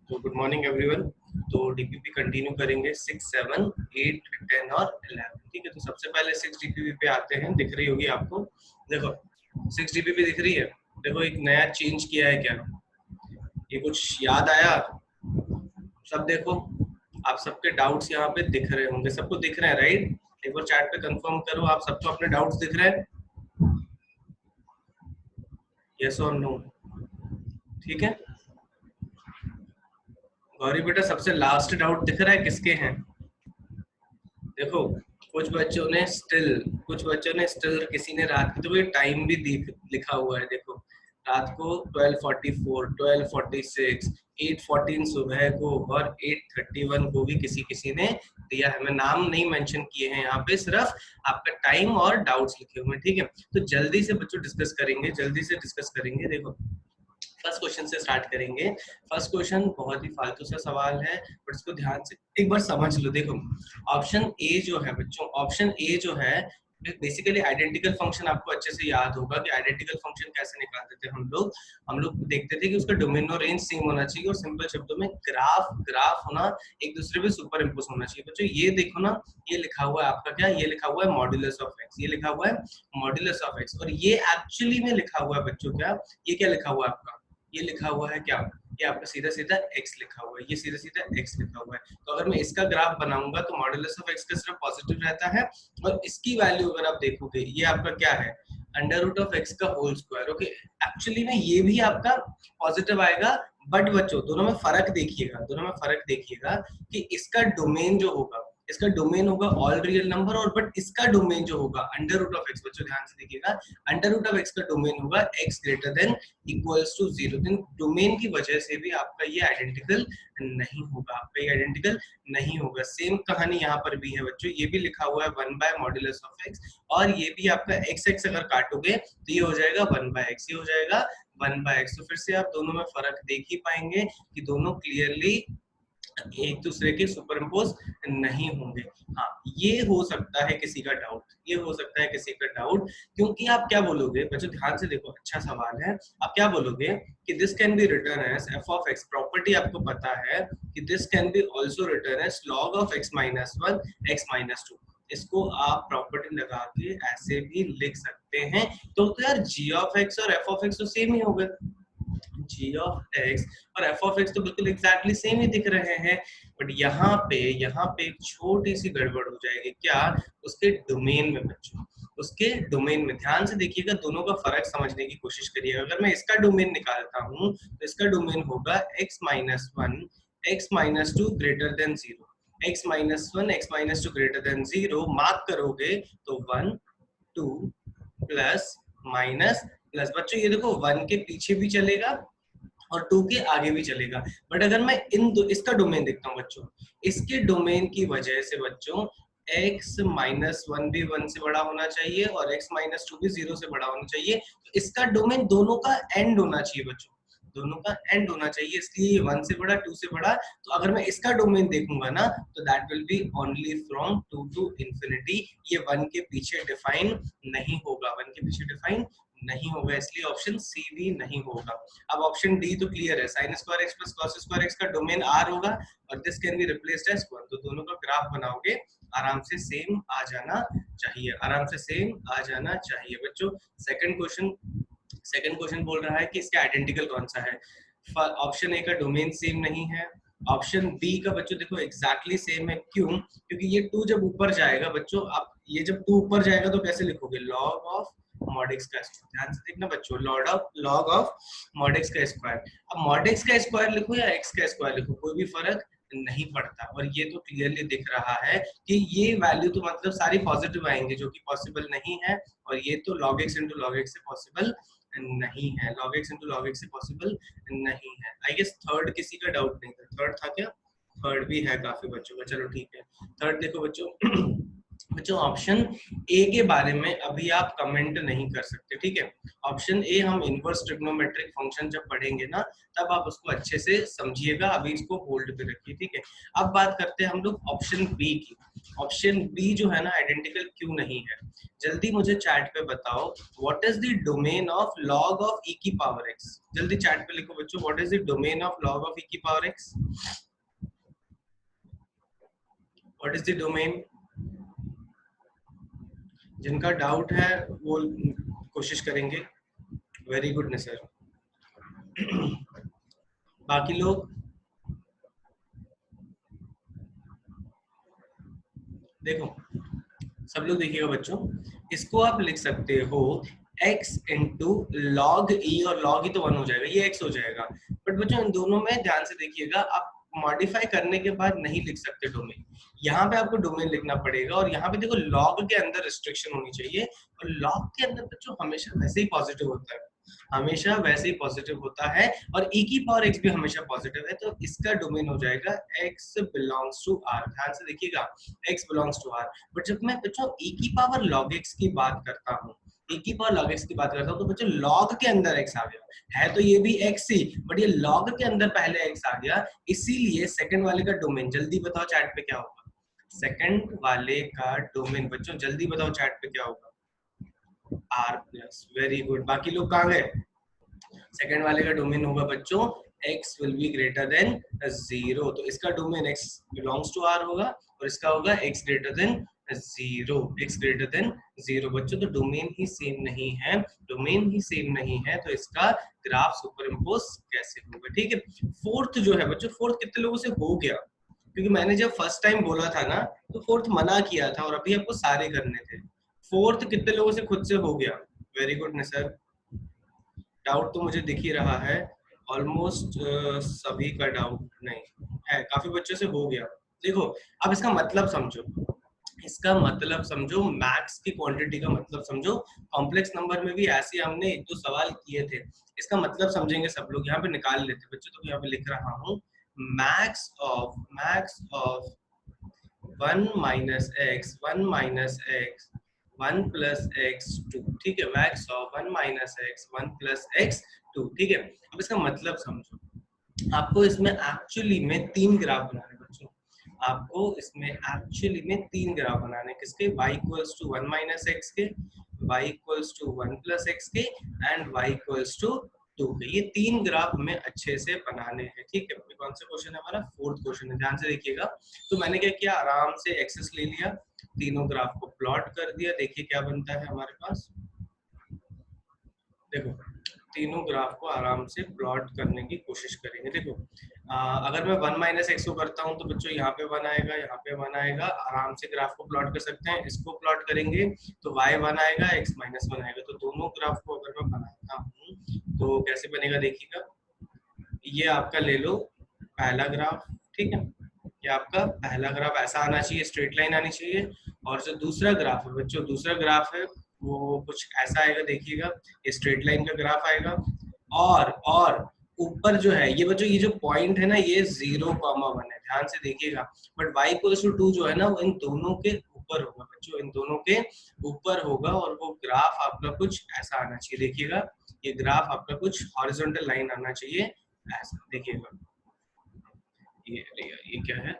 तो good morning everyone. तो DPP continue करेंगे 6, 7, 8, 10 और 11। ठीक है, तो सबसे पहले 6 डीपीपी पे आते हैं। दिख रही होगी आपको, देखो 6 डीपीपी दिख रही है। देखो एक नया चेंज किया है क्या, ये कुछ याद आया? सब देखो, आप सबके डाउट्स यहाँ पे दिख रहे होंगे, सबको दिख रहे हैं राइट? एक बार चैट पे कंफर्म करो, आप सबको अपने डाउट्स दिख रहे हैं? यस और नो? ठीक है गौरी बेटा, सबसे लास्ट डाउट दिख रहा है किसके हैं? देखो कुछ बच्चों ने स्टिल, किसी ने रात की, तो ये टाइम भी लिखा हुआ है। देखो रात को 12:44, 12:46, 8:14 सुबह को और 8:31 को भी किसी किसी ने दिया है। मैं नाम नहीं मेंशन किए हैं यहाँ पे, सिर्फ आपका टाइम और डाउट्स लिखे हुए हैं। ठीक है, तो जल्दी से बच्चों डिस्कस करेंगे। देखो फर्स्ट क्वेश्चन से स्टार्ट करेंगे। फर्स्ट क्वेश्चन बहुत ही फालतू सा सवाल है, बट इसको ध्यान से एक बार समझ लो। देखो ऑप्शन ए जो है बच्चों, ऑप्शन ए जो है बेसिकली आइडेंटिकल फंक्शन। आपको अच्छे से याद होगा कि आइडेंटिकल फंक्शन कैसे निकालते थे हम लोग देखते थे कि उसका डोमेन और रेंज सेम होना चाहिए, और सिंपल शब्दों में ग्राफ होना, एक दूसरे पे सुपर इम्पोज होना चाहिए। बच्चों ये देखो ना, ये लिखा हुआ है आपका क्या, ये लिखा हुआ है मॉड्यूलस ऑफ एक्स, ये लिखा हुआ है मॉड्यूलस ऑफ एक्स। और ये एक्चुअली में लिखा हुआ है बच्चों क्या, ये क्या लिखा हुआ है आपका, ये लिखा हुआ है क्या, ये आपका सीधा सीधा x लिखा हुआ है, ये सीधा सीधा x लिखा हुआ है। तो अगर मैं इसका ग्राफ बनाऊंगा तो मॉड्यूलस ऑफ x का सिर्फ पॉजिटिव रहता है, और इसकी वैल्यू अगर आप देखोगे ये आपका क्या है, अंडर रूट ऑफ x का होल स्क्वायर। ओके, एक्चुअली में ये भी आपका पॉजिटिव आएगा, बट बच्चों दोनों में फर्क देखिएगा कि इसका डोमेन जो होगा, इसका डोमेन होगा ऑल रियल नंबर, और बट इसका डोमेन जो होगा अंडर रूट ऑफ एक्स। बच्चों ध्यान से देखिएगा, अंडर रूट ऑफ एक्स का डोमेन होगा x greater than equals to 0। Then domain की वजह से भी आपका ये आइडेंटिकल नहीं होगा। सेम कहानी यहाँ पर भी है बच्चों, ये भी लिखा हुआ है 1/मॉड्यूलस ऑफ x, और ये भी आपका x अगर काटोगे तो ये हो जाएगा 1/x, ये हो जाएगा 1/x। तो फिर से आप दोनों में फर्क देख ही पाएंगे कि दोनों क्लियरली एक दूसरे के सुपर इम्पोज नहीं होंगे। हाँ, ये हो सकता है किसी का डाउट, क्योंकि आप क्या बोलोगे बच्चों, ध्यान से देखो, अच्छा सवाल है। आप क्या बोलोगे कि this can be written as f of x, property आपको पता है कि this can be also written as log of x minus 1 x minus 2। इसको आप प्रॉपर्टी लगा के ऐसे भी लिख सकते हैं। तो यार g ऑफ x और f ऑफ x तो सेम ही हो गए, g ऑफ x और f ऑफ x तो बिल्कुल एग्जैक्टली सेम ही दिख रहे हैं। बट यहाँ पे एक छोटी सी गड़बड़ हो जाएगी, क्या, उसके डोमेन में बच्चों, उसके डोमेन में ध्यान से देखिएगा, दोनों का फर्क समझने की कोशिश करिएगा। अगर मैं इसका डोमेन निकालता हूँ तो इसका डोमेन होगा x minus 1 x minus 2 greater than 0, x minus 1 x minus 2 greater than 0। Mark करोगे तो 1 2 प्लस माइनस प्लस। बच्चों ये देखो 1 के पीछे भी चलेगा और 2 के आगे भी चलेगा। बट अगर मैं इसका डोमेन देखता हूँ बच्चों, इसके डोमेन की वजह से बच्चों x minus 1 भी 1 से बड़ा होना चाहिए और x minus 2 भी 0 से बड़ा होना चाहिए। तो इसका डोमेन दोनों का एंड होना चाहिए बच्चों, इसलिए ये 1 से बड़ा 2 से बड़ा। तो अगर मैं इसका डोमेन देखूंगा ना तो that will be only from 2 to infinity. ये 1 के पीछे डिफाइन नहीं होगा, इसलिए ऑप्शन सी भी नहीं होगा। अब ऑप्शन डी तो क्लियर है, sin square x plus cos square x का डोमेन r होगा और this can be replaced as 1। तो दोनों का ग्राफ बनाओगे आराम से सेम आ जाना चाहिए बच्चों। सेकंड क्वेश्चन बोल रहा है कि इसका आइडेंटिकल कौन सा है। ऑप्शन ए का डोमेन सेम नहीं है, ऑप्शन बी का बच्चों देखो एग्जैक्टली सेम है। क्यों? क्योंकि ये 2 जब ऊपर जाएगा बच्चों, आप ये जब 2 ऊपर जाएगा तो कैसे लिखोगे, log ऑफ mod x का स्क्वायर। ध्यान से देखना बच्चों, log ऑफ mod x का स्क्वायर। अब mod x का स्क्वायर लिखो या x का स्क्वायर लिखो, कोई भी फर्क नहीं पड़ता। और ये तो क्लियरली दिख रहा है कि ये वैल्यू तो मतलब सारी पॉजिटिव आएंगे, जो कि पॉसिबल नहीं है। और ये तो log x into log x से पॉसिबल नहीं है, log x into log x से पॉसिबल नहीं है। आई गेस थर्ड किसी का डाउट नहीं था, थर्ड था क्या? थर्ड भी है काफी बच्चों का, चलो ठीक है। थर्ड देखो बच्चों ऑप्शन ए के बारे में अभी आप कमेंट नहीं कर सकते, ठीक है। ऑप्शन ए हम इनवर्स ट्रिग्नोमेट्रिक फंक्शन जब पढ़ेंगे ना तब आप उसको अच्छे से समझिएगा, अभी इसको होल्ड पे रखिए, ठीक है। अब बात करते हैं हम लोग ऑप्शन बी की। ऑप्शन बी जो है ना आइडेंटिकल क्यों नहीं है? जल्दी मुझे चैट पे बताओ, what is the domain of log of e की पावर x? जल्दी चैट पे लिखो बच्चों, what is the domain of log of e की power x? What is the domain? जिनका डाउट है वो कोशिश करेंगे। वेरी गुड ने सर। बाकी लोग देखो, सब लोग देखिएगा बच्चों, इसको आप लिख सकते हो x इंटू लॉग ई, और लॉग ई तो 1 हो जाएगा, ये x हो जाएगा। बट बच्चों इन दोनों में ध्यान से देखिएगा, आप मॉडिफाई करने के बाद नहीं लिख सकते डोमेन, यहाँ पे आपको डोमेन लिखना पड़ेगा। और यहाँ पे देखो लॉग के अंदर रिस्ट्रिक्शन होनी चाहिए, और लॉग के अंदर बच्चों हमेशा वैसे ही पॉजिटिव होता है, हमेशा वैसे ही पॉजिटिव होता है, और e की पावर x भी हमेशा पॉजिटिव है, तो इसका डोमेन हो जाएगा x बिलोंग्स टू r। ध्यान से देखिएगा, x belongs to r। But जब मैं बच्चों e की पावर log x की बात करता हूँ, e की पावर log x की बात करता हूँ, तो बच्चों log के अंदर x आ गया है, तो ये भी x ही, बट ये log के अंदर पहले x आ गया, इसीलिए सेकंड वाले का डोमेन जल्दी बताओ चैट पे क्या होगा? सेकंड वाले का डोमेन बच्चों जल्दी बताओ चैट पे क्या होगा? r plus. Very good. बाकी लोग कहाँ गए? सेकंड वाले का डोमेन होगा बच्चों x will be greater than 0, तो इसका domain x belongs to r होगा, और इसका होगा x greater than 0, x greater than 0। बच्चों तो डोमेन ही सेम नहीं है, डोमेन ही सेम नहीं है, तो इसका ग्राफ सुपर इम्पोज कैसे होगा? ठीक है। फोर्थ जो है बच्चों, फोर्थ कितने लोगों से हो गया? क्योंकि मैंने जब फर्स्ट टाइम बोला था ना, तो फोर्थ मना किया था, और अभी आपको सारे करने थे। फोर्थ कितने लोगों से खुद से हो गया? वेरी गुड ने सर। डाउट तो मुझे दिख ही रहा है, ऑलमोस्ट सभी का डाउट नहीं है, काफी बच्चों से हो गया। देखो अब इसका मतलब समझो, इसका मतलब समझो, मैथ्स की क्वांटिटी का मतलब समझो, कॉम्प्लेक्स नंबर में भी ऐसे हमने एक दो सवाल किए थे, इसका मतलब समझेंगे सब लोग। यहाँ पे निकाल लेते बच्चों, तो यहाँ पे लिख रहा हूँ, max of 1 minus x 1 plus x 2, ठीक है, max of 1 minus x 1 plus x 2, ठीक है। अब इसका मतलब समझो, आपको इसमें एक्चुअली में 3 ग्राफ बनाने बच्चों, आपको इसमें एक्चुअली में 3 ग्राफ बनाने, किसके? y equals to 1 minus x के, y equals to 1 plus x के, एंड y इक्वल्स टू 2 के। ये 3 ग्राफ हमें अच्छे से बनाने हैं, ठीक है। कौन सा क्वेश्चन है हमारा? फोर्थ क्वेश्चन है, ध्यान से देखिएगा। तो मैंने क्या किया, आराम से एक्सेस ले लिया, तीनों ग्राफ को प्लॉट कर दिया, देखिए क्या बनता है हमारे पास। देखो तीनों ग्राफ को आराम से प्लॉट करने की कोशिश करेंगे। देखो अगर मैं 1 माइनस एक्स को करता हूँ, तो बच्चों यहाँ पे 1 आएगा, यहाँ पे 1 आएगा, आराम से ग्राफ को प्लॉट कर सकते हैं। इसको प्लॉट करेंगे तो y 1 आएगा, x माइनस 1 आएगा। तो दोनों ग्राफ को अगर मैं बनाता हूँ तो कैसे बनेगा देखिएगा, ये आपका ले लो पहला ग्राफ, ठीक है, ये आपका पहला ग्राफ ऐसा आना चाहिए, स्ट्रेट लाइन आनी चाहिए। और जो दूसरा ग्राफ है बच्चों, दूसरा ग्राफ है वो कुछ ऐसा आएगा, देखिएगा ये स्ट्रेट लाइन का ग्राफ आएगा। और ऊपर जो है ये बच्चों, ये जो पॉइंट है ना, ये 0,1 है, ध्यान से देखिएगा। बट y इक्वल्स टू 2 जो है ना, वो इन दोनों के ऊपर होगा बच्चों, इन दोनों के ऊपर होगा, और वो ग्राफ आपका कुछ ऐसा आना चाहिए, देखिएगा ये ग्राफ आपका कुछ हॉरिजॉन्टल लाइन आना चाहिए ऐसा, देखिएगा ये क्या है,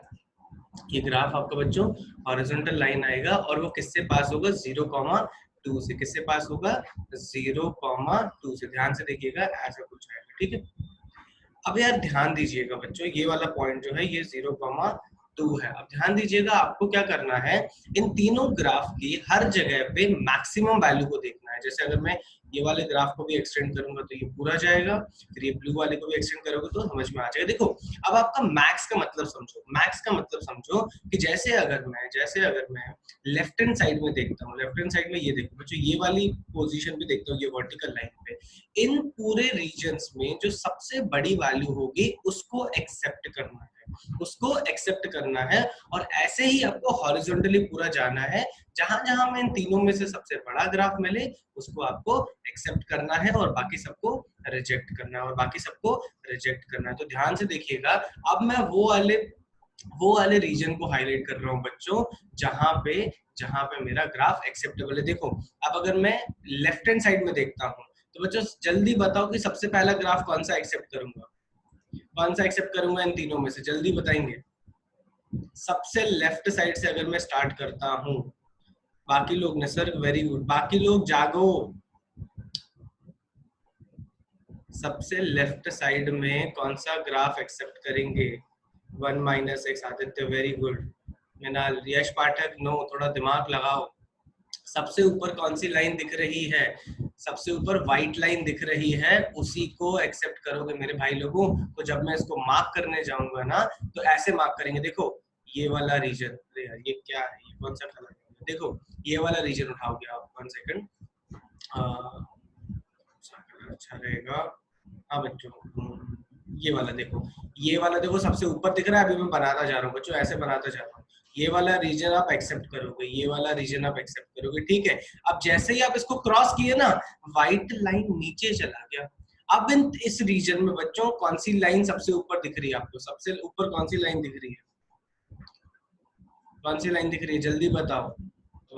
ये ग्राफ आपका बच्चों हॉरिजॉन्टल लाइन आएगा, और वो किससे पास होगा? 0,2 से। किससे पास होगा? 0,2 से। ध्यान से देखिएगा ऐसा कुछ आएगा, ठीक है। अब यार ध्यान दीजिएगा बच्चों, ये वाला पॉइंट जो है ये 0,2 है। अब ध्यान दीजिएगा, आपको क्या करना है, इन तीनों ग्राफ की हर जगह पे मैक्सिमम वैल्यू को देखना है। जैसे अगर मैं ये वाले ग्राफ को भी एक्सटेंड करूंगा तो ये पूरा जाएगा, फिर ये ब्लू वाले को भी एक्सटेंड करोगे तो समझ में आ जाएगा। देखो अब आपका मैक्स का मतलब समझो, मैक्स का मतलब समझो कि जैसे अगर मैं लेफ्ट हैंड साइड में देखता हूँ, लेफ्ट हैंड साइड में ये देखो बच्चों, ये वाली पोजीशन भी देखता हूँ, ये वर्टिकल लाइन पे, इन पूरे रीजन्स में जो सबसे बड़ी वैल्यू होगी उसको एक्सेप्ट करना है, उसको एक्सेप्ट करना है। और ऐसे ही आपको हॉरिजॉन्टली पूरा जाना है, जहां जहां में इन तीनों में से सबसे बड़ा ग्राफ मिले उसको आपको एक्सेप्ट करना है, और बाकी सबको रिजेक्ट करना है, और बाकी सबको रिजेक्ट करना है। तो ध्यान से देखिएगा, अब मैं वो वाले रीजन को हाईलाइट कर रहा हूँ बच्चों, जहां पे मेरा ग्राफ एक्सेप्टेबल है। देखो अब अगर मैं लेफ्ट हैंड साइड में देखता हूँ, तो बच्चों जल्दी बताओ कि सबसे पहला ग्राफ कौन सा एक्सेप्ट करूंगा, इन तीनों में से जल्दी बताएंगे। सबसे लेफ्ट साइड से अगर मैं स्टार्ट करता हूं, बाकी लोग निसर्ग वेरी गुड, बाकी लोग जागो, सबसे लेफ्ट साइड में कौन सा ग्राफ एक्सेप्ट करेंगे? 1 minus x, Aditya very good, Minal, Yash Pathak no, थोड़ा दिमाग लगाओ। सबसे ऊपर कौन सी लाइन दिख रही है? सबसे ऊपर व्हाइट लाइन दिख रही है, उसी को एक्सेप्ट करोगे मेरे भाई लोगों। तो जब मैं इसको मार्क करने जाऊंगा ना, तो ऐसे मार्क करेंगे, देखो ये वाला रीजन, अरे यार ये क्या है, ये कौन सा कलर है, देखो ये वाला रीजन उठाओगे आप, 1 सेकंड, अच्छा रहेगा। हाँ बच्चों, ये वाला देखो, ये वाला देखो सबसे ऊपर दिख रहा है, अभी मैं बनाता जा रहा हूँ बच्चों, ऐसे बनाता जा रहा हूँ। ये वाला रीजन आप एक्सेप्ट करोगे, ये वाला रीजन आप एक्सेप्ट करोगे, ठीक है। अब जैसे ही आप इसको क्रॉस किए ना, व्हाइट लाइन नीचे चला गया। अब इस रीजन में बच्चों कौन सी लाइन सबसे ऊपर दिख रही है आपको? सबसे ऊपर कौन सी लाइन दिख रही है? कौन सी लाइन दिख रही है, जल्दी बताओ।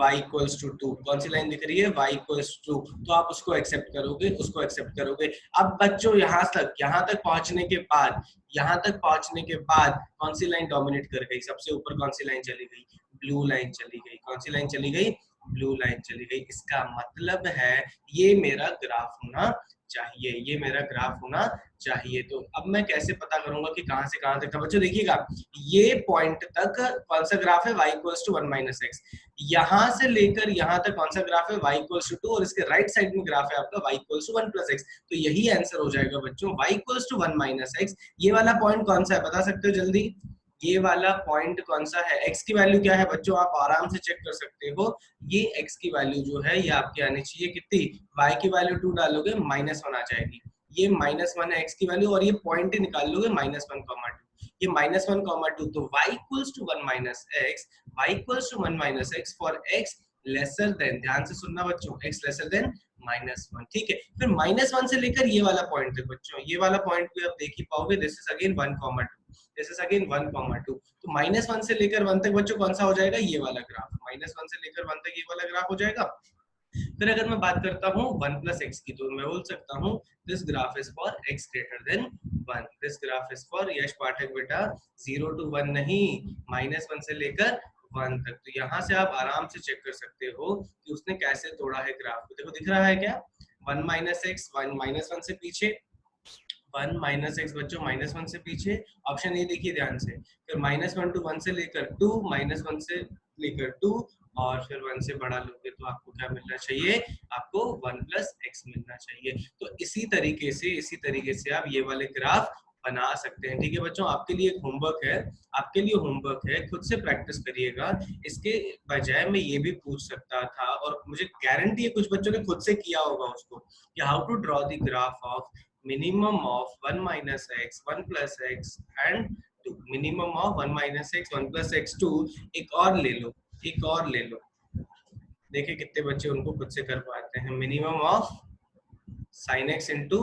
y इक्वल्स टू 2, कौन सी लाइन दिख रही है? y इक्वल्स टू 2, तो आप उसको एक्सेप्ट करोगे, उसको एक्सेप्ट करोगे। अब बच्चों यहाँ तक पहुंचने के बाद, यहाँ तक पहुंचने के बाद कौन सी लाइन डोमिनेट कर गई? सबसे ऊपर कौन सी लाइन चली गई? ब्लू लाइन चली गई। कौन सी लाइन चली गई? ब्लू लाइन चली गई। इसका मतलब है ये मेरा ग्राफ होना चाहिए, ये मेरा ग्राफ होना चाहिए। तो अब मैं कैसे पता करूंगा कि कहां से कहां तक था? बच्चों देखिएगा, ये पॉइंट तक कौन सा ग्राफ है? y equals to 1 minus x. यहां से लेकर यहां तक कौन सा ग्राफ है? y इक्वल्स टू 2, और इसके राइट साइड में ग्राफ है आपका y equals to 1 plus x. तो यही आंसर हो जाएगा बच्चों, y equals to 1 minus x. ये वाला पॉइंट कौन सा है, बता सकते हो जल्दी? ये वाला पॉइंट कौन सा है? x की वैल्यू क्या है बच्चों? आप आराम से चेक कर सकते हो। ये x की वैल्यू जो है, ये आपके आनी चाहिए कितनी? y की वैल्यू 2 डालोगे -1 आ जाएगी। ये -1 है x की वैल्यू, और ये पॉइंट ही निकाल लोगे -1, ये -1, तो y equals to 1 minus x, y equals to 1 minus x for x lesser than, ध्यान से सुनना बच्चों, x लेसर देन -1, ठीक है। फिर -1 से लेकर ये वाला पॉइंट तक बच्चों, ये वाला पॉइंट भी आप देख ही पाओगे, this is again 1, 2, this is again 1, 2, तो -1 से लेकर 1 तक बच्चों कौन सा हो जाएगा? ये वाला ग्राफ, -1 से लेकर 1 तक ये वाला ग्राफ हो जाएगा। फिर अगर मैं बात करता हूँ 1 प्लस एक्स की, तो मैं बोल सकता हूँ this graph is for x greater than 1, this graph is for, Yash Pathak बेटा 0 to 1 नहीं, -1 से लेकर 1 तक। तो यहाँ से आप आराम से चेक कर सकते हो कि उसने कैसे तोड़ा है ग्राफ को। देखो दिख रहा है क्या? 1 माइनस एक्स, 1 -1 से पीछे, 1 माइनस एक्स बच्चों -1 से पीछे, ऑप्शन ए देखिए ध्यान से। फिर -1 to 1 से लेकर 2, -1 से लेकर 2, और फिर 1 से बड़ा लोगे तो आपको क्या मिलना चाहिए? आपको 1 प्लस एक्स मिलना चाहिए। तो इसी तरीके से आप ये वाले ग्राफ बना सकते हैं, ठीक है बच्चों। आपके लिए एक होमवर्क है, आपके लिए होमवर्क है, खुद से प्रैक्टिस करिएगा। इसके बजाय मैं ये भी पूछ सकता था, और मुझे गारंटी है कुछ बच्चों ने खुद से किया होगा उसको, कि how to draw the graph of minimum of 1 minus x, 1 plus x and 2, minimum of 1 minus x, 1 plus x 2। एक और ले लो, एक और ले लो, देखिए कितने बच्चे उनको खुद से कर पाते हैं। Minimum of sin x into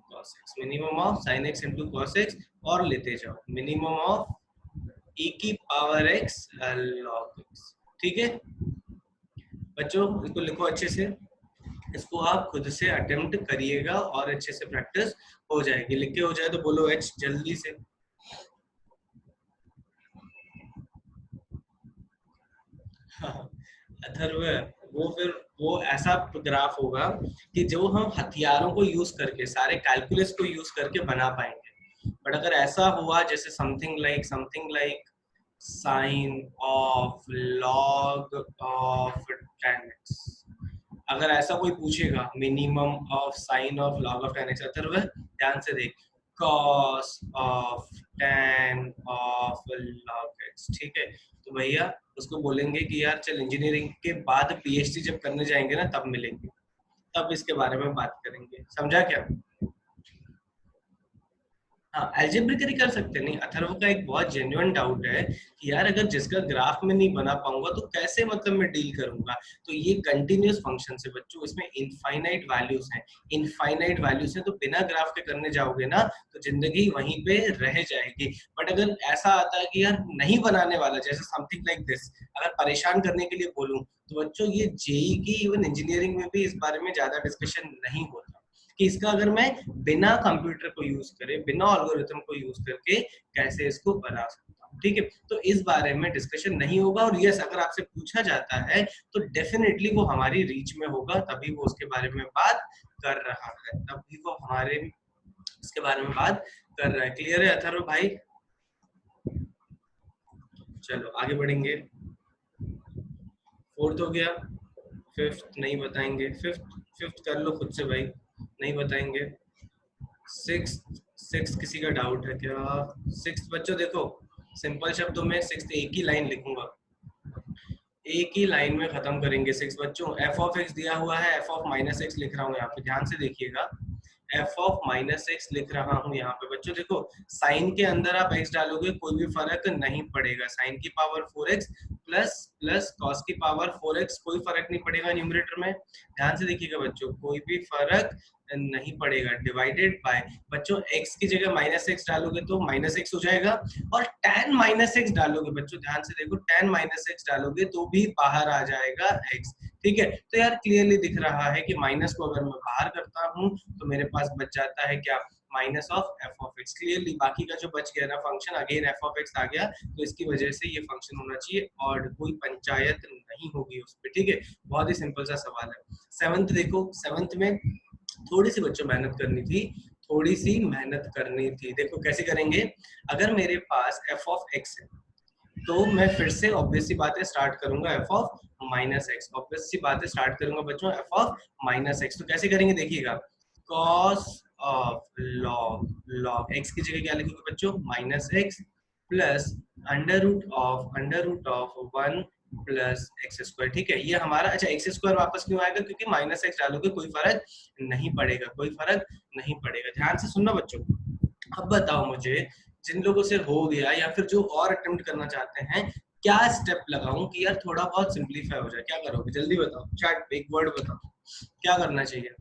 cos x, minimum of sin x into cos x, और लेते जाओ मिनिमम ऑफ e की पावर x log x, ठीक है बच्चों। इसको लिखो अच्छे से, इसको आप खुद से अटेम्प्ट करिएगा और अच्छे से प्रैक्टिस हो जाएगी। लिख के हो जाए तो बोलो एच जल्दी से। अथर्व, वो ऐसा ग्राफ होगा कि जो हम हथियारों को यूज करके, सारे कैलकुलस को यूज करके बना पाएंगे। बट अगर ऐसा हुआ जैसे something like sine of log of 10x, अगर ऐसा कोई पूछेगा minimum of sine of log of 10x, Atharva ध्यान से देख, cos of tan of log x, ठीक है। तो भैया उसको बोलेंगे कि यार चल इंजीनियरिंग के बाद पीएचडी जब करने जाएंगे ना तब मिलेंगे, तब इसके बारे में बात करेंगे, समझा क्या? हाँ एल्जेब्रिकली कर सकते नहीं। अथर्व का एक बहुत जेन्युइन डाउट है कि यार अगर जिसका ग्राफ में नहीं बना पाऊंगा तो कैसे मतलब मैं डील करूंगा। तो ये कंटिन्यूअस फंक्शन है बच्चों, इसमें इनफाइनाइट वैल्यूज हैं, इनफाइनाइट वैल्यूज हैं, तो बिना ग्राफ के करने जाओगे ना तो जिंदगी वहीं पे रह जाएगी। बट अगर ऐसा आता है कि यार नहीं बनाने वाला, जैसे समथिंग लाइक दिस, अगर परेशान करने के लिए बोलूं तो बच्चों ये जेई की इवन इंजीनियरिंग में भी इस बारे में ज्यादा डिस्कशन नहीं होता कि इसका अगर मैं बिना कंप्यूटर को यूज करे, बिना एल्गोरिथम को यूज करके कैसे इसको बना सकता हूँ। ठीक है, तो इस बारे में डिस्कशन नहीं होगा। और यस, अगर आपसे पूछा जाता है तो डेफिनेटली वो हमारी रीच में होगा, तभी वो उसके बारे में बात कर रहा है, तभी वो हमारे इसके बारे में बात कर रहा है। क्लियर है अथर्व भाई? चलो आगे बढ़ेंगे। फोर्थ हो गया, फिफ्थ नहीं बताएंगे, फिफ्थ फिफ्थ कर लो खुद से भाई, नहीं बताएंगे। सिक्स, सिक्स किसी का डाउट है क्या? सिक्स बच्चों देखो, सिंपल शब्दों में सिक्स एक ही लाइन लिखूंगा, एक ही लाइन में खत्म करेंगे। सिक्स बच्चों, एफ ऑफ एक्स दिया हुआ है, एफ ऑफ माइनस एक्स लिख रहा हूँ यहाँ पे, ध्यान से देखिएगा, एफ ऑफ माइनस एक्स लिख रहा हूँ यहाँ पे बच्चों। देखो साइन के अंदर आप एक्स डालोगे कोई भी फर्क नहीं पड़ेगा, साइन की power 4x plus plus cos की पावर 4x, कोई फर्क नहीं पड़ेगा न्यूमरेटर में, ध्यान से देखिएगा बच्चों, कोई भी फर्क नहीं पड़ेगा। डिवाइडेड बाय बच्चों x की जगह माइनस एक्स डालोगे तो माइनस एक्स हो जाएगा, और tan माइनस एक्स डालोगे बच्चों, ध्यान से देखो, tan माइनस एक्स डालोगे तो भी बाहर आ जाएगा x। ठीक है, तो यार क्लियरली दिख रहा है कि माइनस को अगर मैं बाहर करता हूँ तो मेरे पास बच जाता है क्या? Minus of f of x. Clearly बाकी का जो बच गया ना function, again f of x आ गया, तो इसकी वजह से ये फंक्शन होना चाहिए, और कोई पंचायत नहीं होगी उस पर। ठीक है, बहुत ही सिंपल सा सवाल है। सेवंथ देखो, सेवंथ में थोड़ी सी बच्चों मेहनत करनी थी, थोड़ी सी मेहनत करनी थी। देखो कैसे करेंगे, अगर मेरे पास एफ ऑफ एक्स है तो मैं फिर से ऑब्वियस सी बात है स्टार्ट करूंगा f of minus x, obvious सी बात है स्टार्ट करूंगा बच्चों एफ ऑफ माइनस एक्स। तो कैसे करेंगे देखिएगा, cos of log, log x की जगह क्या लिखोगे बच्चों? Minus x plus under root of one plus x square. ठीक है, ये हमारा, अच्छा एक्स स्क्वायर वापस क्यों आएगा? क्योंकि माइनस एक्स डालोगे कोई फर्क नहीं पड़ेगा, कोई फर्क नहीं पड़ेगा। ध्यान से सुनना बच्चों। अब बताओ मुझे, जिन लोगों से हो गया या फिर जो और अटेम्प्ट करना चाहते हैं, क्या स्टेप लगाऊं कि यार थोड़ा बहुत सिंपलीफाई हो जाए? क्या करोगे जल्दी बताओ, चैट पे एक वर्ड बताओ, क्या करना चाहिए?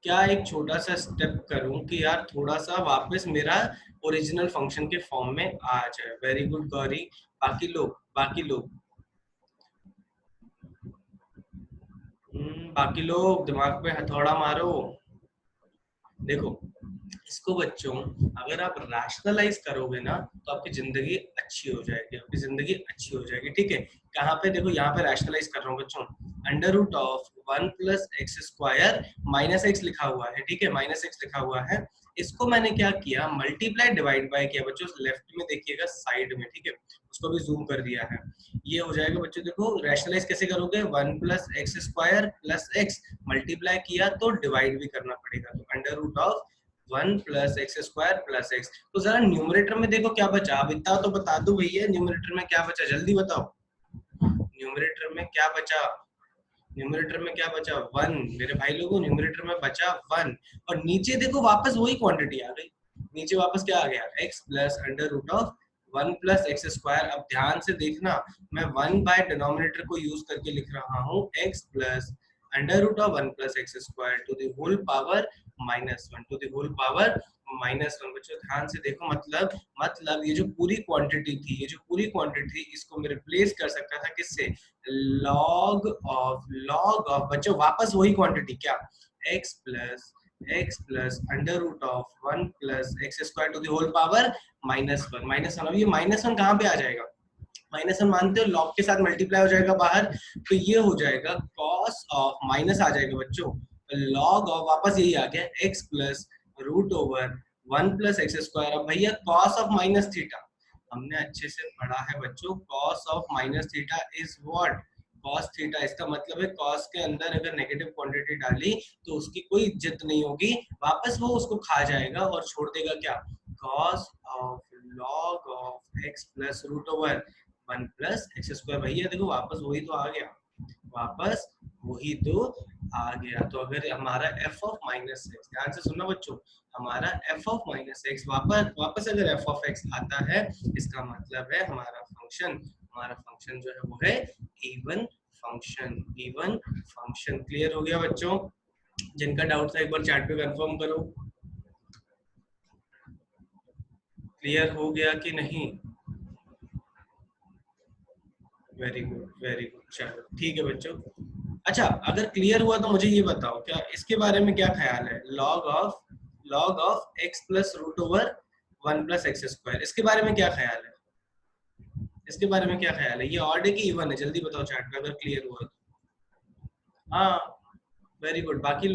क्या एक छोटा सा स्टेप करूं कि यार थोड़ा सा वापस मेरा ओरिजिनल फंक्शन के फॉर्म में आ जाए? Very good Gauri. बाकी लोग, बाकी लोग, बाकी लोग दिमाग पे हथौड़ा मारो। देखो इसको बच्चों अगर आप रैशनलाइज करोगे ना तो आपकी जिंदगी अच्छी हो जाएगी, आपकी जिंदगी अच्छी हो जाएगी। ठीक है, कहाँ पे देखो, यहाँ पे रैशनलाइज कर रहा हूँ बच्चों, under root of one plus x square minus x लिखा हुआ है। ठीक है, माइनस एक्स लिखा हुआ है, इसको मैंने क्या किया, मल्टीप्लाई डिवाइड बाय किया बच्चों, लेफ्ट में देखिएगा साइड में। ठीक है, उसको भी जूम कर दिया है, ये हो जाएगा बच्चों। देखो रैशनलाइज कैसे करोगे, one plus x square plus x, multiply किया तो डिवाइड भी करना पड़ेगा, तो under root of one plus x square plus x. तो जरा न्यूमरेटर में देखो क्या बचा, अब इतना तो बता दो भैया, न्यूमरेटर में क्या बचा जल्दी बताओ, न्यूमरेटर में क्या बचा? न्यूमरेटर में क्या बचा? वन। मेरे भाई लोगों न्यूमरेटर में बचा वन, और नीचे देखो वापस वही क्वांटिटी आ गई, नीचे वापस क्या आ गया, x plus under root of one plus x square. अब ध्यान से देखना, मैं वन बाय डिनोमिनेटर को यूज करके लिख रहा हूँ x plus under root of one plus x square to the whole power minus one, to the whole power minus one. बच्चों ध्यान से देखो, मतलब ये जो पूरी क्वांटिटी थी, ये जो पूरी क्वांटिटी थी, इसको मैं रिप्लेस कर सकता था किससे? लॉग ऑफ बच्चों वापस वही क्वांटिटी, क्या? X plus under root of one plus x square to the whole power minus one, minus one. अब ये माइनस वन कहाँ पे आ जाएगा? माइनस वन मानते हो, लॉग के साथ मल्टीप्लाई हो जाएगा बाहर, तो ये हो जाएगा कॉस ऑफ, माइनस आ जाएगा बच्चों, लॉग ऑफ वापस यही आ गया x plus root over one plus x square. अब भैया कॉस ऑफ माइनस थीटा हमने अच्छे से पढ़ा है बच्चों, cos of minus theta is what? Cos theta. इसका मतलब है कॉस के अंदर अगर नेगेटिव क्वांटिटी डाली तो उसकी कोई इज्जत नहीं होगी, वापस वो उसको खा जाएगा और छोड़ देगा क्या? Cos of log of x plus root over one plus x square. भैया देखो वापस वही तो आ गया, वापस वही तो आ गया। तो अगर हमारा f ऑफ माइनस एक्स, ध्यान से सुनना बच्चों, हमारा f ऑफ माइनस एक्स वापस अगर f ऑफ एक्स आता है, इसका मतलब है हमारा फंक्शन जो है वो है even function, even function. Clear हो गया बच्चों? जिनका डाउट था एक बार चैट पे कंफर्म करो, क्लियर हो गया कि नहीं? वेरी गुड, वेरी गुड, चलो ठीक है बच्चों। अच्छा अगर क्लियर हुआ तो मुझे ये बताओ, क्या इसके बारे में क्या ख्याल है? Log of log of x plus root over 1 plus x square. इसके बारे में क्या ख्याल है? इसके बारे में क्या ख्याल है? ये ऑड है कि इवन है? जल्दी बताओ चैट में अगर क्लियर हुआ तो। हाँ, वेरी गुड। बाकी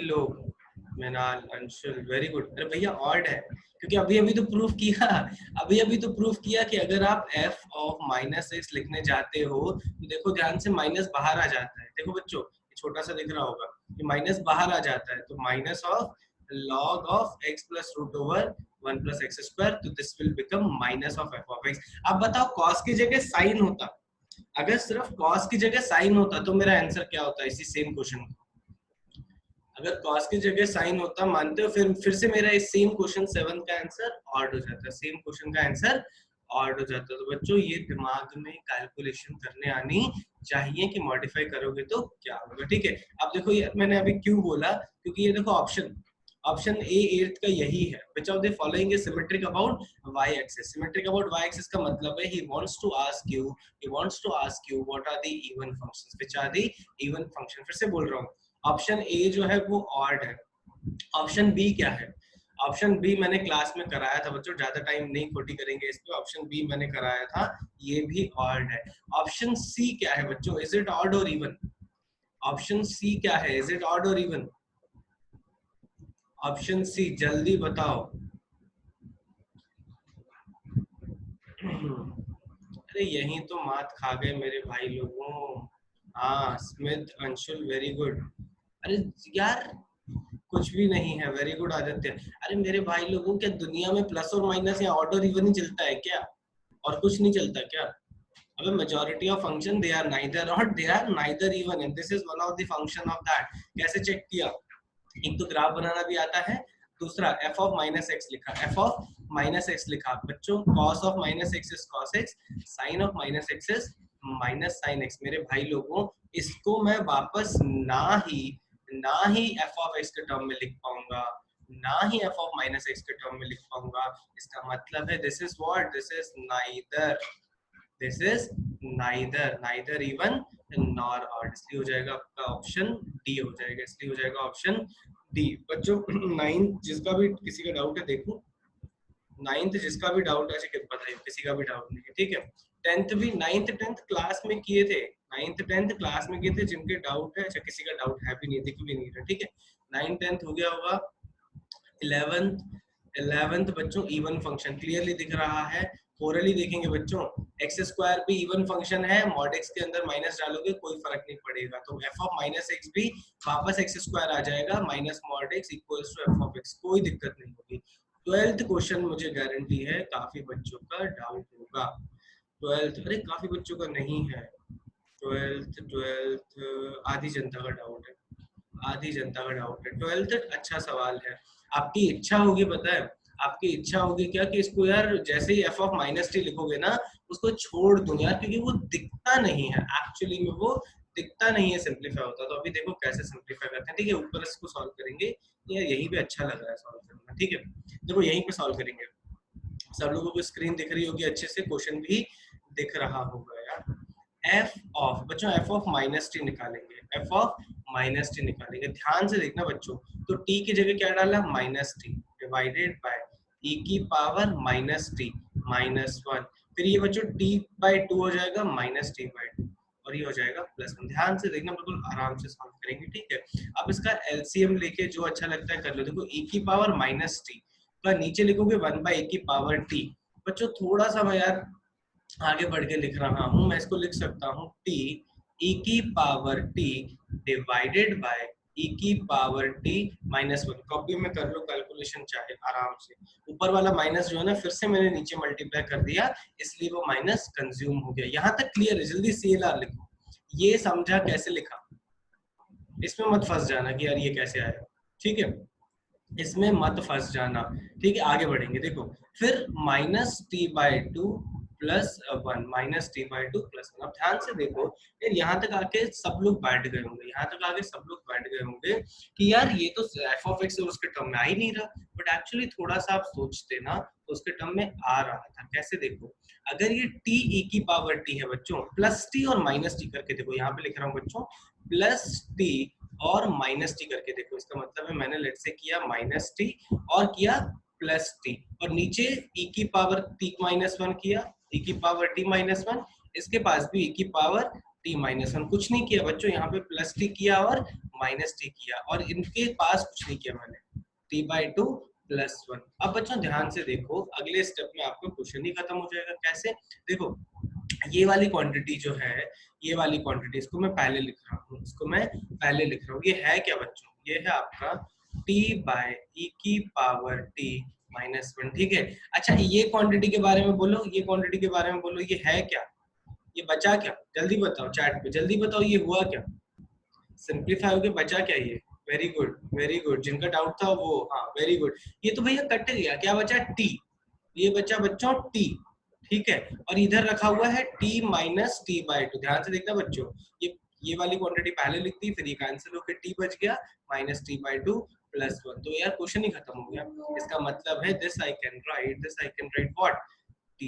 लोग मिनाल, अंशुल, वेरी गुड। अरे भैया ऑड है, क्योंकि अभी अभी तो प्रूफ किया, अभी अभी तो प्रूफ किया कि अगर आप f ऑफ माइनस एक्स लिखने जाते हो तो देखो ध्यान से माइनस बाहर आ जाता है। देखो बच्चों, ये छोटा सा दिख रहा होगा, ये माइनस बाहर आ जाता है, तो minus of log of x plus root over 1 plus x square, तो this will become minus of f of x। अब बताओ cos की जगह साइन होता, अगर सिर्फ cos की जगह साइन होता तो मेरा आंसर क्या होता इसी सेम क्वेश्चन का? अगर cos की जगह साइन होता, मानते हो, फिर से मेरा इस सेम क्वेश्चन 7 का आंसर ऑड हो जाता, सेम क्वेश्चन का आंसर ऑड हो जाता। तो बच्चों ये दिमाग में कैलकुलेशन करने आनी चाहिए कि मॉडिफाई करोगे तो क्या होगा। ठीक है, अब देखो ये मैंने अभी क्यों बोला, क्योंकि ये देखो ऑप्शन ऑप्शन ए एट्थ का यही है, which of the following is symmetric about y axis। symmetric about y axis का मतलब है he wants to ask you what are the even functions, which are the even function। फिर से बोल रहा हूँ, ऑप्शन ए जो है वो ऑड है। ऑप्शन बी क्या है? ऑप्शन बी मैंने क्लास में कराया था बच्चों, ज्यादा टाइम नहीं खोटी करेंगे इस पे। ऑप्शन बी मैंने कराया था, ये भी ऑड है। ऑप्शन सी क्या है बच्चों? इज इट ऑड और इवन? ऑप्शन सी क्या है? इज इट ऑड और इवन? ऑप्शन सी जल्दी बताओ। अरे यही तो मात खा गए मेरे भाई लोगों। हाँ, स्मिथ, अंशुल, वेरी गुड। अरे यार कुछ भी नहीं है, वेरी गुड आदित्य। अरे मेरे भाई लोगों, क्या दुनिया में प्लस और माइनस या ऑड और इवन ही चलता है क्या? और कुछ नहीं चलता क्या? अबे majority of function they are neither odd, they are neither even, and this is one of the function of that. कैसे चेक किया? एक तो ग्राफ बनाना भी आता है, दूसरा f ऑफ माइनस एक्स लिखा, f ऑफ माइनस एक्स लिखा बच्चों, cos of minus x is cos x, sin of minus x is minus sin x। मेरे भाई लोगों, इसको मैं वापस ना ही f ऑफ x के टर्म में लिख पाऊंगा, ना ही f ऑफ माइनस एक्स के टर्म में लिख पाऊंगा। इसका मतलब है this is what, this is neither even nor odd, इसलिए हो जाएगा आपका ऑप्शन डी हो जाएगा, इसलिए हो जाएगा ऑप्शन डी। बच्चों नाइन्थ जिसका भी किसी का डाउट है देखो, नाइन्थ जिसका भी डाउट है अच्छा बताइए, किसी का भी डाउट नहीं है, ठीक है। टेंथ भी, नाइन्थ टेंथ क्लास में किए थे, नाइन्थ टेंथ क्लास में किए थे, जिनके डाउट है, अच्छा किसी का डाउट है भी नहीं, दिख भी नहीं रहा, ठीक है। नाइन्थ टेंथ हो गया होगा। 11th बच्चों इवन फंक्शन क्लियरली दिख रहा है। ओरली देखेंगे बच्चों, एक्स स्क्वायर भी इवन फंक्शन है, मॉड एक्स के अंदर माइनस डालोगे कोई फर्क नहीं पड़ेगा, तो एफ ऑफ माइनस एक्स भी वापस एक्स स्क्वायर आ जाएगा, minus mod x equals to f of x, कोई दिक्कत नहीं होगी। 12th क्वेश्चन मुझे गारंटी है काफी बच्चों का डाउट होगा। 12th, अरे काफी बच्चों का नहीं है। 12th आधी जनता का डाउट है, आधी जनता का डाउट है। 12th अच्छा सवाल है। आपकी इच्छा होगी, पता है आपकी इच्छा होगी क्या, कि इसको यार जैसे ही एफ ऑफ माइनस टी लिखोगे ना उसको छोड़ दूं यार, क्योंकि वो दिखता नहीं है एक्चुअली में, वो दिखता नहीं है सिंप्लीफाई होता। तो अभी देखो कैसे सिंप्लीफाई करते हैं, ठीक है। ऊपर इसको सॉल्व करेंगे, यार यहीं पे अच्छा लग रहा है सॉल्व करना, ठीक है। देखो यहीं पे सॉल्व करेंगे, सब लोगों को स्क्रीन दिख रही होगी अच्छे से, क्वेश्चन भी दिख रहा होगा यार। एफ ऑफ बच्चों, एफ ऑफ माइनस टी निकालेंगे, एफ ऑफ माइनस टी निकालेंगे, ध्यान से देखना बच्चों। तो टी की जगह क्या डाला, माइनस टी डिवाइडेड बाय ई की power minus T minus one, फिर ये बच्चों टी बाई टू हो जाएगा माइनस टी बाई टू, और ये हो जाएगा प्लस वन। ध्यान से देखना, बिल्कुल आराम से सॉल्व करेंगे, ठीक है। अब इसका एलसीएम लेके जो अच्छा लगता है कर लो। देखो ई की पावर माइनस टी का नीचे लिखोगे वन बाई ए की पावर टी। बच्चों थोड़ा सा मैं यार आगे बढ़ के लिख रहा हूं, मैं इसको लिख सकता हूं टी ई की पावर टी डिवाइडेड बाय ई की power T minus one. Copy में कर लो कैलकुलेशन चाहे आराम से, ऊपर वाला माइनस जो है ना फिर से मैंने नीचे मल्टीप्लाई कर दिया, इसलिए वो माइनस कंज्यूम हो गया। यहाँ तक क्लियर है? जल्दी सीएलआर लिखो, ये समझा कैसे लिखा, इसमें मत फंस जाना कि यार ये कैसे आया, ठीक है, इसमें मत फंस जाना, ठीक है। आगे बढ़ेंगे, देखो फिर minus T by two plus one, minus T by two plus one. अब ध्यान से देखो यार, यहाँ तक आके सब लोग बैठ गए होंगे, यहाँ तक आके सब लोग बैठ गए होंगे कि यार ये तो एफ ऑफ एक्स उसके टर्म में आ ही नहीं रहा, बट एक्चुअली थोड़ा सा आप सोचते ना तो उसके टर्म में आ रहा था। कैसे देखो, अगर ये टी ई की पावर टी है बच्चों, प्लस टी और माइनस टी करके देखो, यहाँ पे लिख रहा हूँ बच्चों, प्लस टी और माइनस टी करके देखो, इसका मतलब है मैंने लेट से किया माइनस टी और किया प्लस टी, और नीचे e की पावर t माइनस वन किया, e की पावर t माइनस वन, इसके पास भी e की पावर t माइनस वन, कुछ नहीं किया बच्चों, यहाँ पे प्लस टी किया और माइनस टी किया, और इनके पास कुछ नहीं किया मैंने, t by two plus one. अब बच्चों ध्यान से देखो, अगले स्टेप में आपका क्वेश्चन ही खत्म हो जाएगा। कैसे? देखो ये वाली क्वांटिटी जो है, ये वाली क्वांटिटी, इसको मैं पहले लिख रहा हूँ, इसको मैं पहले लिख रहा हूँ, ये है क्या बच्चों? ये है आपका t बाय e की पावर t माइनस वन, ठीक है। अच्छा ये क्वांटिटी के बारे में बोलो, ये क्वांटिटी के बारे में बोलो, ये है क्या? ये बचा क्या? जल्दी बताओ चैट पे, जल्दी बताओ ये हुआ क्या? सिंप्लीफाई होके बचा क्या ये? वेरी गुड, वेरी गुड, जिनका डाउट था वो, हाँ वेरी गुड। ये तो भैया कट गया, क्या बचा? t, ये बचा बच्चों t, ठीक है। और इधर रखा हुआ है t minus T by two, ध्यान से देखना बच्चों, ये वाली क्वांटिटी पहले लिखती, फिर ये कैंसिल होकर t बच गया minus T by two plus one, तो यार क्वेश्चन ही खत्म हो गया। इसका मतलब है this I can write what, t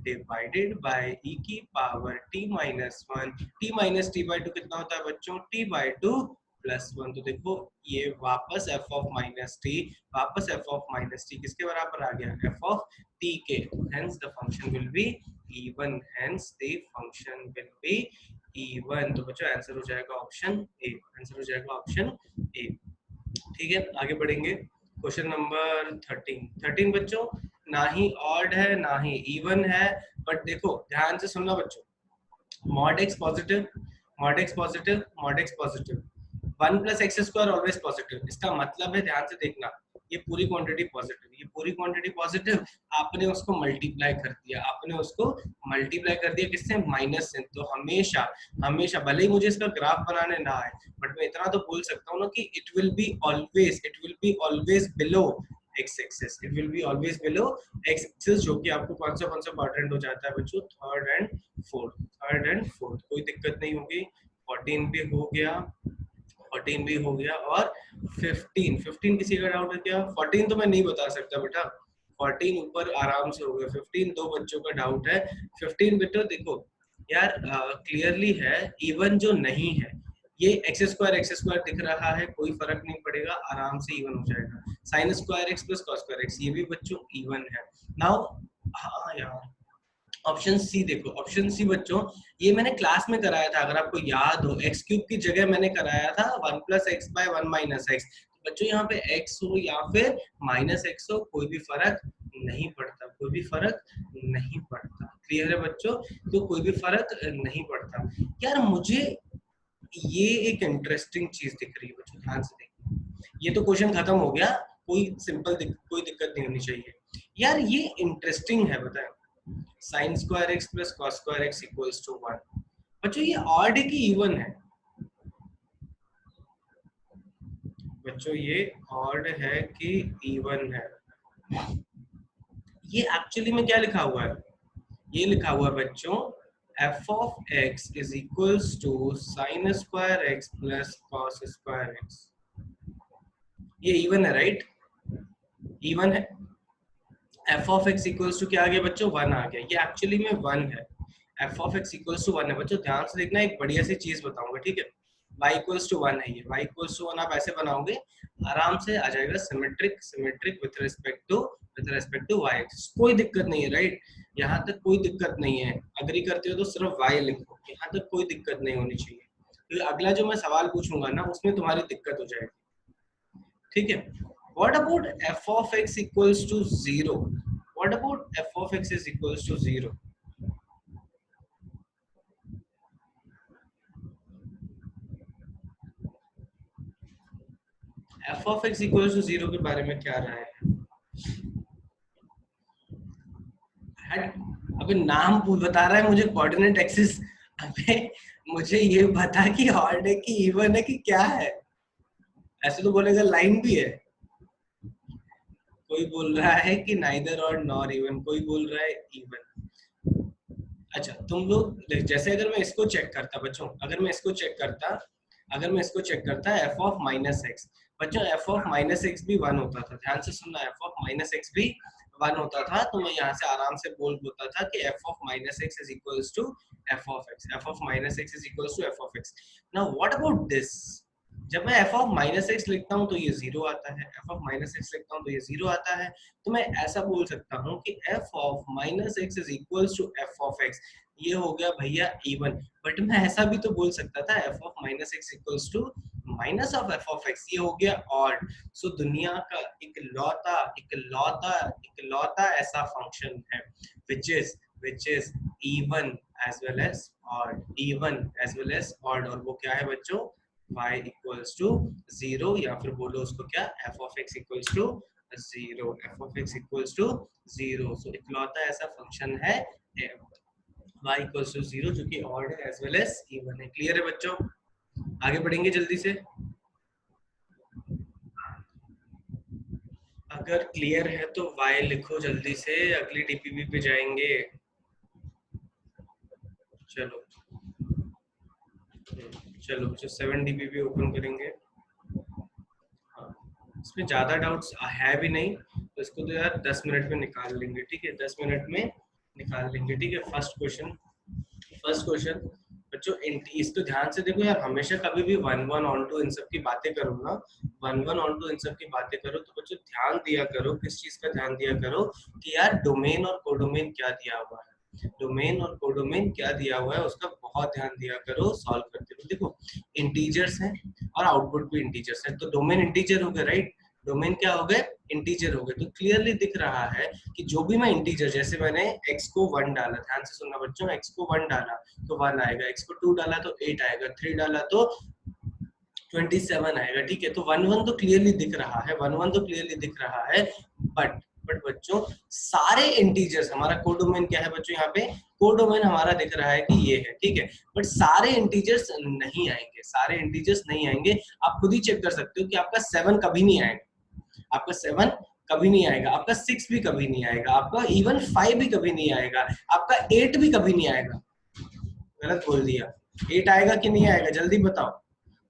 divided by e की power t minus one, t minus T by two कितना होता है बच्चों? t by two plus one. तो देखो ये वापस f ऑफ माइनस टी, वापस f ऑफ माइनस टी किसके बराबर आ गया? f ऑफ t के, hence the function will be even, hence the function will be even. तो बच्चों आंसर हो जाएगा ऑप्शन ए, आंसर हो जाएगा ऑप्शन ए, ठीक है। आगे बढ़ेंगे, क्वेश्चन नंबर 13 बच्चों, ना ही ऑड है ना ही इवन है, बट देखो ध्यान से सुनना बच्चों, mod x positive, mod x positive, mod x positive, 1 plus x square always positive, इसका मतलब है ध्यान से देखना, ये पूरी क्वांटिटी पॉजिटिव, ये पूरी क्वांटिटी पॉजिटिव, आपने उसको मल्टीप्लाई कर दिया, आपने उसको मल्टीप्लाई कर दिया किससे? माइनस से। तो हमेशा हमेशा, भले ही मुझे इसका ग्राफ बनाने ना आए, बट मैं इतना तो बोल सकता हूँ ना कि it will be always below x axis, it will be always below x axis, जो कि आपको कौन सा क्वाड्रेंट हो जाता है बच्चों? थर्ड एंड फोर्थ, कोई दिक्कत नहीं होगी। 14 भी हो गया, 14 भी हो गया, और 15 किसी का डाउट है क्या? 14 तो मैं नहीं बता सकता बेटा, 14 ऊपर आराम से हो गया, 15 दो बच्चों का डाउट है। 15 बेटा देखो यार क्लियरली है, इवन जो नहीं है, ये एक्स स्क्वायर दिख रहा है, कोई फर्क नहीं पड़ेगा, आराम से इवन हो जाएगा। Sign square x plus cos square x, ये भी बच्चों इवन है। नाउ हाँ यार, ऑप्शन सी देखो, ऑप्शन सी बच्चों ये मैंने क्लास में कराया था, अगर आपको याद हो, एक्स क्यूब की जगह मैंने कराया था 1 plus x by 1 minus x. तो बच्चों यहाँ पे एक्स हो या फिर माइनस एक्स हो, कोई भी फर्क नहीं पड़ता, कोई भी फर्क नहीं पड़ता, क्लियर है बच्चों? तो कोई भी फर्क नहीं पड़ता। यार मुझे ये एक इंटरेस्टिंग चीज दिख रही है बच्चों, ध्यान से देखिए, ये तो क्वेश्चन खत्म हो गया, कोई कोई दिक्कत नहीं होनी चाहिए। यार ये इंटरेस्टिंग है, बताएं, sine square x plus cos square x equals to 1, बच्चों ये ऑड है कि इवन है? बच्चों ये ऑड है कि इवन है? ये एक्चुअली में क्या लिखा हुआ है? ये लिखा हुआ है बच्चों f of x is equals to sin square x plus cos square x, ये इवन है राइट? इवन है। f of x equals to क्या आ गया बच्चों? 1 आ गया, ये एक्चुअली में 1 है, f of x equals to 1 है बच्चों। ध्यान से देखना, एक बढ़िया सी चीज बताऊंगा, ठीक है? y equals to 1 है, ये y equals to 1 आप ऐसे बनाओगे, आराम से आ जाएगा symmetric with respect to y axis, कोई दिक्कत नहीं है राइट? यहाँ तक कोई दिक्कत नहीं है, अग्री करते हो तो सिर्फ y लिखो, यहाँ तक कोई दिक्कत नहीं होनी चाहिए, तो अगला जो मैं सवाल पूछूंगा ना उसमें तुम्हारी दिक्कत हो जाएगी, ठीक है? What about f of x equals to 0? What about f of x is equals to 0? f of x equals to 0 के बारे में क्या राय है? अबे नाम बता रहा है मुझे, कोऑर्डिनेट एक्सिस, अबे मुझे ये बता कि ऑड है कि इवन है कि क्या है? ऐसे तो बोलेगा लाइन भी है, कोई बोल रहा है कि नाइदर और नॉर इवन, कोई बोल रहा है इवन। अच्छा तुम लोग जैसे, अगर मैं इसको चेक करता बच्चों, अगर मैं इसको चेक करता f ऑफ माइनस एक्स, बच्चों f ऑफ माइनस एक्स भी 1 होता था, ध्यान से सुनना, f ऑफ माइनस एक्स भी 1 होता था, तो मैं यहाँ से आराम से बोल बोलता था कि f of minus x is equals to f of x, f of minus x is equals to f of x। Now what about this? जब मैं एफ ऑफ माइनस एक्स लिखता हूँ तो ये जीरो आता है, एफ ऑफ माइनस एक्स लिखता हूँ तो ये जीरो आता है। तो मैं ऐसा बोल सकता हूँ कि f of minus x is equals to f of x, ये हो गया भैया इवन। बट मैं ऐसा भी तो बोल सकता था f of minus x equals to minus of f of x, ये हो गया ऑड। सो दुनिया का इकलौता ऐसा फंक्शन है which is even as well as odd, और वो क्या है बच्चों, y equals to 0, या फिर बोलो उसको क्या, f of x equals to 0, f of x equals to 0। सो इकलौता ऐसा फंक्शन है y equals to 0 जो कि odd है as well as even है। क्लियर है बच्चों? आगे बढ़ेंगे जल्दी से। अगर क्लियर है तो y लिखो जल्दी से, अगली डीपीपी पे जाएंगे। चलो चलो, जो 7 डीपीपी ओपन करेंगे। हाँ, इसमें ज्यादा डाउट्स है भी नहीं, तो इसको तो यार 10 मिनट में निकाल लेंगे, ठीक है, 10 मिनट में निकाल लेंगे, ठीक है। फर्स्ट क्वेश्चन बच्चों, इसको ध्यान से देखो यार, हमेशा कभी भी वन वन ऑन टू इन सब की बातें करो ना, वन वन ऑन टू इन सब की बातें करो तो बच्चों ध्यान दिया करो, किस चीज का ध्यान दिया करो कि यार डोमेन और कोडोमेन क्या दिया हुआ है, डोमेन और कोडोमेन क्या दिया हुआ है उसका बहुत ध्यान दिया करो सॉल्व करते हुए। देखो इंटीजर्स हैं और आउटपुट भी इंटीजर्स है, तो डोमेन इंटीजर हो गए, राइट, डोमेन क्या हो गए, इंटीजर हो गए। तो क्लियरली दिख रहा है कि जो भी मैं इंटीजर, जैसे मैंने x को 1 डाला, ध्यान से सुनना बच्चों, x को 1 डाला तो 1 आएगा, x को 2 डाला तो 8 आएगा, 3 डाला तो 27 आएगा, ठीक है। तो 1 1 तो क्लियरली दिख रहा है, 1 1 तो क्लियरली दिख रहा है। बट बच्चों सारे इंटीजर्स, हमारा कोडोमेन क्या है बच्चों, यहाँ पे कोडोमेन हमारा दिख रहा है कि ये है, ठीक है, बट सारे इंटीजर्स नहीं आएंगे, सारे इंटीजर्स नहीं आएंगे। आप खुद ही चेक कर सकते हो कि आपका 7 कभी नहीं आएगा, आपका 7 कभी नहीं आएगा, आपका 6 भी कभी नहीं आएगा, आपका इवन 5 भी कभी नहीं आएगा, आपका 8 भी कभी नहीं आएगा। गलत बोल दिया, 8 आएगा कि नहीं आएगा जल्दी बताओ,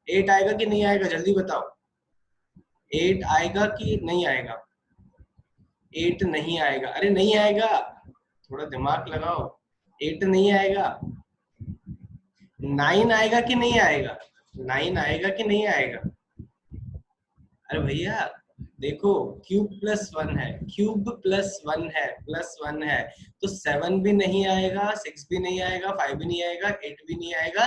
8 आएगा कि नहीं आएगा जल्दी बताओ, 8 आएगा कि नहीं आएगा, 8 नहीं आएगा, अरे नहीं आएगा, थोड़ा दिमाग लगाओ, 8 नहीं आएगा। 9 आएगा कि नहीं आएगा, 9 आएगा कि नहीं आएगा, अरे भैया देखो क्यूब प्लस 1 है, क्यूब प्लस 1 है, प्लस 1 है, तो 7 भी नहीं आएगा, 6 भी नहीं आएगा, 5 भी नहीं आएगा, 8 भी नहीं आएगा,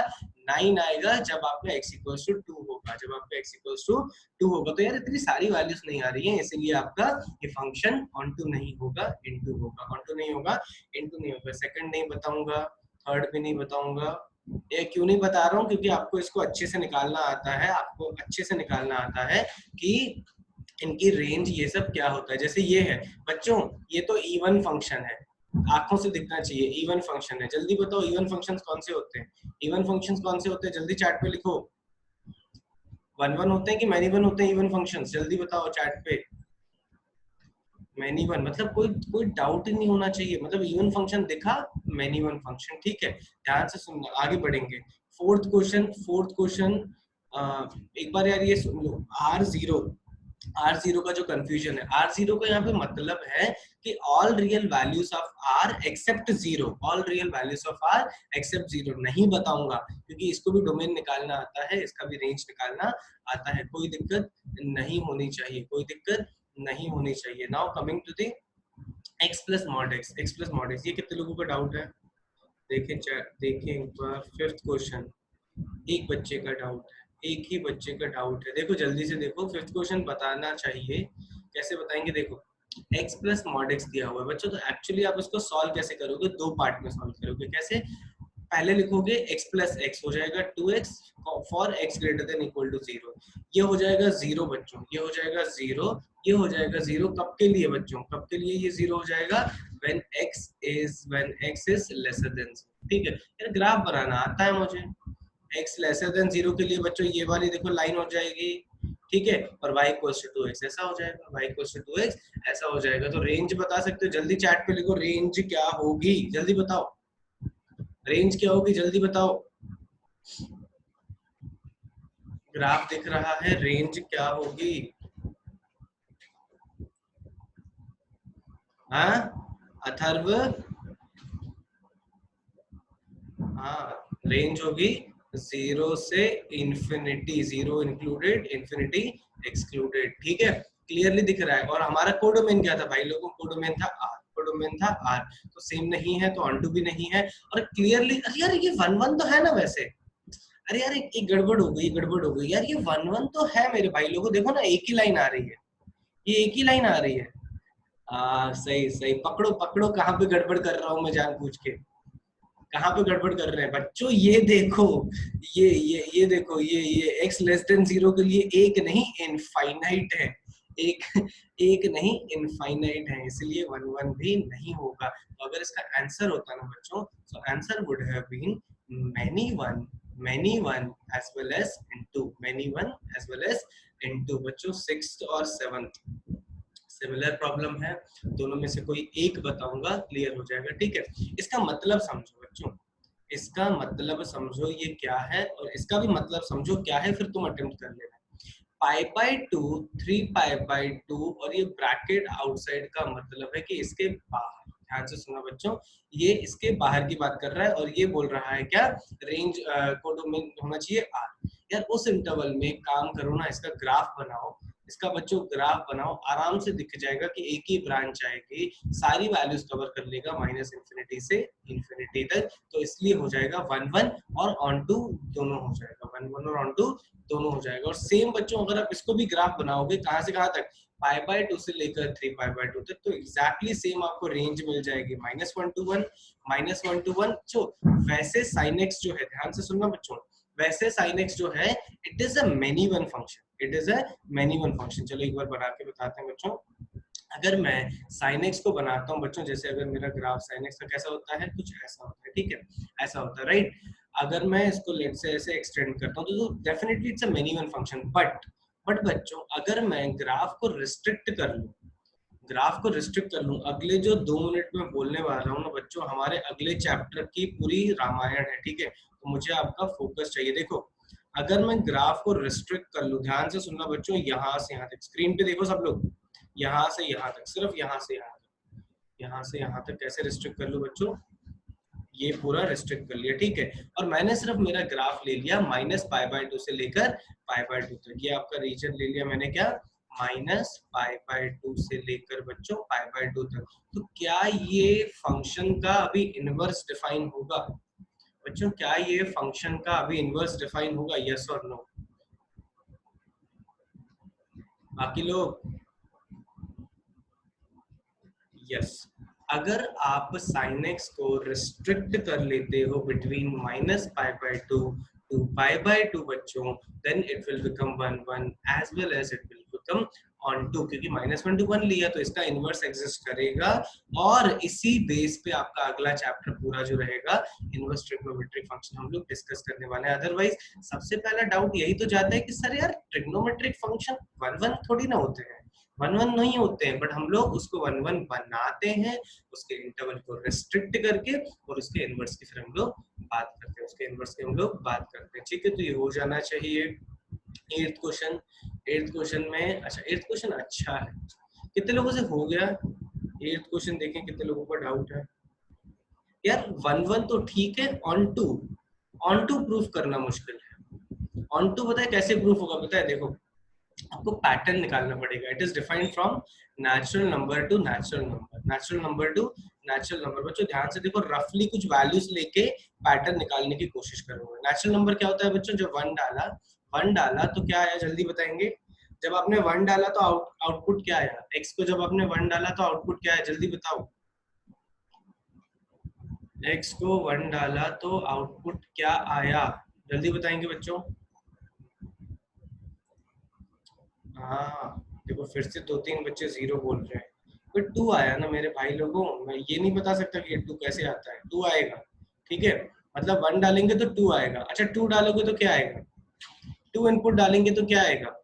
9 आएगा जब आपका x इक्वल्स टू 2 होगा, जब आपका x इक्वल्स टू 2 होगा। तो यार इतनी सारी वैल्यूज नहीं आ रही हैं, इसीलिए आपका ये फंक्शन ऑनटू नहीं होगा, इनटू होगा, ऑनटू नहीं होगा, इनटू नहीं होगा। सेकंड नहीं बताऊंगा, थर्ड भी नहीं बताऊंगा। ये क्यों नहीं बता रहा हूँ, क्योंकि आपको इसको अच्छे से निकालना आता है, आपको अच्छे से निकालना आता है कि इनकी रेंज ये सब क्या होता है। जैसे ये है बच्चों, ये तो इवन फंक्शन है, आंखों से दिखना चाहिए, इवन फंक्शन है। जल्दी बताओ इवन फंक्शंस कौन से होते हैं, इवन फंक्शंस कौन से होते हैं, जल्दी चैट पे लिखो। 1 1 होते हैं कि मैनी 1 होते हैं इवन फंक्शंस, जल्दी बताओ चैट पे। मैनी 1 मतलब कोई कोई डाउट ही नहीं होना चाहिए, मतलब इवन फंक्शन दिखा, मैनी 1 फंक्शन, ठीक है। ध्यान से सुनना, आगे बढ़ेंगे। फोर्थ क्वेश्चन एक बार यार ये सुन लो। R0 का जो कंफ्यूजन है, R0 का यहाँ पे मतलब है कि all real values of R except 0, all real values of R except 0। नहीं बताऊंगा क्योंकि इसको भी डोमेन निकालना आता है, इसका भी रेंज निकालना आता है, कोई दिक्कत नहीं होनी चाहिए, कोई दिक्कत नहीं होनी चाहिए। Now coming to the x plus mod x, x plus mod x, ये कितने लोगों का डाउट है, देखें देखें एक बार। फिफ्थ क्वेश्चन, एक बच्चे का डाउट है, एक ही बच्चे का डाउट है, देखो जल्दी से देखो, फिफ्थ क्वेश्चन बताना चाहिए। कैसे बताएंगे, देखो x प्लस मॉड x दिया हुआ है बच्चों, तो एक्चुअली आप इसको सॉल्व कैसे करोगे, दो पार्ट में सॉल्व करोगे। कैसे, पहले लिखोगे x प्लस एक्स हो जाएगा 2x for x greater than equal to 0, ये हो जाएगा 0 बच्चों, ये हो जाएगा 0, ये हो जाएगा 0। कब के लिए बच्चों, कब के लिए ये 0 हो जाएगा, when x is lesser than 0, ठीक है। यार ग्राफ बनाना आता है मुझे, x लेसर देन 0 के लिए बच्चों ये वाली देखो लाइन हो जाएगी, ठीक है, और y इक्वल्स टू 2x ऐसा हो जाएगा, y इक्वल्स टू 2x ऐसा हो जाएगा। तो रेंज बता सकते हो, जल्दी चैट पे लिखो रेंज क्या होगी, जल्दी बताओ रेंज क्या होगी, जल्दी बताओ। ग्राफ दिख रहा है, रेंज क्या होगी, हाँ अथर्व, हाँ रेंज होगी 0 से इंफिनिटी, 0 इंक्लूडेड, इंफिनिटी एक्सक्लूडेड। ठीक है, क्लियरली दिख रहा है। और हमारा कोडोमेन क्या था भाई लोगों, कोडोमेन था आर, कोडोमेन था आर, तो सेम नहीं है तो ऑन टू भी नहीं है। और क्लियरली, अरे यार ये 1 1 तो है ना वैसे, अरे यार एक गड़बड़ हो गई, गड़बड़ हो गई यार, ये 1 1 तो है मेरे भाई लोगों, देखो ना एक ही लाइन आ रही है, ये एक ही लाइन आ रही है। सही सही, पकड़ो पकड़ो, कहाँ पे गड़बड़ कर रहा हूँ मैं जानबूझ के, कहाँ पे गड़बड़ कर रहे हैं बच्चों, ये देखो, ये देखो, ये x लेस देन 0 के लिए एक नहीं इनफाइनाइट है, एक एक नहीं इनफाइनाइट है, इसलिए 1 1 भी नहीं होगा। तो अगर इसका आंसर होता ना बच्चों, तो answer would have been many one as well as into, many one as well as into। बच्चों 6th और 7th सिमिलर प्रॉब्लम है, दोनों में से कोई एक बताऊंगा, क्लियर हो जाएगा। ठीक है, इसका मतलब समझो बच्चों, इसका मतलब समझो ये क्या है, और इसका भी मतलब समझो क्या है, फिर तुम अटेम्प्ट कर लेना। पाई बाय 2, 3 पाई बाय 2, और ये ब्रैकेट आउटसाइड का मतलब है कि इसके बाहर, ध्यान से सुना बच्चों, ये इसके बाहर की बात कर रहा है, और ये बोल रहा है क्या, रेंज कोडोमेन होना चाहिए आर। यार उस इंटरवल में काम करो ना, इसका ग्राफ बनाओ, इसका बच्चों ग्राफ बनाओ, आराम से दिख जाएगा कि एक ही ब्रांच आएगी, सारी वैल्यूज कवर कर लेगा माइनस इंफिनिटी से इंफिनिटी तक, तो इसलिए हो जाएगा 1 1 और ऑन टू दोनों हो जाएगा, 1 1 और ऑन टू दोनों हो जाएगा। और सेम बच्चों अगर आप इसको भी ग्राफ बनाओगे, कहां से कहां तक, पाई बाय 2 से लेकर 3 पाई बाय 2 तक, तो एग्जैक्टली सेम आपको रेंज मिल जाएगी, -1 to 1, -1 to 1। जो वैसे sin x जो है, ध्यान से सुनना बच्चों, वैसे sin x जो है, it is a many one function, it is a many one function. चलो एक बार बना के बताते हैं बच्चों। अगर मैं sin x को बनाता हूँ बच्चों, जैसे अगर मेरा ग्राफ sin x का कैसा होता है, कुछ ऐसा होता है, ठीक है, ऐसा होता है, राइट। अगर मैं इसको लेट से ऐसे एक्सटेंड करता हूँ, तो definitely it's a many one function. But बच्चों अगर मैं ग्राफ को रिस्ट्रिक्ट कर लूँ, ग्राफ को रिस्ट्रिक्ट कर लूं, अगले जो 2 मिनट में बोलने वाला हूँ ना बच्चों, हमारे अगले चैप्टर की पूरी रामायण है, ठीक है, तो मुझे आपका फोकस चाहिए। देखो अगर मैं ग्राफ को रिस्ट्रिक्ट कर लूं, ध्यान से सुनना बच्चों, यहाँ से यहाँ तक, स्क्रीन पे देखो सब लोग, यहाँ से यहाँ तक, सिर्फ यहाँ से यहाँ तक, यहाँ से यहाँ तक कैसे रिस्ट्रिक्ट कर लूं बच्चों, ये पूरा रिस्ट्रिक्ट कर लिया, ठीक है। और मैंने सिर्फ मेरा ग्राफ ले लिया -π/2 से लेकर π/2 तक, ये आपका रीजन ले लिया मैंने, क्या, -π/2 से लेकर बच्चों π/2 तक। तो क्या ये फंक्शन का अभी इनवर्स डिफाइन होगा बच्चों, क्या ये फंक्शन का अभी इनवर्स डिफाइन होगा, यस और नो? बाकी लोग यस। अगर आप sin x को रिस्ट्रिक्ट कर लेते हो बिटवीन -π/2 to π/2 बच्चों, then it will become 1 1 as well as it will become on 2, क्योंकि -1 to 1 लिया तो इसका इनवर्स एग्जिस्ट करेगा। और इसी बेस पे आपका अगला चैप्टर पूरा जो रहेगा, इनवर्स ट्रिग्नोमेट्रिक फंक्शन हम लोग डिस्कस करने वाले हैं। अदरवाइज सबसे पहला डाउट यही तो जाता है कि सर यार ट्रिग्नोमेट्रिक फंक्शन 1 1 थोड़ी ना होते हैं, 1 1 नहीं होते हैं, बट हम लोग उसको 1 1 बनाते हैं, उसके इंटरवल को रिस्ट्रिक्ट करके, और उसके इनवर्स की फिर हम लोग बात करते हैं, उसके इनवर्स की हम लोग बात करते हैं, ठीक है। तो ये हो जाना चाहिए 8th क्वेश्चन। 8th क्वेश्चन में, अच्छा 8th क्वेश्चन अच्छा है, कितने लोगों से हो गया 8th क्वेश्चन, देखें कितने लोगों का डाउट है। यार 1 1 तो ठीक है, ऑन टू प्रूफ करना मुश्किल है। ऑन टू पता है कैसे प्रूफ होगा, पता है, देखो आपको पैटर्न निकालना पड़ेगा। It is defined from natural number two natural number, natural number two natural number. बच्चों ध्यान से देखो, रफली कुछ वैल्यूज लेके पैटर्न निकालने की कोशिश करूंगा। नेचुरल नंबर क्या होता है बच्चों, जब 1 डाला तो क्या आया, जल्दी बताएंगे। जब आपने 1 डाला तो आउटपुट क्या आया, x को जब आपने 1 डाला तो आउटपुट क्या आया, जल्दी बताओ। x को 1 डाला तो आउटपुट क्या आया, जल्दी बताएंगे बच्चों। हाँ देखो, फिर से 2 3 बच्चे 0 बोल रहे हैं, पर 2 आया ना मेरे भाई लोगों, मैं ये नहीं बता सकता कि 2 कैसे आता है, 2 आएगा, ठीक है। मतलब 1 डालेंगे तो 2 आएगा। अच्छा 2 डालोगे तो क्या आएगा, 2 इनपुट डालेंगे तो क्या आएगा,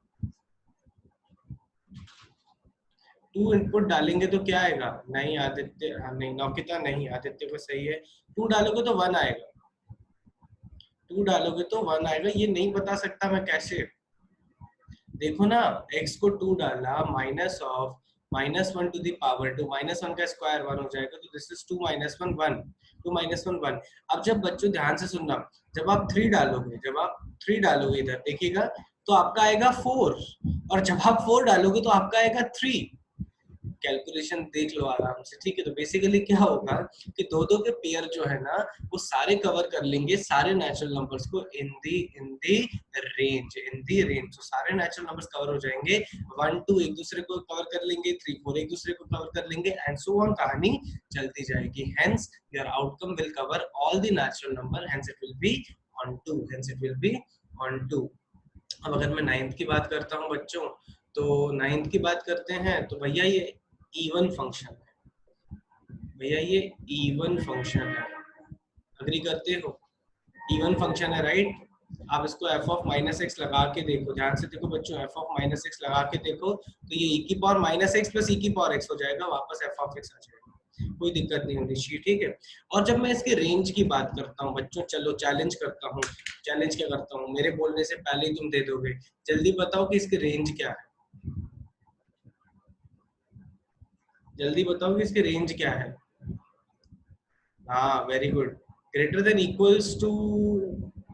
2 इनपुट डालेंगे तो क्या आएगा, नहीं आदित्य, हाँ, नहीं नौकिता, नहीं आदित्य को सही है, 2 डालोगे तो 1 आएगा, 2 डालोगे तो 1 आएगा, ये नहीं बता सकता मैं कैसे। देखो ना, x को 2 डाला, minus of -1 to the power 2, -1 का स्क्वायर 1 हो जाएगा, तो दिस इज 2 - 1 1, 2 - 1 1। अब जब बच्चों ध्यान से सुनना, जब आप 3 डालोगे, जब आप 3 डालोगे इधर देखिएगा तो आपका आएगा 4, और जब आप 4 डालोगे तो आपका आएगा 3। कैलकुलेशन देख लो आराम से, ठीक है। तो बेसिकली क्या होगा कि दो दो के पेयर जो है ना वो सारे कवर कर लेंगे सारे नेचुरल नंबर्स को इन दी रेंज, तो सारे नेचुरल नंबर्स कवर हो जाएंगे। 1 2 एक दूसरे को कवर कर लेंगे, 3 4 एक दूसरे को कवर कर लेंगे, एंड सो ऑन, कहानी चलती जाएगी। Hence your outcome will cover all the natural number, hence it will be on 2, hence it will be on 2। अब अगर मैं 9th की बात करता हूँ बच्चों, तो 9th की बात करते हैं तो भैया ये इवन फंक्शन है, भैया ये इवन फंक्शन है, अग्री करते हो? इवन फंक्शन है, राइट? आप इसको f ऑफ -x लगा के देखो, ध्यान से देखो बच्चों, f ऑफ -x लगा के देखो तो ये e की पावर -x प्लस e की पावर x हो जाएगा, वापस f ऑफ x आ जाएगा, कोई दिक्कत नहीं होनी चाहिए, ठीक है। और जब मैं इसके रेंज की बात करता हूँ बच्चों, चलो चैलेंज करता हूँ, चैलेंज क्या करता हूँ, मेरे बोलने से पहले ही तुम दे दोगे, जल्दी बताओ कि इसकी रेंज क्या है, जल्दी बताओ कि इसकी रेंज क्या है। हाँ very good, greater than equals to,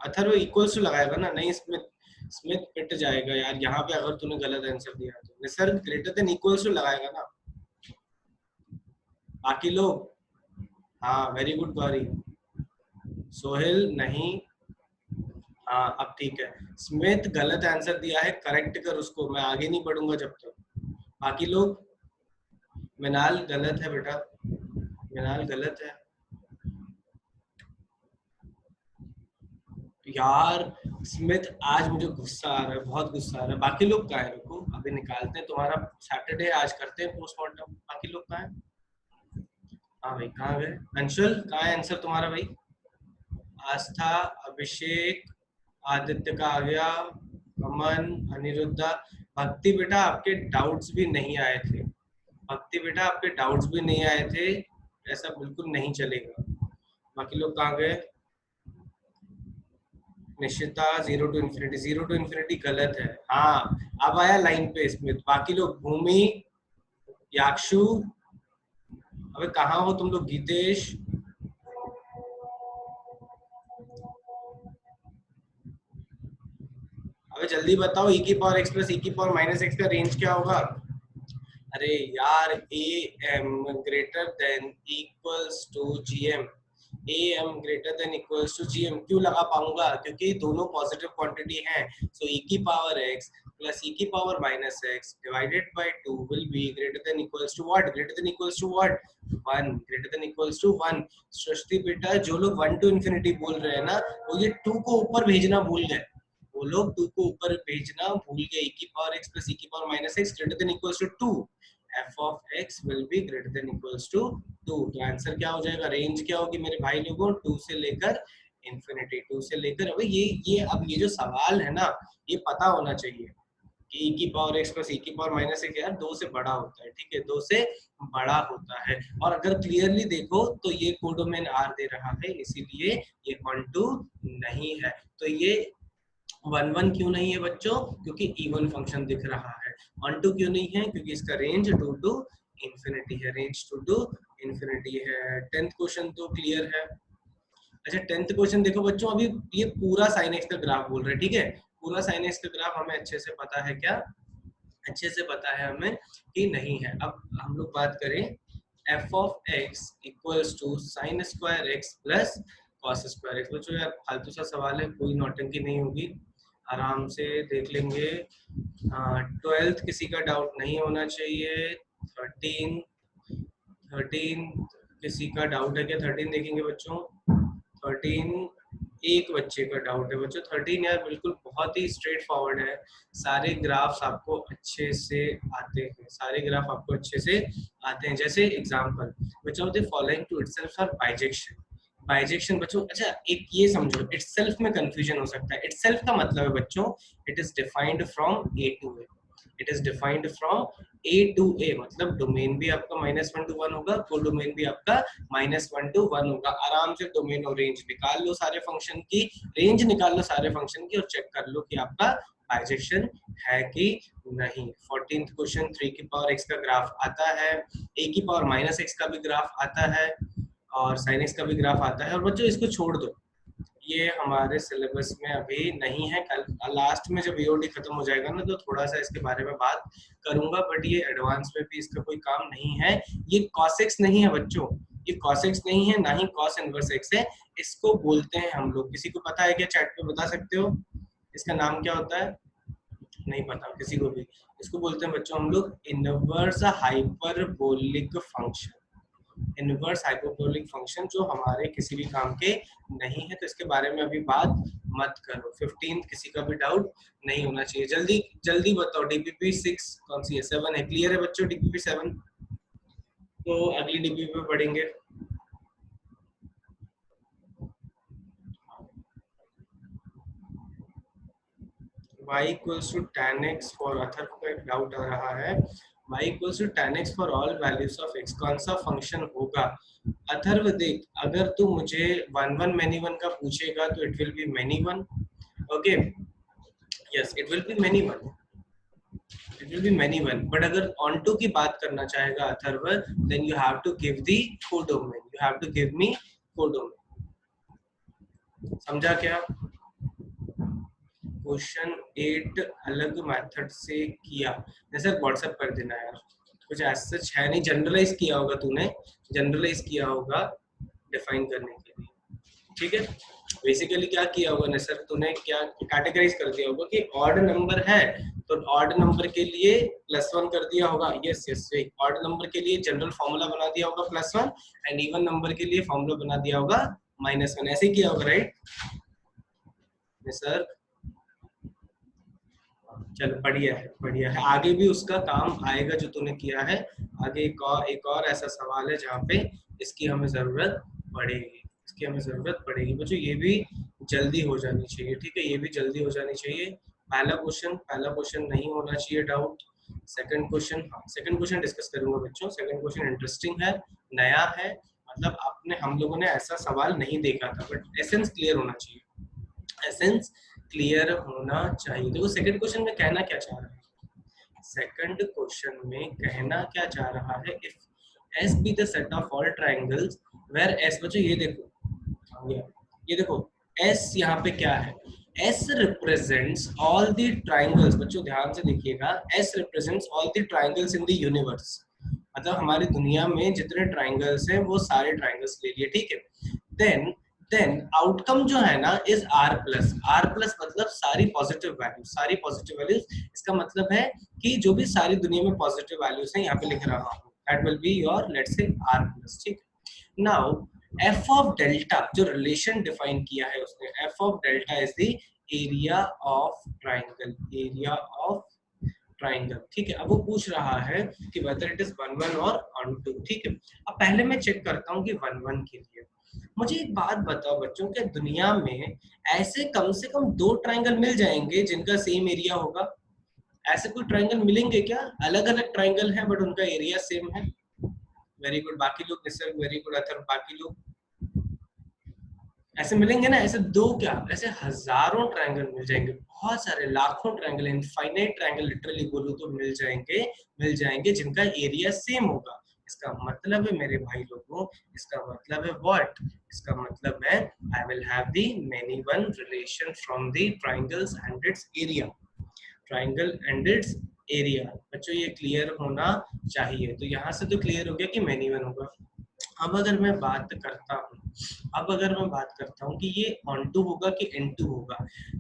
Atharv equals to लगाएगा ना, नहीं स्मिथ, स्मिथ पिट जाएगा यार यहाँ पे अगर तूने गलत आंसर दिया तो। Nisarg greater than equals to लगाएगा ना, बाकी लोग? हाँ वेरी गुड गौरी। सोहेल नहीं, हाँ अब ठीक है। स्मिथ गलत आंसर दिया है, करेक्ट कर उसको, मैं आगे नहीं बढ़ूंगा जब तक। बाकी लोग? मिनाल गलत है बेटा, मिनाल गलत है यार। स्मिथ आज मुझे गुस्सा आ रहा है, बहुत गुस्सा आ रहा है। बाकी लोग कहाँ है? रुको अभी निकालते हैं, तुम्हारा सैटरडे आज करते हैं पोस्टमार्टम। बाकी लोग कहाँ है? हाँ भाई कहाँ गए? अंशुल कहाँ है आंसर तुम्हारा भाई? आस्था, अभिषेक, आदित्य का आ गया, अमन, अनिरुद्धा। भक्ति बेटा आपके डाउट्स भी नहीं आए थे, भक्ति बेटा आपके डाउट्स भी नहीं आए थे, ऐसा बिल्कुल नहीं चलेगा। बाकी लोग कहाँ गए? निश्चिता, 0 टू इन्फिनिटी, 0 टू इन्फिनिटी गलत है। हाँ अब आया लाइन पे स्मिथ। बाकी लोग? भूमि, याक्षु, अबे कहाँ हो तुम लोग? गीतेश, अबे जल्दी बताओ, e की पावर x प्लस e की पावर माइनस x का रेंज क्या होगा? अरे यार A M greater than equals to G M, A M greater than equals to G M क्यों लगा पाऊंगा? क्योंकि दोनों पॉजिटिव क्वांटिटी हैं, सो e की पावर x प्लस e की power minus x divided by 2 will be greater than equals to what? Greater than equals to what? 1, greater than equals to 1। Srishti बेटा जो लोग 1 टू इन्फिनिटी बोल रहे हैं ना, वो ये 2 को ऊपर भेजना भूल गए, वो लोग 2 को ऊपर भेजना भूल गए। e की पावर x प्लस e की power minus x greater than equals to 2, f of x will be greater than equals to 2। तो आंसर क्या हो जाएगा? रेंज क्या होगी मेरे भाई लोगों? 2 से लेकर इंफिनिटी, 2 से लेकर, अबे ये अब ये जो सवाल है ना, ये पता होना चाहिए कि e की पावर x प्लस e की पावर माइनस x यार 2 से बड़ा होता है, ठीक है, 2 से बड़ा होता है। और अगर क्लियरली देखो तो ये कोडोमेन r दे रहा है, इसीलिए ये 1 2 नहीं है। तो ये 1 1 क्यों नहीं है बच्चों? क्योंकि इवन फंक्शन दिख रहा है। 1 2 क्यों नहीं है? क्योंकि इसका रेंज 2 टू इंफिनिटी है, रेंज 2 टू इंफिनिटी है। 10th क्वेश्चन तो क्लियर है। अच्छा 10th क्वेश्चन देखो बच्चों, अभी ये पूरा sin x का ग्राफ बोल रहे हैं, ठीक है, पूरा sin x का ग्राफ हमें अच्छे से पता है क्या? अच्छे से पता है हमें कि नहीं है। अब हम लोग बात करें f of x equals to sine square x plus cos square x। बच्चों यार फालतू सा सवाल है, कोई नौटंकी नहीं होगी, आराम से देख लेंगे। 12th किसी का डाउट नहीं होना चाहिए। 13 किसी का डाउट है क्या? 13 देखेंगे बच्चों। 13 एक बच्चे का डाउट है बच्चों। 13 यार बिल्कुल बहुत ही स्ट्रेट फॉरवर्ड है, सारे ग्राफ्स आपको अच्छे से आते हैं, सारे ग्राफ आपको अच्छे से आते हैं। जैसे एग्जांपल बच्चों, the following to itself are bijection. Bijection बच्चों, अच्छा एक ये समझो, इटसेल्फ में कंफ्यूजन हो सकता है। इटसेल्फ का मतलब है बच्चों, it is defined from A to A, it is defined from A to A, मतलब डोमेन भी आपका -1 to 1 होगा, कोड डोमेन भी आपका -1 to 1 होगा। आराम से डोमेन और रेंज निकाल लो सारे फंक्शन की, रेंज निकाल लो सारे फंक्शन की, और चेक कर लो कि आपका बाइजेक्शन है कि नहीं। 14th क्वेश्चन 3 की पावर x का ग्राफ आता है, a की पावर माइनस x का भी ग्राफ आता है और sin x का भी ग्राफ आता है। और बच्चों इसको छोड़ दो, ये हमारे सिलेबस में अभी नहीं है। कल लास्ट में जब EOD खत्म हो जाएगा ना तो थोड़ा सा इसके बारे में बात करूंगा, बट ये एडवांस में भी इसका कोई काम नहीं है। ये cos x नहीं है बच्चों, ये cos x नहीं है, ना ही cos इनवर्स x है। इसको बोलते हैं हम लोग, किसी को पता है क्या? चैट पे बता सकते हो इसका नाम क्या होता है? नहीं पता किसी को भी। इसको बोलते हैं बच्चों हम लोग inverse hyperbolic function. Inverse hyperbolic function जो हमारे किसी भी काम के नहीं है, तो इसके बारे में अभी बात मत करो। 15th किसी का भी डाउट नहीं होना चाहिए। जल्दी जल्दी बताओ, DPP 6 कौन सी है? 7 है। क्लियर है बच्चों DPP 7? तो अगली DPP पे पढ़ेंगे। y equals to tan x for Athar को एक डाउट आ रहा है। y equals to tan x for all values of x कौन सा फंक्शन होगा? अथर्व देख, अगर तू मुझे 1 1 many 1 का पूछेगा तो it will be many 1। Okay, yes it will be many 1, it will be many 1। But अगर ऑन टू की बात करना चाहेगा Atharv, then you have to give the codomain, you have to give me codomain. समझा क्या? क्वेश्चन 8 अलग method से किया, जैसे व्हाट्सएप कर देना यार, कुछ ऐसा है नहीं। जनरलाइज किया होगा तूने, जनरलाइज किया होगा डिफाइन करने के लिए, ठीक है। बेसिकली क्या किया होगा ना सर, तूने क्या कैटेगराइज कर दिया होगा कि ऑड नंबर है तो ऑड नंबर के लिए +1 कर दिया होगा। यस यस, ऑड नंबर के लिए जनरल फॉर्मूला बना दिया होगा +1 एंड इवन नंबर के लिए फॉर्मूला बना दिया होगा -1। ऐसे ही किया होगा, राइट सर? चलो बढ़िया है, बढ़िया है। आगे भी उसका काम आएगा जो तूने किया है। आगे एक और ऐसा सवाल है जहाँ पे इसकी हमें जरूरत पड़ेगी, इसकी हमें जरूरत पड़ेगी बच्चों। ये भी जल्दी हो जानी चाहिए, ठीक है, ये भी जल्दी हो जानी चाहिए। पहला क्वेश्चन नहीं होना चाहिए डाउट। सेकंड क्वेश्चन, हाँ सेकंड क्वेश्चन डिस्कस करूंगा बच्चों। सेकंड क्वेश्चन इंटरेस्टिंग है, नया है, मतलब आपने हम लोगों ने ऐसा सवाल नहीं देखा था, बट एसेंस क्लियर होना चाहिए, एसेंस क्लियर होना चाहिए। देखो सेकंड क्वेश्चन में कहना क्या चाह रहा है, सेकंड क्वेश्चन में कहना क्या चाह रहा है, if S be the set of all triangles where S, बच्चों ये देखो, ये देखो S यहाँ पे क्या है? S represents all the triangles, बच्चों ध्यान से देखिएगा, S represents all the triangles in the universe, मतलब हमारी दुनिया में जितने ट्राइंगल्स हैं वो सारे ट्राइंगल्स ले लिए, ठीक है। देन आउटकम जो है ना is R plus. R plus मतलब सारी पॉजिटिव वैल्यूज, सारी पॉजिटिव वैल्यूज। इसका मतलब है कि जो भी सारी दुनिया में पॉजिटिव वैल्यूज हैं यहाँ पे लिख रहा हूँ, that will be your let's say R plus, ठीक है। नाउ f ऑफ डेल्टा, जो रिलेशन डिफाइन किया है उसने, f of delta is the area of triangle, area of triangle, ठीक है। अब वो पूछ रहा है कि वेदर इट इज 1 1 और ऑन 2, ठीक है। अब पहले मैं चेक करता हूँ कि 1 1 के लिए मुझे एक बात बताओ बच्चों, क्या दुनिया में ऐसे कम से कम 2 ट्राइंगल मिल जाएंगे जिनका सेम एरिया होगा? ऐसे कोई ट्राइंगल मिलेंगे क्या? अलग अलग ट्राइंगल है बट उनका एरिया सेम है। वेरी गुड, बाकी लोग निसर्ग वेरी गुड, अथर बाकी लोग ऐसे मिलेंगे ना? ऐसे 2 क्या, ऐसे हजारों ट्राइंगल मिल जाएंगे, बहुत सारे लाखों ट्राइंगल, इनफाइनाइट ट्राइंगल लिटरली बोलूं तो मिल जाएंगे जिनका एरिया सेम होगा। इसका मतलब है मेरे भाई लोगों, इसका मतलब है व्हाट? इसका मतलब है I will have the many one relation from the triangles and it's area, triangle and it's area. बच्चों ये क्लियर होना चाहिए। तो यहाँ से तो क्लियर हो गया कि मेनी वन होगा। अब अगर मैं बात करता हूँ कि ये ऑन2 होगा कि n2 होगा,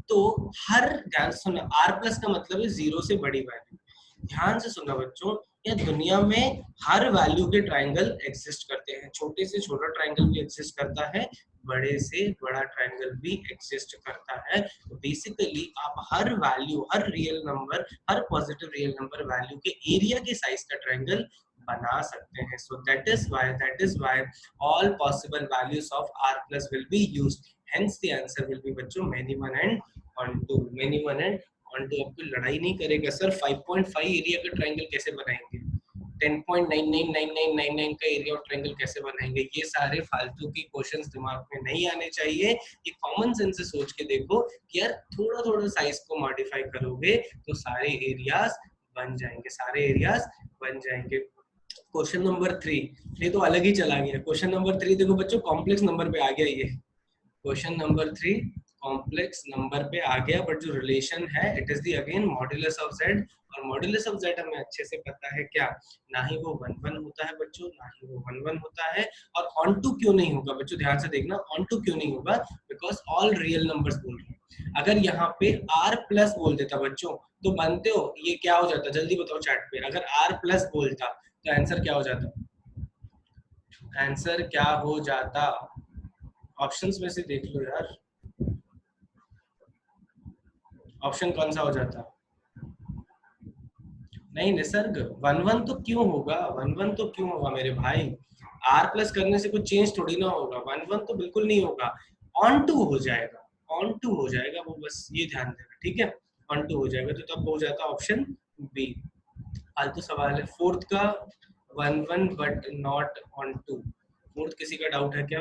तो हर, ध्यान से सुनना, R प्लस का मतलब है 0 से बड़ी वैल्यू। ध्यान से सुनना बच्चों, ये दुनिया में हर वैल्यू के ट्राइंगल एग्जिस्ट करते हैं, छोटे से छोटा ट्राइंगल भी एग्जिस्ट करता है, बड़े से बड़ा ट्राइंगल भी एग्जिस्ट करता है। तो बेसिकली आप हर वैल्यू, हर रियल नंबर, हर पॉजिटिव रियल नंबर वैल्यू के एरिया के साइज का ट्राइंगल बना सकते हैं। So that is why all possible values of R plus will be used. Hence the answer will be बच्चों many one and onto, many one and onto। अब कोई लड़ाई नहीं करेगा सर 5.5 एरिया का ट्राइंगल कैसे बनाएंगे, 10.999999 का एरिया ऑफ ट्राइंगल कैसे बनाएंगे, ये सारे फालतू की क्वेश्चंस दिमाग में नहीं आने चाहिए। ये कॉमन सेंस से सोच के देखो कि यार थोड़ा थोड़ा साइज को मॉडिफाई करोगे तो सारे एरियाज बन जाएंगे, सारे एरियाज बन जाएंगे। क्वेश्चन नंबर 3, ये तो अलग ही चला गया। क्वेश्चन नंबर 3 देखो बच्चों, कॉम्प्लेक्स नंबर पे आ गया ये। क्वेश्चन नंबर 3 कॉम्प्लेक्स नंबर पे आ गया, बट जो रिलेशन है it is the again modulus of Z, और मॉड्यूलस ऑफ जेड हमें अच्छे से पता है क्या, ना ही वो 1 1 होता है बच्चों, ना ही वो 1 1 होता है। और ऑन टू क्यों नहीं होगा बच्चों, ध्यान से देखना, ऑन टू क्यों नहीं होगा, बिकॉज ऑल रियल नंबर्स बोल रहे हैं। अगर यहाँ पे r प्लस बोल देता बच्चों तो बनते हो, ये क्या हो जाता, जल्दी बताओ चैट पे, अगर r प्लस बोलता तो आंसर क्या हो जाता, आंसर क्या हो जाता, ऑप्शंस में से देख लो यार, ऑप्शन कौन सा हो जाता। नहीं निसर्ग, 1 1 तो क्यों होगा, 1 1 तो क्यों होगा मेरे भाई, r प्लस करने से कुछ चेंज थोड़ी ना होगा, 1 1 तो बिल्कुल नहीं होगा, ऑन टू हो जाएगा, ऑन टू हो जाएगा वो, बस ये ध्यान देना, ठीक है, ऑन टू हो जाएगा, तो तब हो जाता ऑप्शन बी। फालतू सवाल है। फोर्थ का 1 1 but not onto, fourth किसी का डाउट है क्या,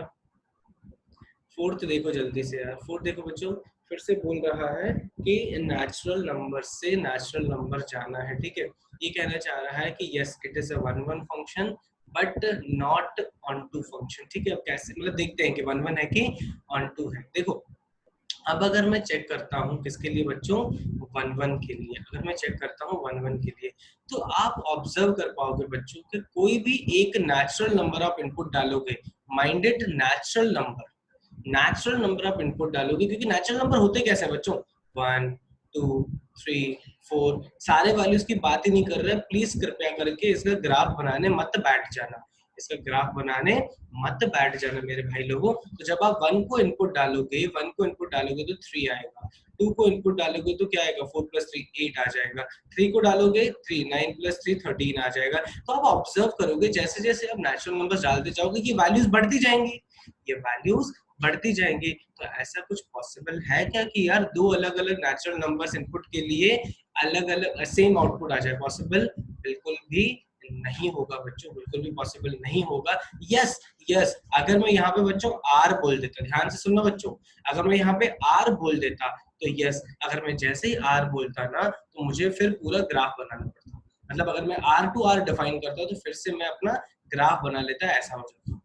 फोर्थ देखो जल्दी से यार, फोर्थ देखो बच्चों, फिर से बोल रहा है कि नेचुरल नंबर से नेचुरल नंबर जाना है, ठीक है, ये कहना चाह रहा है कि yes it is a 1 1 function but not onto function, ठीक है। अब कैसे, मतलब देखते हैं कि 1 1 है कि ऑन टू है। देखो अब अगर मैं चेक करता हूँ किसके लिए बच्चों, 1 1 के लिए, अगर मैं चेक करता हूँ 1 1 के लिए, तो आप ऑब्जर्व कर पाओगे बच्चों कि कोई भी एक नेचुरल नंबर आप इनपुट डालोगे, minded natural number, natural number आप इनपुट डालोगे, क्योंकि नेचुरल नंबर होते कैसे हैं बच्चों, 1 2 3 4, सारे वैल्यूज की बात ही नहीं कर रहे, प्लीज कृपया करके इसका ग्राफ बनाने मत बैठ जाना, इसका ग्राफ बनाने मत बैठ जाना मेरे भाई लोगों। तो जब आप 1 को इनपुट डालोगे, 1 को इनपुट डालोगे तो 3 आएगा, 2 को इनपुट डालोगे तो क्या आएगा, 4 + 3 8 आ जाएगा, 3 को डालोगे 3, 9 + 3 13 आ जाएगा। तो आप ऑब्जर्व करोगे जैसे जैसे आप नेचुरल नंबर्स डालते जाओगे ये वैल्यूज बढ़ती जाएंगी, ये वैल्यूज बढ़ती जाएंगी। तो ऐसा कुछ पॉसिबल है क्या कि यार दो अलग अलग नेचुरल नंबर्स इनपुट के लिए अलग अलग सेम आउटपुट आ जाए, पॉसिबल बिल्कुल भी नहीं होगा बच्चों, बिल्कुल भी पॉसिबल नहीं होगा। यस यस, अगर मैं यहाँ पे बच्चों आर बोल देता, ध्यान से सुनना बच्चों, अगर मैं यहाँ पे आर बोल देता तो यस, अगर मैं जैसे ही आर बोलता ना तो मुझे फिर पूरा ग्राफ बनाना पड़ता, मतलब अगर मैं आर टू आर डिफाइन करता तो फिर से मैं अपना ग्राफ बना लेता, ऐसा हो जाता,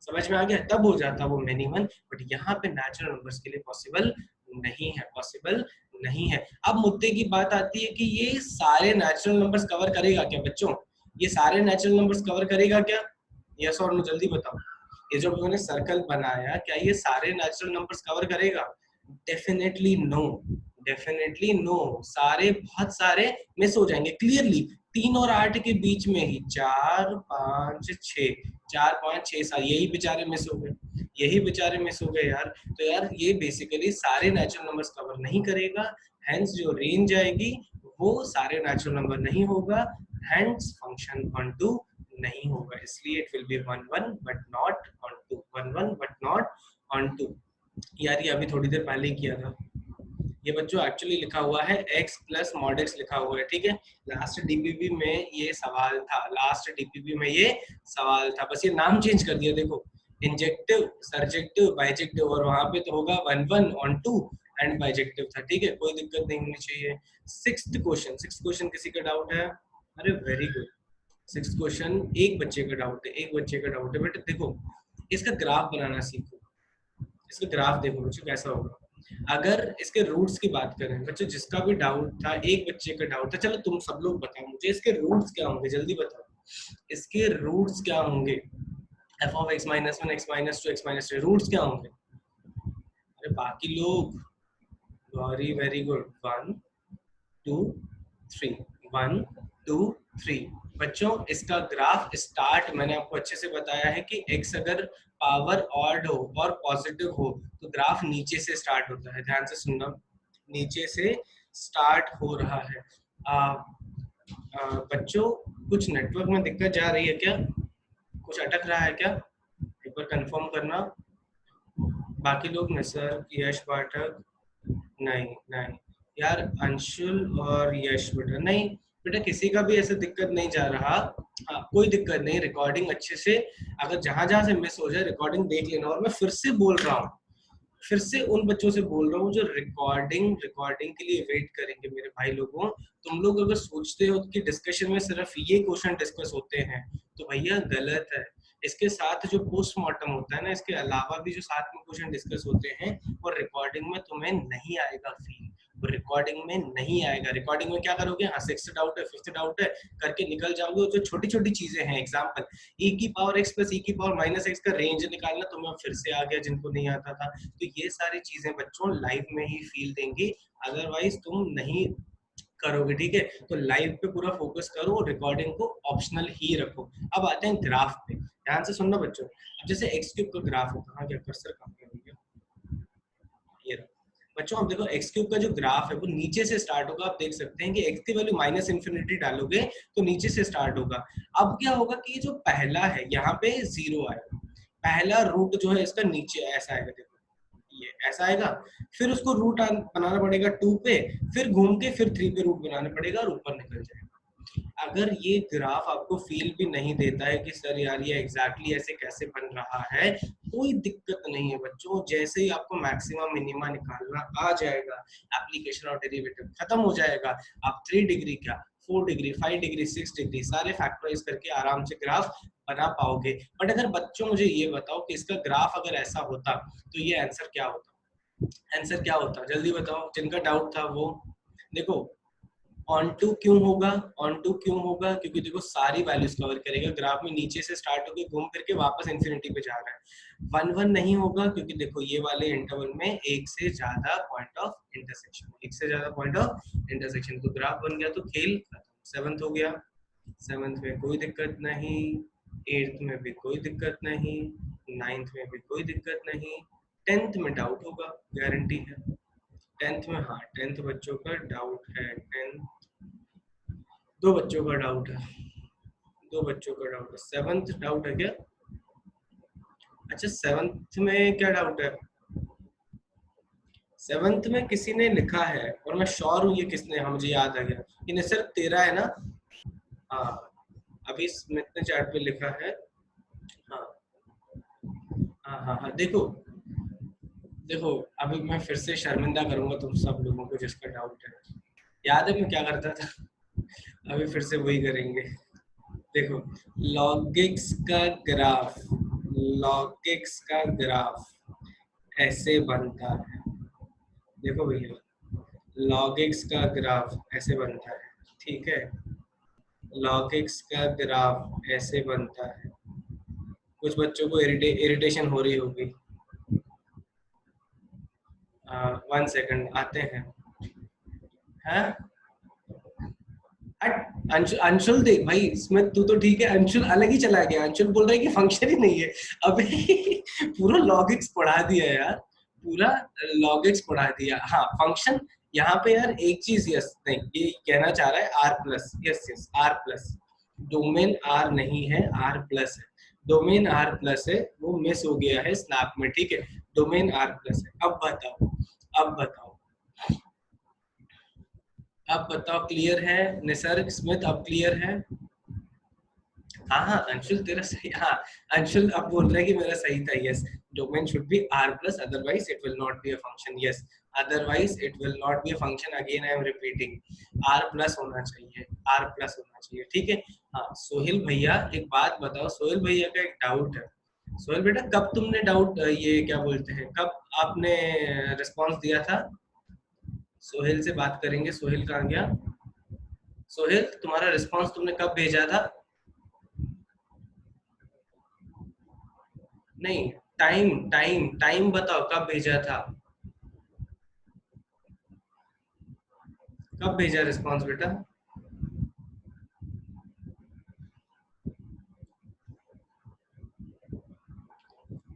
समझ में आ गया, तब हो जाता वो मेनी वन। बट यहाँ पे नेचुरल नंबर्स के लिए पॉसिबल नहीं है, पॉसिबल नहीं है। अब मुद्दे की बात आती है कि ये सारे नेचुरल नंबर्स कवर करेगा क्या बच्चों, ये सारे नेचुरल नंबर्स कवर करेगा क्या, यस और नो जल्दी बताओ, ये जो मैंने सर्कल बनाया क्या ये सारे नेचुरल नंबर्स कवर करेगा, डेफिनेटली नो, डेफिनेटली नो, सारे बहुत सारे मिस हो जाएंगे क्लियरली। 3 और 8 के बीच में ही 4 5 6, 4 5 6 7 यही बेचारे मिस हो गए, यही बेचारे मिस हो गए यार। तो यार ये बेसिकली सारे नेचुरल नंबर्स कवर नहीं करेगा, हेंस जो रेंज आएगी वो सारे नेचुरल नंबर नहीं होगा, हेंस फंक्शन ऑन टू नहीं होगा, इसलिए it will be 1 1 but not onto, 1 1 but not onto. यार ये अभी थोड़ी देर पहले ही किया था, ये बच्चों एक्चुअली लिखा हुआ है x प्लस मॉड x लिखा हुआ है, ठीक है, लास्ट डीपीपी में ये सवाल था, लास्ट डीपीपी में ये सवाल था, बस ये नाम चेंज कर दिया, देखो इंजेक्टिव सरजेक्टिव बाइजेक्टिव, और वहां पे तो होगा 1 1 ऑन टू एंड बाइजेक्टिव था, ठीक है, कोई दिक्कत नहीं होनी चाहिए। सिक्स्थ क्वेश्चन किसी का डाउट है, अरे वेरी गुड, सिक्स्थ क्वेश्चन एक बच्चे का डाउट है, एक बच्चे का डाउट है, बट देखो इसका ग्राफ बनाना सीखो, इसका ग्राफ देखो बच्चों कैसा होगा। अगर इसके रूट्स की बात करें बच्चों, जिसका भी डाउट था, एक बच्चे का डाउट था, चलो तुम सब लोग बताओ मुझे इसके रूट्स क्या होंगे, जल्दी बताओ इसके रूट्स क्या होंगे, f of x - 1 x - 2 x - 3 roots क्या होंगे, अरे बाकी लोग, वेरी वेरी गुड, 1 2 3, 1 2 3। बच्चों इसका ग्राफ स्टार्ट मैंने आपको अच्छे से बताया है कि x अगर पावर ऑड हो और पॉजिटिव हो तो ग्राफ नीचे से स्टार्ट होता है, ध्यान से सुनना, नीचे से स्टार्ट हो रहा है। बच्चों कुछ नेटवर्क में दिक्कत जा रही है क्या, कुछ अटक रहा है क्या, एक बार कंफर्म करना। बाकी लोग सर यश पाठक, नहीं नहीं यार, अंशुल और यश बेटा, नहीं बेटा किसी का भी ऐसे दिक्कत नहीं जा रहा, हाँ कोई दिक्कत नहीं, रिकॉर्डिंग अच्छे से, अगर जहां जहां से मिस हो जाए रिकॉर्डिंग देख लेना, और मैं फिर से बोल रहा हूँ फिर से उन बच्चों से बोल रहा हूँ जो रिकॉर्डिंग के लिए वेट करेंगे मेरे भाई लोगों, तुम लोग अगर सोचते हो कि डिस्कशन में सिर्फ ये क्वेश्चन डिस्कस होते हैं तो भैया गलत है। इसके साथ जो पोस्टमार्टम होता है ना, इसके अलावा भी जो साथ में क्वेश्चन डिस्कस होते हैं वो रिकॉर्डिंग में तुम्हें नहीं आएगा फील, वो रिकॉर्डिंग में नहीं आएगा। रिकॉर्डिंग में क्या करोगे, हाँ सिक्स्थ डाउट है फिफ्थ डाउट है करके निकल जाओगे। जो छोटी छोटी चीजें हैं, एग्जाम्पल e की पावर x प्लस e की पावर माइनस x का रेंज निकालना तुम्हें फिर से आ गया जिनको नहीं आता था। तो ये सारी चीजें बच्चों लाइव में ही फील देंगी, अदरवाइज तुम नहीं करोगे। ठीक है, तो लाइव पे पूरा फोकस करो, रिकॉर्डिंग को ऑप्शनल ही रखो। अब आते हैं ग्राफ पे, ध्यान से सुनना बच्चों। अब जैसे एक्स क्यूब का ग्राफ होता है, हाँ क्या कर्सर कहाँ गया भैया, ये रहा। बच्चों अब देखो एक्स क्यूब का जो ग्राफ है वो नीचे से स्टार्ट होगा। आप देख सकते हैं कि एक्स की वैल्यू माइनस इन्फिनिटी डालोगे तो नीचे से स्टार्ट होगा। अब क्या होगा कि ये जो पहला है यहाँ पे जीरो आएगा, पहला रूट जो है इसका नीचे ऐसा आएगा, देखो ये ऐसा आएगा। फिर उसको रूट बनाना पड़ेगा 2 पे, फिर घूम के फिर 3 पे रूट बनाना पड़ेगा और ऊपर निकल जाएगा। अगर ये ग्राफ आपको फील भी नहीं देता है कि सर यार ये एग्जैक्टली ऐसे कैसे बन रहा है, कोई दिक्कत नहीं है बच्चों। जैसे ही आपको मैक्सिमम मिनिमा निकालना आ जाएगा, एप्लीकेशन और डेरिवेटिव खत्म हो जाएगा, आप 3 डिग्री क्या 4 डिग्री 5 डिग्री 6 डिग्री सारे फैक्टराइज करके आराम से ग्राफ बना पाओगे। बट अगर बच्चों मुझे ये बताओ कि इसका ग्राफ अगर ऐसा होता तो ये आंसर क्या होता, आंसर क्या होता जल्दी बताओ, जिनका डाउट था वो। देखो ऑन टू क्यों होगा, ऑन टू क्यों होगा, क्योंकि देखो सारी वैल्यूज कवर करेगा। ग्राफ में नीचे से स्टार्ट होकर घूम फिर के वापस इंफिनिटी पे जा रहा है। वन वन नहीं होगा क्योंकि देखो ये वाले इंटरवल में एक से ज्यादा पॉइंट ऑफ इंटरसेक्शन, एक से ज्यादा पॉइंट ऑफ इंटरसेक्शन, तो ग्राफ बन गया तो खेल खत्म। सेवंथ हो गया, सेवंथ में कोई दिक्कत नहीं, एट्थ में भी कोई दिक्कत नहीं, नाइन्थ में भी कोई दिक्कत नहीं, टेंथ में डाउट होगा गारंटी है। टेंथ में, हाँ टेंथ बच्चों का डाउट है, टेंथ दो बच्चों का डाउट है, दो बच्चों का डाउट है। सेवंथ डाउट है क्या, अच्छा सेवंथ में क्या डाउट है, सेवंथ में किसी ने लिखा है और मैं श्योर हूँ ये किसने, हाँ मुझे याद आ गया, ये निसर तेरा है ना, हाँ अभी स्मिथ ने चैट पे लिखा है, हाँ हाँ हाँ हाँ देखो देखो अभी मैं फिर से शर्मिंदा करूंगा तुम सब लोगों को जिसका डाउट है। याद है मैं क्या करता था, अभी फिर से वही करेंगे। देखो लॉगिक्स का ग्राफ, लॉगिक्स का ग्राफ ऐसे बनता है, देखो भैया लॉगिक्स का ग्राफ ऐसे बनता है, ठीक है, लॉगिक्स का ग्राफ ऐसे बनता है। कुछ बच्चों को इरिटेशन हो रही होगी, 1 सेकंड आते हैं। हाँ अंशुल देख भाई, इसमें तू तो ठीक है, अंशुल अलग ही चला गया। अंशुल बोल रहा है कि फंक्शन ही नहीं है। अबे पूरा लॉगिक्स पढ़ा दिया यार, पूरा लॉगिक्स पढ़ा दिया। हाँ फंक्शन यहाँ पे यार एक चीज, यस नहीं ये कहना चाह रहा है R plus, yes yes R plus, domain R नहीं है आर प्लस है, डोमेन आर प्लस है, वो मिस हो गया है स्नैप में, ठीक है डोमेन आर प्लस है। अब बताओ, अब बताओ, अब बताओ क्लियर है निसर्ग स्मिथ, अब क्लियर है। हाँ हाँ अंशुल तेरा सही, हाँ अंशुल अब बोल रहा है कि मेरा सही था, yes domain should be R plus otherwise it will not be a function, yes otherwise it will not be a function, again I am repeating R plus होना चाहिए, आर प्लस होना चाहिए, ठीक है। हाँ सोहेल भैया एक बात बताओ, सोहेल भैया का एक डाउट है। सोहेल बेटा कब तुमने डाउट ये क्या बोलते हैं, कब आपने रिस्पॉन्स दिया था, सोहेल से बात करेंगे। सोहेल कहाँ गया, सोहेल तुम्हारा रिस्पॉन्स तुमने कब भेजा था, नहीं टाइम टाइम टाइम बताओ कब भेजा था, कब भेजा रिस्पॉन्स बेटा।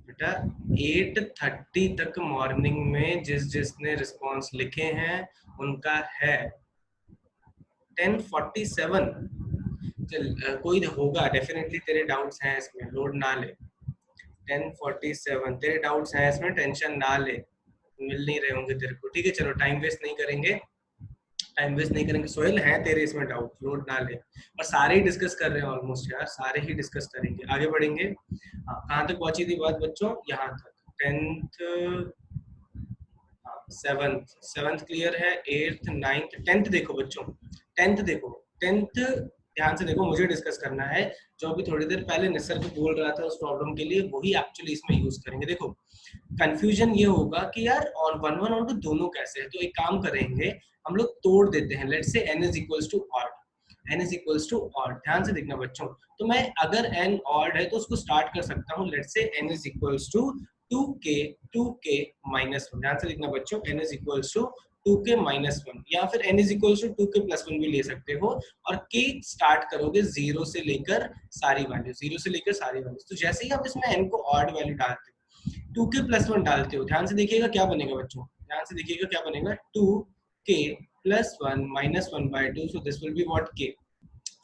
बेटा 8:30 तक मॉर्निंग में जिस जिसने रिस्पॉन्स लिखे हैं उनका है, 10:47 चल कोई होगा डेफिनेटली, तेरे डाउट्स हैं इसमें लोड ना ले। 10:47 तेरे डाउट्स हैं इसमें, टेंशन ना ले, मिल नहीं रहे होंगे तेरे को, ठीक है चलो टाइम वेस्ट नहीं करेंगे, टाइम वेस्ट नहीं करेंगे। सोहेल है तेरे इसमें डाउट, लोड ना ले, और सारे ही डिस्कस कर रहे हैं ऑलमोस्ट यार, सारे ही डिस्कस करेंगे, आगे बढ़ेंगे। हाँ कहाँ तक पहुंची थी बात बच्चों, यहाँ तक 10th सेवंथ क्लियर है, एट्थ, नाइन्थ, टेंथ देखो बच्चों, टेंथ ध्यान से देखो, मुझे डिस्कस करना है। जो अभी थोड़ी देर पहले निसर्ग बोल रहा था उस प्रॉब्लम के लिए, वही एक्चुअली इसमें यूज करेंगे। देखो कंफ्यूजन ये होगा कि यार और वन वन और टू दोनों कैसे है, तो एक काम करेंगे, हम लोग तोड़ देते हैं। Let's say n is equals to odd, n is equals to odd, ध्यान से देखना बच्चों। तो मैं अगर n ऑड है तो उसको स्टार्ट कर सकता हूँ, let's say n is equals to 2k minus 1, ध्यान से देखना बच्चों, n is equals to 2k minus 1, या फिर n is equals to 2k plus 1 भी ले सकते हो। और k स्टार्ट करोगे जीरो से लेकर सारी वैल्यू, जीरो से लेकर सारी वैल्यू। तो जैसे ही आप इसमें n को ऑड वैल्यू डालते हो, 2k प्लस 1 डालते हो, ध्यान से देखिएगा क्या बनेगा बच्चों, ध्यान से देखिएगा क्या बनेगा, 2k plus 1 minus 1 by 2, so this will be what k,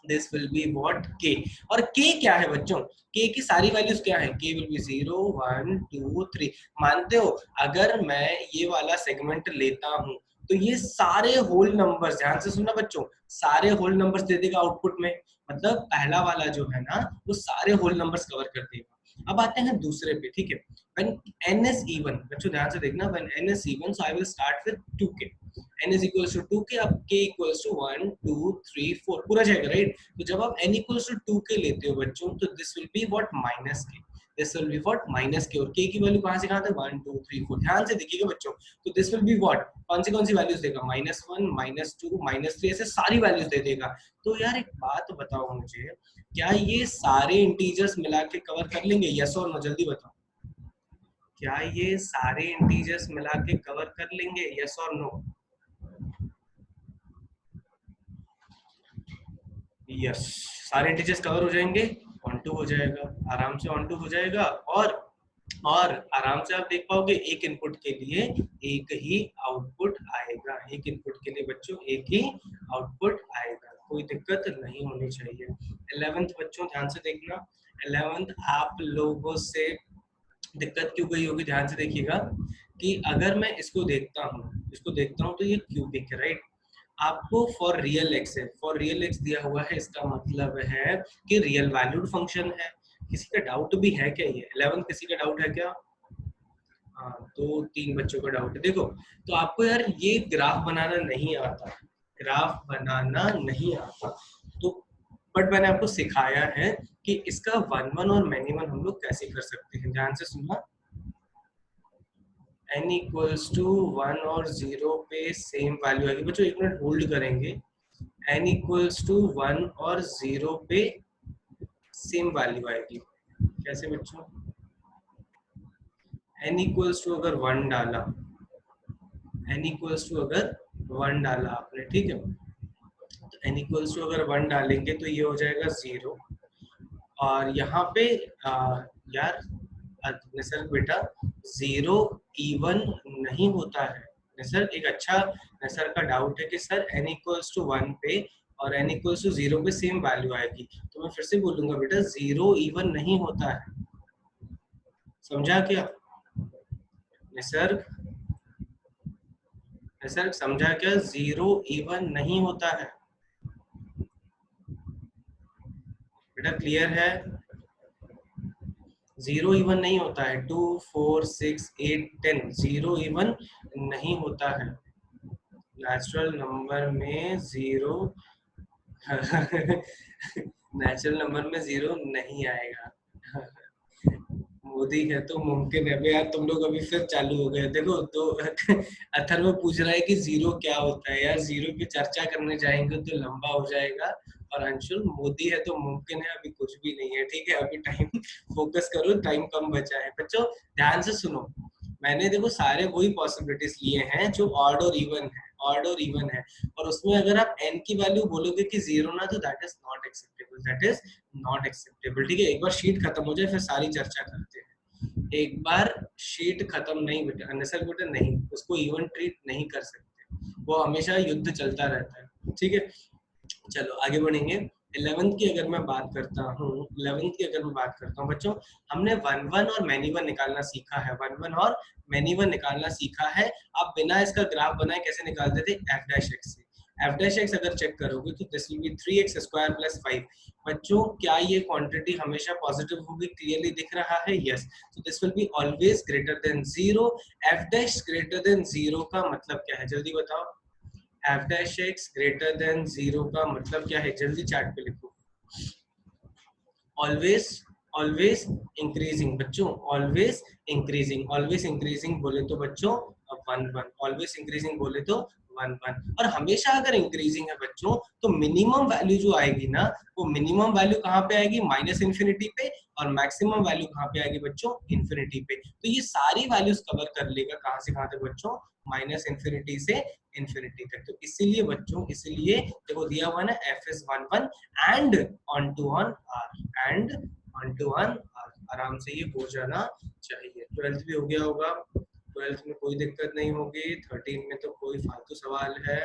this will be what k। और k क्या है बच्चों, k की सारी वैल्यूज क्या है, k विल बी 0 1 2 3। मानते हो अगर मैं ये वाला सेगमेंट लेता हूं तो ये सारे होल नंबर्स, ध्यान से सुनना बच्चों, सारे होल नंबर्स दे देगा आउटपुट में। मतलब पहला वाला जो है ना वो सारे होल नंबर्स कवर कर देगा। अब आते हैं दूसरे पे, ठीक है। when n is even, बच्चों ध्यान से देखना, when n is even so I will start with 2k, n is equals to 2k, अब k equals to 1 2 3 4 पूरा जाएगा, राइट। तो जब आप n equals to 2k लेते हो बच्चों, तो this will be what minus k, this will be what minus k। और k की वैल्यू कहां से कहां तक, 1 2 3 4, ध्यान से देखिएगा बच्चों। तो this will be what, कौन सी वैल्यूज देगा, -1 -2 -3, ऐसे सारी वैल्यूज दे देगा। तो यार एक बात बताओ मुझे, क्या ये सारे इंटीजर्स मिला के कवर कर लेंगे, यस और नो, जल्दी बताओ, क्या ये सारे इंटीजर्स मिला के कवर कर लेंगे, यस और नो। यस, सारे इंटीजर्स कवर हो जाएंगे, ऑन टू हो जाएगा, आराम से ऑन टू हो जाएगा। और आराम से आप देख पाओगे एक इनपुट के लिए एक ही आउटपुट आएगा, एक इनपुट के लिए बच्चों एक ही आउटपुट आएगा, कोई दिक्कत नहीं होनी चाहिए। 11th बच्चों ध्यान से देखना, 11th आप लोगों से दिक्कत क्यों गई होगी, ध्यान से देखिएगा कि अगर मैं इसको देखता हूँ तो ये क्यूबिक है, राइट। आपको फॉर रियल एक्स है, फॉर रियल एक्स दिया हुआ है, इसका मतलब है कि रियल वैल्यूड फंक्शन है। किसी का डाउट भी है क्या, ये 11 किसी का डाउट है क्या? हाँ, तो 3 बच्चों का डाउट है। देखो तो आपको यार ये ग्राफ बनाना नहीं आता, ग्राफ बनाना नहीं आता, तो बट मैंने आपको सिखाया है कि इसका वन वन और मैनी वन हम लोग कैसे कर सकते हैं। ध्यान से सुनना, n इक्वल्स टू 1 और 0 पे सेम वैल्यू आएगी बच्चों, एक मिनट होल्ड करेंगे। n इक्वल्स टू 1 और 0 पे सेम वैल्यू आएगी, कैसे बच्चों, n इक्वल्स टू अगर 1 डाला, n इक्वल्स टू अगर 1 डाला आपने, ठीक है, तो n इक्वल्स टू अगर 1 डालेंगे तो ये हो जाएगा 0। और यहाँ पे यार निसर्ग बेटा 0 इवन नहीं होता है। निसर्ग एक अच्छा, निसर्ग का डाउट है कि सर n इक्वल्स टू 1 पे और n इक्वल्स टू 0 पे सेम वैल्यू आएगी, तो मैं फिर से बोलूंगा बेटा 0 इवन नहीं होता है, समझा क्या निसर्ग, निसर्ग समझा क्या, 0 इवन नहीं होता है बेटा, क्लियर है, 0 इवन नहीं होता है, 2 4 6 8 10 0 इवन नहीं होता है, नेचुरल नंबर में 0 नेचुरल नंबर में 0 नहीं आएगा। मोदी है तो मुमकिन है यार, तुम लोग अभी फिर चालू हो गए। देखो तो अथर्व पूछ रहा है कि 0 क्या होता है, यार 0 की चर्चा करने जाएंगे तो लंबा हो जाएगा। और अंशुल मोदी है तो मुमकिन है, अभी कुछ भी नहीं है, ठीक है, अभी टाइम फोकस करो, टाइम कम बचा है। बच्चों ध्यान से सुनो, मैंने देखो सारे वही पॉसिबिलिटीज लिए हैं जो ऑड और इवन है, ऑड और इवन है, और उसमें अगर आप n की वैल्यू बोलोगे कि 0 ना, तो that is not acceptable, that is not acceptable, ठीक है। एक बार शीट खत्म हो जाए फिर सारी चर्चा करते हैं, एक बार शीट खत्म नहीं बेटा, अनसर बेटा नहीं, उसको इवन ट्रीट नहीं कर सकते, वो हमेशा युद्ध चलता रहता है, ठीक है। चलो आगे बढ़ेंगे। 11th की अगर मैं बात करता हूँ, 11th की अगर मैं बात करता हूँ बच्चों, हमने वन वन और मैनी वन निकालना सीखा है, वन वन और मैनी वन निकालना सीखा है। आप बिना इसका ग्राफ बनाए कैसे निकालते थे, f डैश x से, एफ डैश एक्स अगर चेक करोगे तो this will B 3x square plus 5। बच्चों क्या ये क्वांटिटी हमेशा पॉजिटिव होगी? क्लियरली दिख रहा है, यस। तो this will be always greater than 0। F dash greater than 0 का मतलब क्या है, जल्दी बताओ। F dash x greater than 0 का मतलब क्या है, जल्दी चैट पे लिखो। ऑलवेज, ऑलवेज इंक्रीजिंग बच्चों, ऑलवेज इंक्रीजिंग। ऑलवेज इंक्रीजिंग बोले तो बच्चों 1 1, ऑलवेज इंक्रीजिंग बोले तो 1 1। और हमेशा अगर इंक्रीजिंग है बच्चों तो मिनिमम वैल्यू जो आएगी ना, वो मिनिमम वैल्यू कहाँ पे आएगी? माइनस इन्फिनिटी पे। और मैक्सिमम वैल्यू कहाँ पे आएगी बच्चों? इन्फिनिटी पे। तो ये सारी वैल्यूज कवर कर लेगा कहाँ से कहाँ तक बच्चों? माइनस इन्फिनिटी से इन्फिनिटी तक। तो इसीलिए बच्चों, इसीलिए देखो दिया हुआ ना f is 1 1 and on to on r and on to on r। आराम से ये हो जाना चाहिए। 12th भी हो गया होगा, 12th में कोई दिक्कत नहीं होगी। 13 में तो कोई फालतू सवाल है,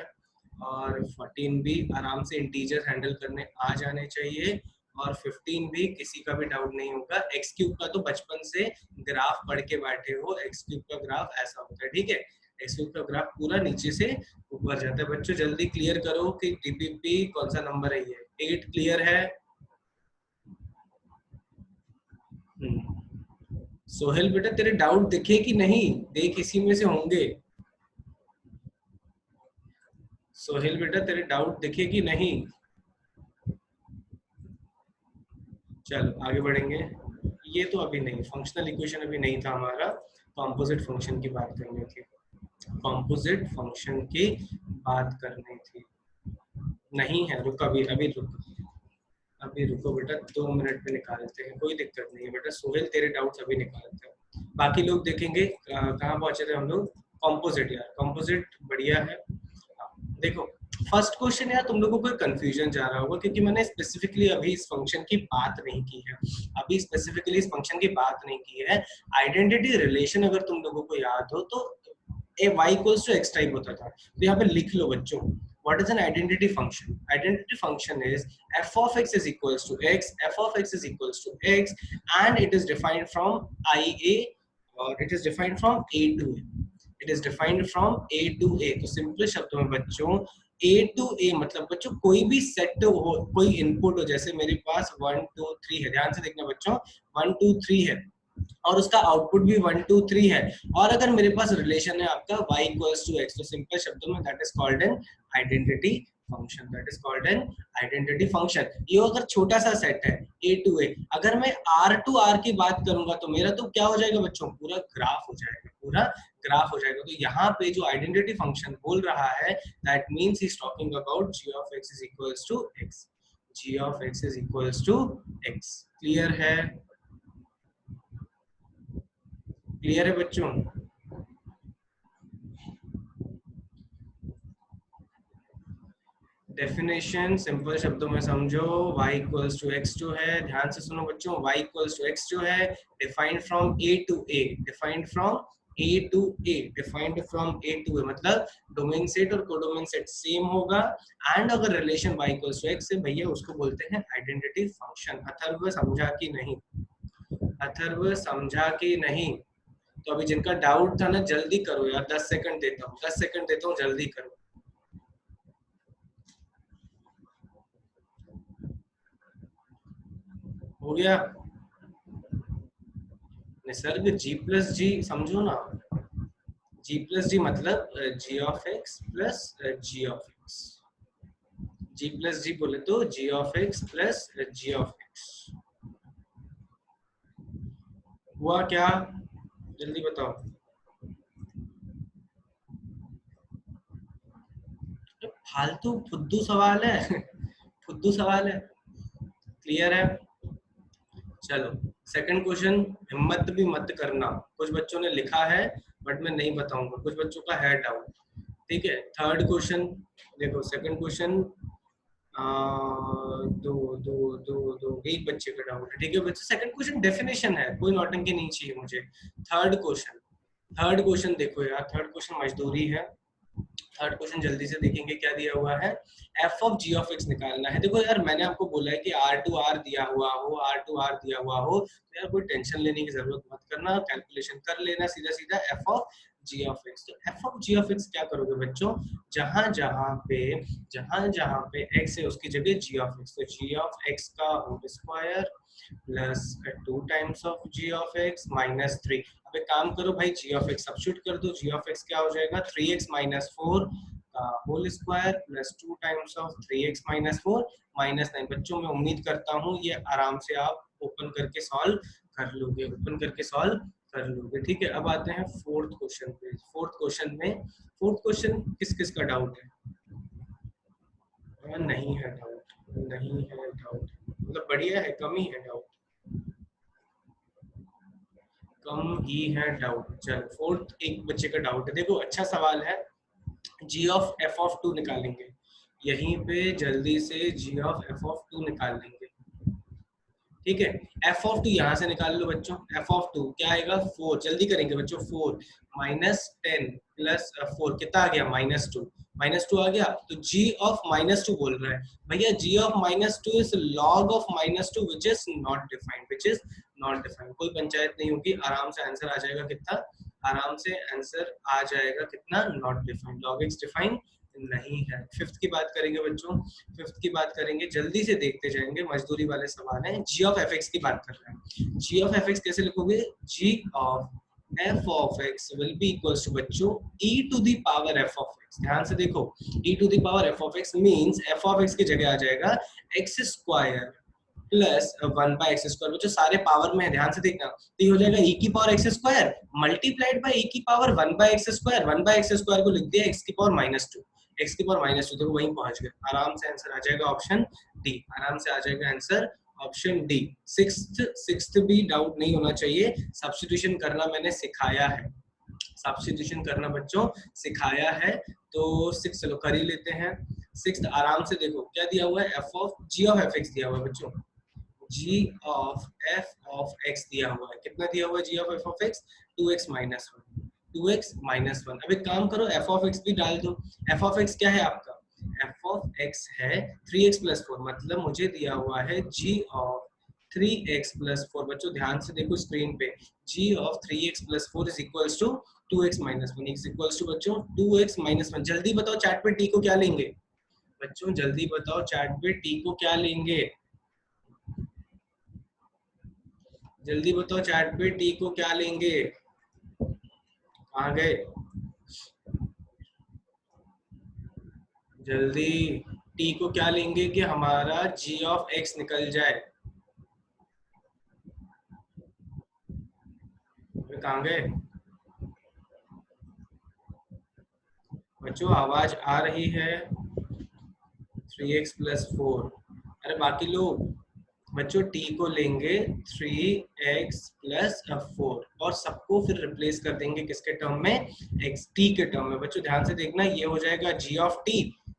और 14 भी आराम से इंटीजर हैंडल करने आ जाने चाहिए, और 15 भी किसी का भी डाउट नहीं होगा। एक्स क्यूब का तो बचपन से ग्राफ पढ़ के बैठे हो, एक्स क्यूब का ग्राफ ऐसा होता है, ठीक है। एक्स क्यूब का ग्राफ पूरा नीचे से ऊपर जाता है। बच्चों जल्दी क्लियर करो कि टीपीपी कौन सा नंबर है ये। 8 क्लियर है? सोहेल बेटा तेरे डाउट दिखे कि नहीं? देख इसी में से होंगे। सोहेल बेटा तेरे डाउट दिखे कि नहीं? चलो आगे बढ़ेंगे। ये तो अभी नहीं, फंक्शनल इक्वेशन अभी नहीं था हमारा, कॉम्पोजिट फंक्शन की बात करनी थी। कॉम्पोजिट फंक्शन की बात करनी थी। नहीं है, रुक अभी, अभी रुक, अभी रुको बेटा, 2 मिनट में निकालते हैं, कोई दिक्कत नहीं है बेटा। सोहेल तेरे डाउट्स अभी निकालते हैं, बाकी लोग देखेंगे। कहाँ पहुंचे थे हम लोग? कॉम्पोजिट। यार कॉम्पोजिट बढ़िया है। देखो फर्स्ट क्वेश्चन यार, तुम लोगों को कंफ्यूजन जा रहा होगा क्योंकि मैंने स्पेसिफिकली अभी इस फंक्शन की बात नहीं की है, अभी स्पेसिफिकली इस फंक्शन की बात नहीं की है। आइडेंटिटी रिलेशन अगर तुम लोगों को याद हो तो a y equals to x type होता था। तो यहाँ पे लिख लो बच्चों, what is an identity function? Identity function is f of x is equals to x, f of x is equals to x, and it is defined from IA, or it is defined from a to a। It is defined from a to a। तो simple शब्दों में बच्चों a to a मतलब बच्चों कोई भी set हो, कोई इनपुट हो, जैसे मेरे पास 1 2 3 है, ध्यान से देखना बच्चों, 1 2 3 है और उसका आउटपुट भी 1 2 3 है, और अगर मेरे पास रिलेशन है आपका y इक्वल्स टू x, तो सिंपल शब्दों में that is called an identity function. That is called an identity function. ये अगर छोटा सा सेट है a to a, अगर मैं r to r की बात करूंगा तो मेरा तो क्या हो जाएगा बच्चों? पूरा ग्राफ हो जाएगा, पूरा ग्राफ हो जाएगा। तो यहाँ पे जो आइडेंटिटी फंक्शन बोल रहा है, that means he is talking about g of x is equals to x। g of x is equals to x। Clear है? क्लियर है बच्चों? डेफिनेशन सिंपल शब्दों में समझो, y इक्वल्स टू x जो है, ध्यान से सुनो बच्चों, y इक्वल्स टू x जो है defined from a to a, defined from a to a, defined from a to a मतलब डोमेन सेट और कोडोमेन सेट सेम होगा। एंड अगर relation y equals to x है भैया, उसको बोलते हैं आइडेंटिटी फंक्शन। अथर्व समझा कि नहीं? अथर्व समझा कि नहीं? तो अभी जिनका डाउट था ना, जल्दी करो यार, 10 सेकंड देता हूँ, 10 सेकंड देता हूँ, जल्दी करो। हो गया? निसर्ग जी प्लस जी समझो ना, जी प्लस जी मतलब g of x plus g of x. G plus g बोले तो g of x plus g of x. हुआ क्या? जल्दी बताओ। फालतू फुद्दू सवाल है फुद्दू सवाल है। क्लियर है? चलो सेकंड क्वेश्चन, हिम्मत भी मत करना, कुछ बच्चों ने लिखा है बट मैं नहीं बताऊंगा, कुछ बच्चों का है डाउट, ठीक है। थर्ड क्वेश्चन देखो, सेकंड क्वेश्चन दो दो दो दो एक बच्चे का डाउट है, ठीक है बच्चे। सेकंड क्वेश्चन डेफिनेशन है, कोई नौटंकी नहीं चाहिए मुझे। थर्ड क्वेश्चन, थर्ड क्वेश्चन देखो यार, थर्ड क्वेश्चन मजदूरी है। थर्ड क्वेश्चन जल्दी से देखेंगे क्या दिया हुआ है। f of g of x निकालना है। देखो यार मैंने आपको बोला है कि r to r दिया हुआ हो, r to r दिया हुआ हो तो यार कोई टेंशन लेने की जरूरत मत करना, कैलकुलेशन कर लेना सीधा सीधा। f of g of x. तो f of g of x क्या करोगे बच्चों, जहां जहां पे एक्स है उसकी जगह जी ऑफ एक्स, तो जी ऑफ एक्स का whole square plus 2 times of g of x minus 3। अब एक काम करो भाई, जी ऑफ एक्स सब्स्टिट्यूट कर दो, जी ऑफ एक्स क्या हो जाएगा 3x माइनस 4 का whole square plus 2 times of 3x minus 4 minus 9। बच्चों मैं उम्मीद करता हूँ ये आराम से आप ओपन करके सॉल्व कर लोगे, ओपन करके सॉल्व कर लोगे। ठीक है, अब आते हैं फोर्थ क्वेश्चन पे। फोर्थ क्वेश्चन किस किस का डाउट है? नहीं है डाउट, नहीं है डाउट, मतलब बढ़िया है, कम ही है डाउट, कम ही है डाउट। चलो फोर्थ एक बच्चे का डाउट है, देखो अच्छा सवाल है। जी ऑफ एफ ऑफ 2 निकालेंगे, यहीं पे जल्दी से जी ऑफ एफ ऑफ 2 निकाल लेंगे। ठीक है, एफ ऑफ 2 यहाँ से निकाल लो बच्चों, एफ ऑफ 2 क्या आएगा 4, जल्दी करेंगे बच्चों, 4 माइनस 10 प्लस 4 कितना आ गया -2, -2 आ गया। तो g ऑफ -2 बोल रहा है भैया, g of -2 is log of -2 which is not defined, which is not defined. कोई पंचायत नहीं होगी, आराम से आंसर आ जाएगा कितना, आराम से आंसर आ जाएगा कितना, not defined, log x defined नहीं है। फिफ्थ की बात करेंगे बच्चों, फिफ्थ की बात करेंगे, जल्दी से देखते जाएंगे, मजदूरी वाले सवाल हैं। जी ऑफ एफ एक्स की बात कर रहे हैं, जी ऑफ एफ एक्स कैसे लिखोगे, g of f of x will be equals to बच्चों e to the power f of x। ध्यान से देखो, e to the power f of x means f of x की जगह आ जाएगा x square plus 1 by x square. बच्चों सारे पावर में है, ध्यान से देखना, तो ये हो जाएगा e की power x square multiplied by e की power 1 by x square. 1 by x square को लिख दिया x की पावर -2, x की पावर -2, देखो वहीं पहुंच गए, आराम से आंसर आ जाएगा ऑप्शन डी, आराम से आ जाएगा आंसर ऑप्शन डी। सिक्स्थ भी डाउट नहीं होना चाहिए, सब्स्टिट्यूशन करना मैंने सिखाया है, सब्स्टिट्यूशन करना बच्चों सिखाया है। तो सिक्स चलो कर ही लेते हैं। सिक्स्थ आराम से देखो क्या दिया हुआ है, f of g of f x दिया हुआ है बच्चों, g of f of x दिया हुआ है, कितना दिया हुआ है g of f of x 2x minus 1, 2x minus 1। अब एक काम करो f ऑफ x भी डाल दो, f ऑफ x क्या है आपका, f ऑफ x है 3x प्लस 4, मतलब मुझे दिया हुआ है g ऑफ 3x प्लस 4। बच्चों ध्यान से देखो स्क्रीन पे, g of 3x plus 4 is equals to 2x minus 1 is equals to बच्चों 2x माइनस 1। जल्दी बताओ चैट पे t को क्या लेंगे, बच्चों जल्दी बताओ चैट पे t को क्या लेंगे, जल्दी बताओ चैट पे टी को क्या लेंगे, कहाँ गए, जल्दी टी को क्या लेंगे कि हमारा जी ऑफ एक्स निकल जाए, कहाँ गए बच्चों, आवाज आ रही है, 3x प्लस 4। अरे बाकी लोग बच्चों t को लेंगे 3x प्लस 4 और सबको फिर रिप्लेस कर देंगे किसके टर्म में, x t के टर्म में। बच्चों ध्यान से देखना, ये हो जाएगा g ऑफ t,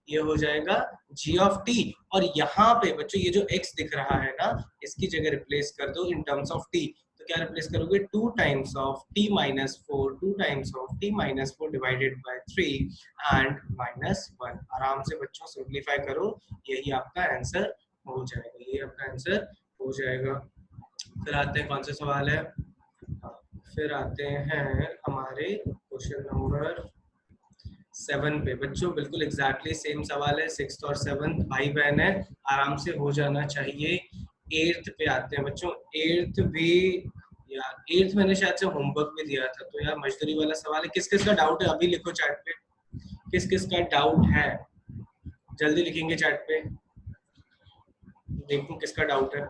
ये हो जाएगा g ऑफ t, और यहाँ पे बच्चों ये जो x दिख रहा है ना, इसकी जगह रिप्लेस कर दो इन टर्म्स ऑफ t। तो क्या रिप्लेस करोगे, 2 times of t minus 4, 2 times of t minus 4 divided by 3 and minus 1। आराम से बच्चों सिंप्लीफाई करो, यही आपका आंसर हो जाएगा, ये आपका आंसर हो जाएगा। फिर आते हैं कौन सा सवाल है, फिर आते हैं हमारे क्वेश्चन नंबर 7 पे। बच्चों बिल्कुल एग्जैक्टली सेम सवाल है, 6th और 7th भाई बहन है, आराम से हो जाना चाहिए। 8th पे आते हैं बच्चों, 8th भी यार 8th मैंने शायद से होमवर्क भी दिया था, तो यार मजदूरी वाला सवाल है। किस किस का डाउट है अभी लिखो चैट पे, किस किस का डाउट है, जल्दी लिखेंगे चैट पे, देखूं किसका डाउट है।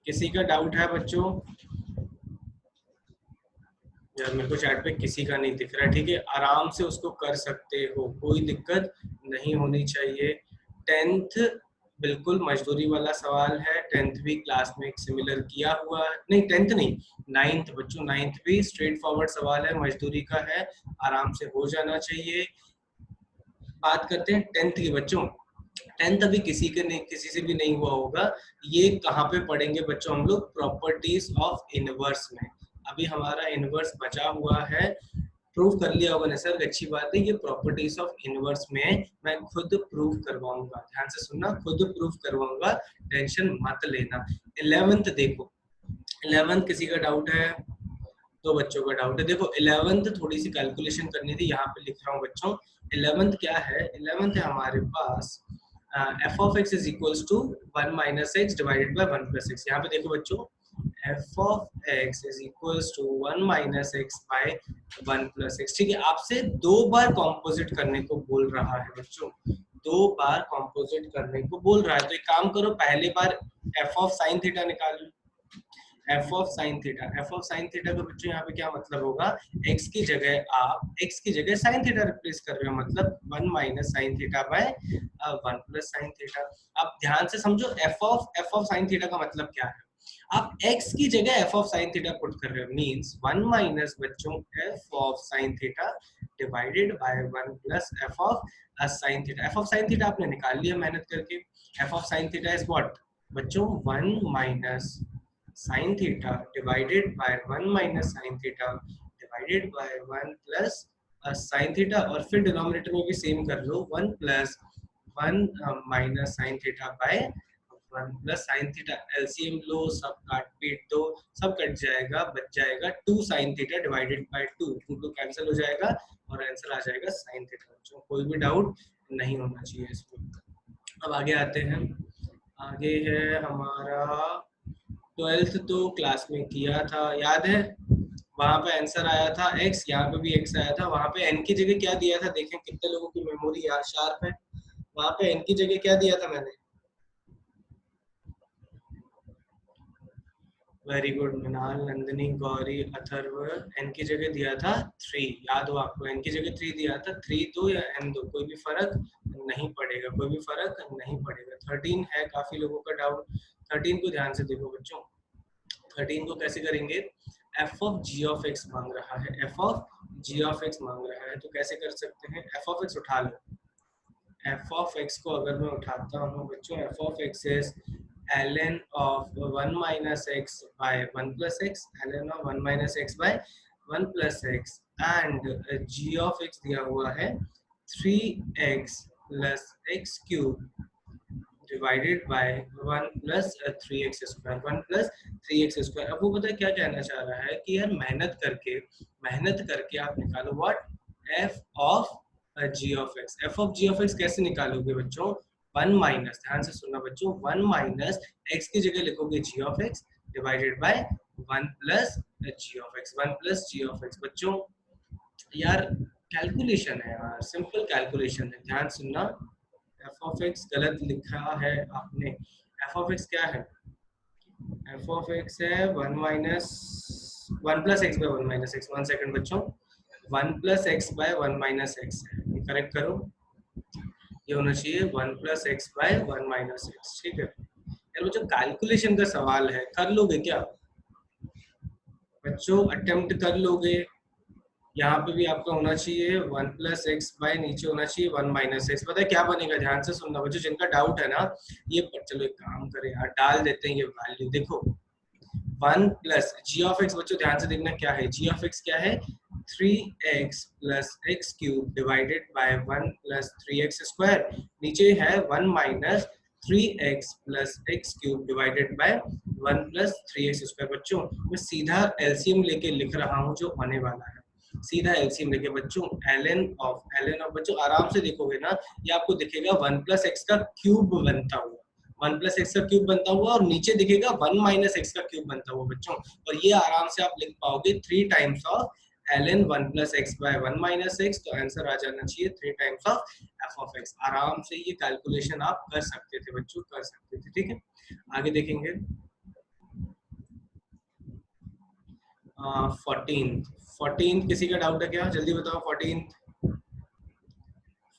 किसी का डाउट है बच्चों, यार मेरे को चैट पे किसी का नहीं दिख रहा है। ठीक है, आराम से उसको कर सकते हो, कोई दिक्कत नहीं होनी चाहिए। 10th बिल्कुल मजदूरी वाला सवाल है, 10th भी क्लास में एक सिमिलर किया हुआ है, नहीं 10th नहीं 9th बच्चों, 9th भी स्ट्रेट फॉरवर्ड सवाल है, मजदूरी का है, आराम से हो जाना चाहिए। बात करते हैं 10th की बच्चों, 10th अभी किसी के नहीं, किसी से भी नहीं हुआ होगा। ये कहाँ पे पढ़ेंगे बच्चों हम लोग, प्रॉपर्टीज ऑफ इनवर्स में। अभी हमारा इनवर्स बचा हुआ है, प्रूव कर लिया होगा ना सर, अच्छी बात है। ये प्रॉपर्टीज ऑफ इनवर्स में मैं खुद प्रूव करवाऊंगा, ध्यान से सुनना, खुद प्रूव करवाऊंगा, टेंशन मत लेना। 11th देखो, 11th किसी का डाउट है? तो बच्चों का डाउट है। देखो 11th थोड़ी सी कैलकुलेशन करनी थी, यहाँ पे लिख रहा हूँ बच्चों। 11th क्या है? 11th है हमारे पास f of x is equals to 1 minus x divided by 1 plus x. यहाँ पे देखो बच्चों, f of x is equals to 1 minus x by 1 plus x. ठीक है, आपसे 2 बार कॉम्पोजिट करने को बोल रहा है बच्चों, 2 बार कॉम्पोजिट करने को बोल रहा है। तो एक काम करो, पहले बार एफ ऑफ साइन थीटा निकाल लो। F of sine theta, f of sine theta का बच्चों यहाँ पे क्या मतलब होगा? एक्स की जगह आप एक्स की जगह साइन थीटा रिप्लेस कर रहे हो, मतलब 1 minus sine theta by 1 plus sine theta. अब ध्यान से समझो, एफ ऑफ साइन थीटा का मतलब क्या है? आप x की जगह f of sine theta put कर रहे हो, मींस 1 माइनस बच्चों f of sine theta divided by 1 plus f of sine theta. f of sine theta आपने निकाल लिया मेहनत करके। f of sine theta is what बच्चों? 1 minus sine theta divided by 1 minus sine theta divided by 1 plus sine theta, और फिर denominator में भी सेम कर लो, 1 plus 1 minus sine theta by 1 plus sine theta. LCM लो, सब काट पीट दो, सब कट जाएगा, बच जाएगा 2 sine theta divided by 2, 2 cancel हो जाएगा और आंसर आ जाएगा साइन थीटा। बच्चों कोई भी डाउट नहीं होना चाहिए इसमें। अब आगे आते हैं, आगे है हमारा 12th तो क्लास में किया था, याद है? वहां पे आंसर आया था x, यहाँ पे भी x आया था। वहां पे n की जगह क्या दिया था? देखें कितने लोगों की मेमोरी यार शार्प है। वहां पे n की जगह क्या दिया था मैंने? Very good Mrinal, Nandini, Gauri, Atharv, n की जगह दिया था 3। याद हो आपको? एन की जगह 3 दिया था। 3 दो या एन दो, कोई भी फर्क नहीं पड़ेगा, कोई भी फर्क नहीं पड़ेगा। 13 है काफी लोगों का डाउट। 13 को ध्यान से देखो बच्चों, 13 को कैसे करेंगे? F of g of x मांग रहा है, f of g of x मांग रहा है, तो कैसे कर सकते हैं? एफ ऑफ एक्स उठा लो। एफ ऑफ एक्स को अगर मैं उठाता हूँ बच्चों, f of x is ln of 1 minus x by 1 plus x, ln of 1 minus x by 1 plus x, and g of x दिया हुआ है 3x plus x cube divided by 1 plus 3x square, 1 plus 3x square. अब वो पता है क्या कहना चाह रहा है कि यार मेहनत करके आप निकालो what? f of g of x। f of g of x कैसे निकालोगे बच्चों? 1 माइनस, ध्यान से सुनना बच्चों, 1 माइनस x की जगह लिखोगे g of x divided by 1 plus g of x, 1 plus g of x। बच्चों यार कैलकुलेशन है यार, सिंपल कैलकुलेशन है, ध्यान सुनना। एफ ऑफ एक्स गलत लिखा है आपने। एफ ऑफ एक्स क्या है? एफ ऑफ एक्स है 1 minus 1 plus x by 1 minus x. 1 second बच्चों, 1 plus x by 1 minus x है, ये करेक्ट करो। ये होना चाहिए 1 plus x by 1 minus x. ठीक है यार बच्चों, कैलकुलेशन का सवाल है, कर लोगे क्या बच्चों? अटेम्प्ट कर लोगे? यहाँ पे भी आपका होना चाहिए 1 प्लस एक्स बाय, नीचे होना चाहिए 1 माइनस एक्स। पता है क्या बनेगा? ध्यान से सुनना बच्चों, जिनका डाउट है ना, ये चलो एक काम करें यार, डाल देते हैं ये वैल्यू। देखो 1 प्लस जी ऑफ एक्स, बच्चों ध्यान से देखना क्या है? जी ऑफ एक्स क्या है? 3x plus x cube divided by 1 plus 3x square, नीचे है 1 minus 3x plus x cube divided by 1 plus 3x square. बच्चों मैं सीधा एलसीएम लेके लिख रहा हूँ जो होने वाला है, सीधा एलसीएम लेके बच्चों। ln ऑफ बच्चों आराम से देखोगे ना, ये आपको दिखेगा 1 प्लस एक्स का क्यूब बनता हुआ, 1 प्लस एक्स का क्यूब बनता हुआ, और नीचे दिखेगा 1 माइनस एक्स का क्यूब बनता हुआ बच्चों। और ये आराम से आप लिख पाओगे 3 times of ln 1 plus x by 1 minus x, तो आंसर आ जाना चाहिए 3 times of f of x. आराम से ये कैलकुलेशन आप कर सकते थे बच्चों, कर सकते थे। ठीक है आगे देखेंगे। 14 किसी का डाउट है क्या? जल्दी बताओ।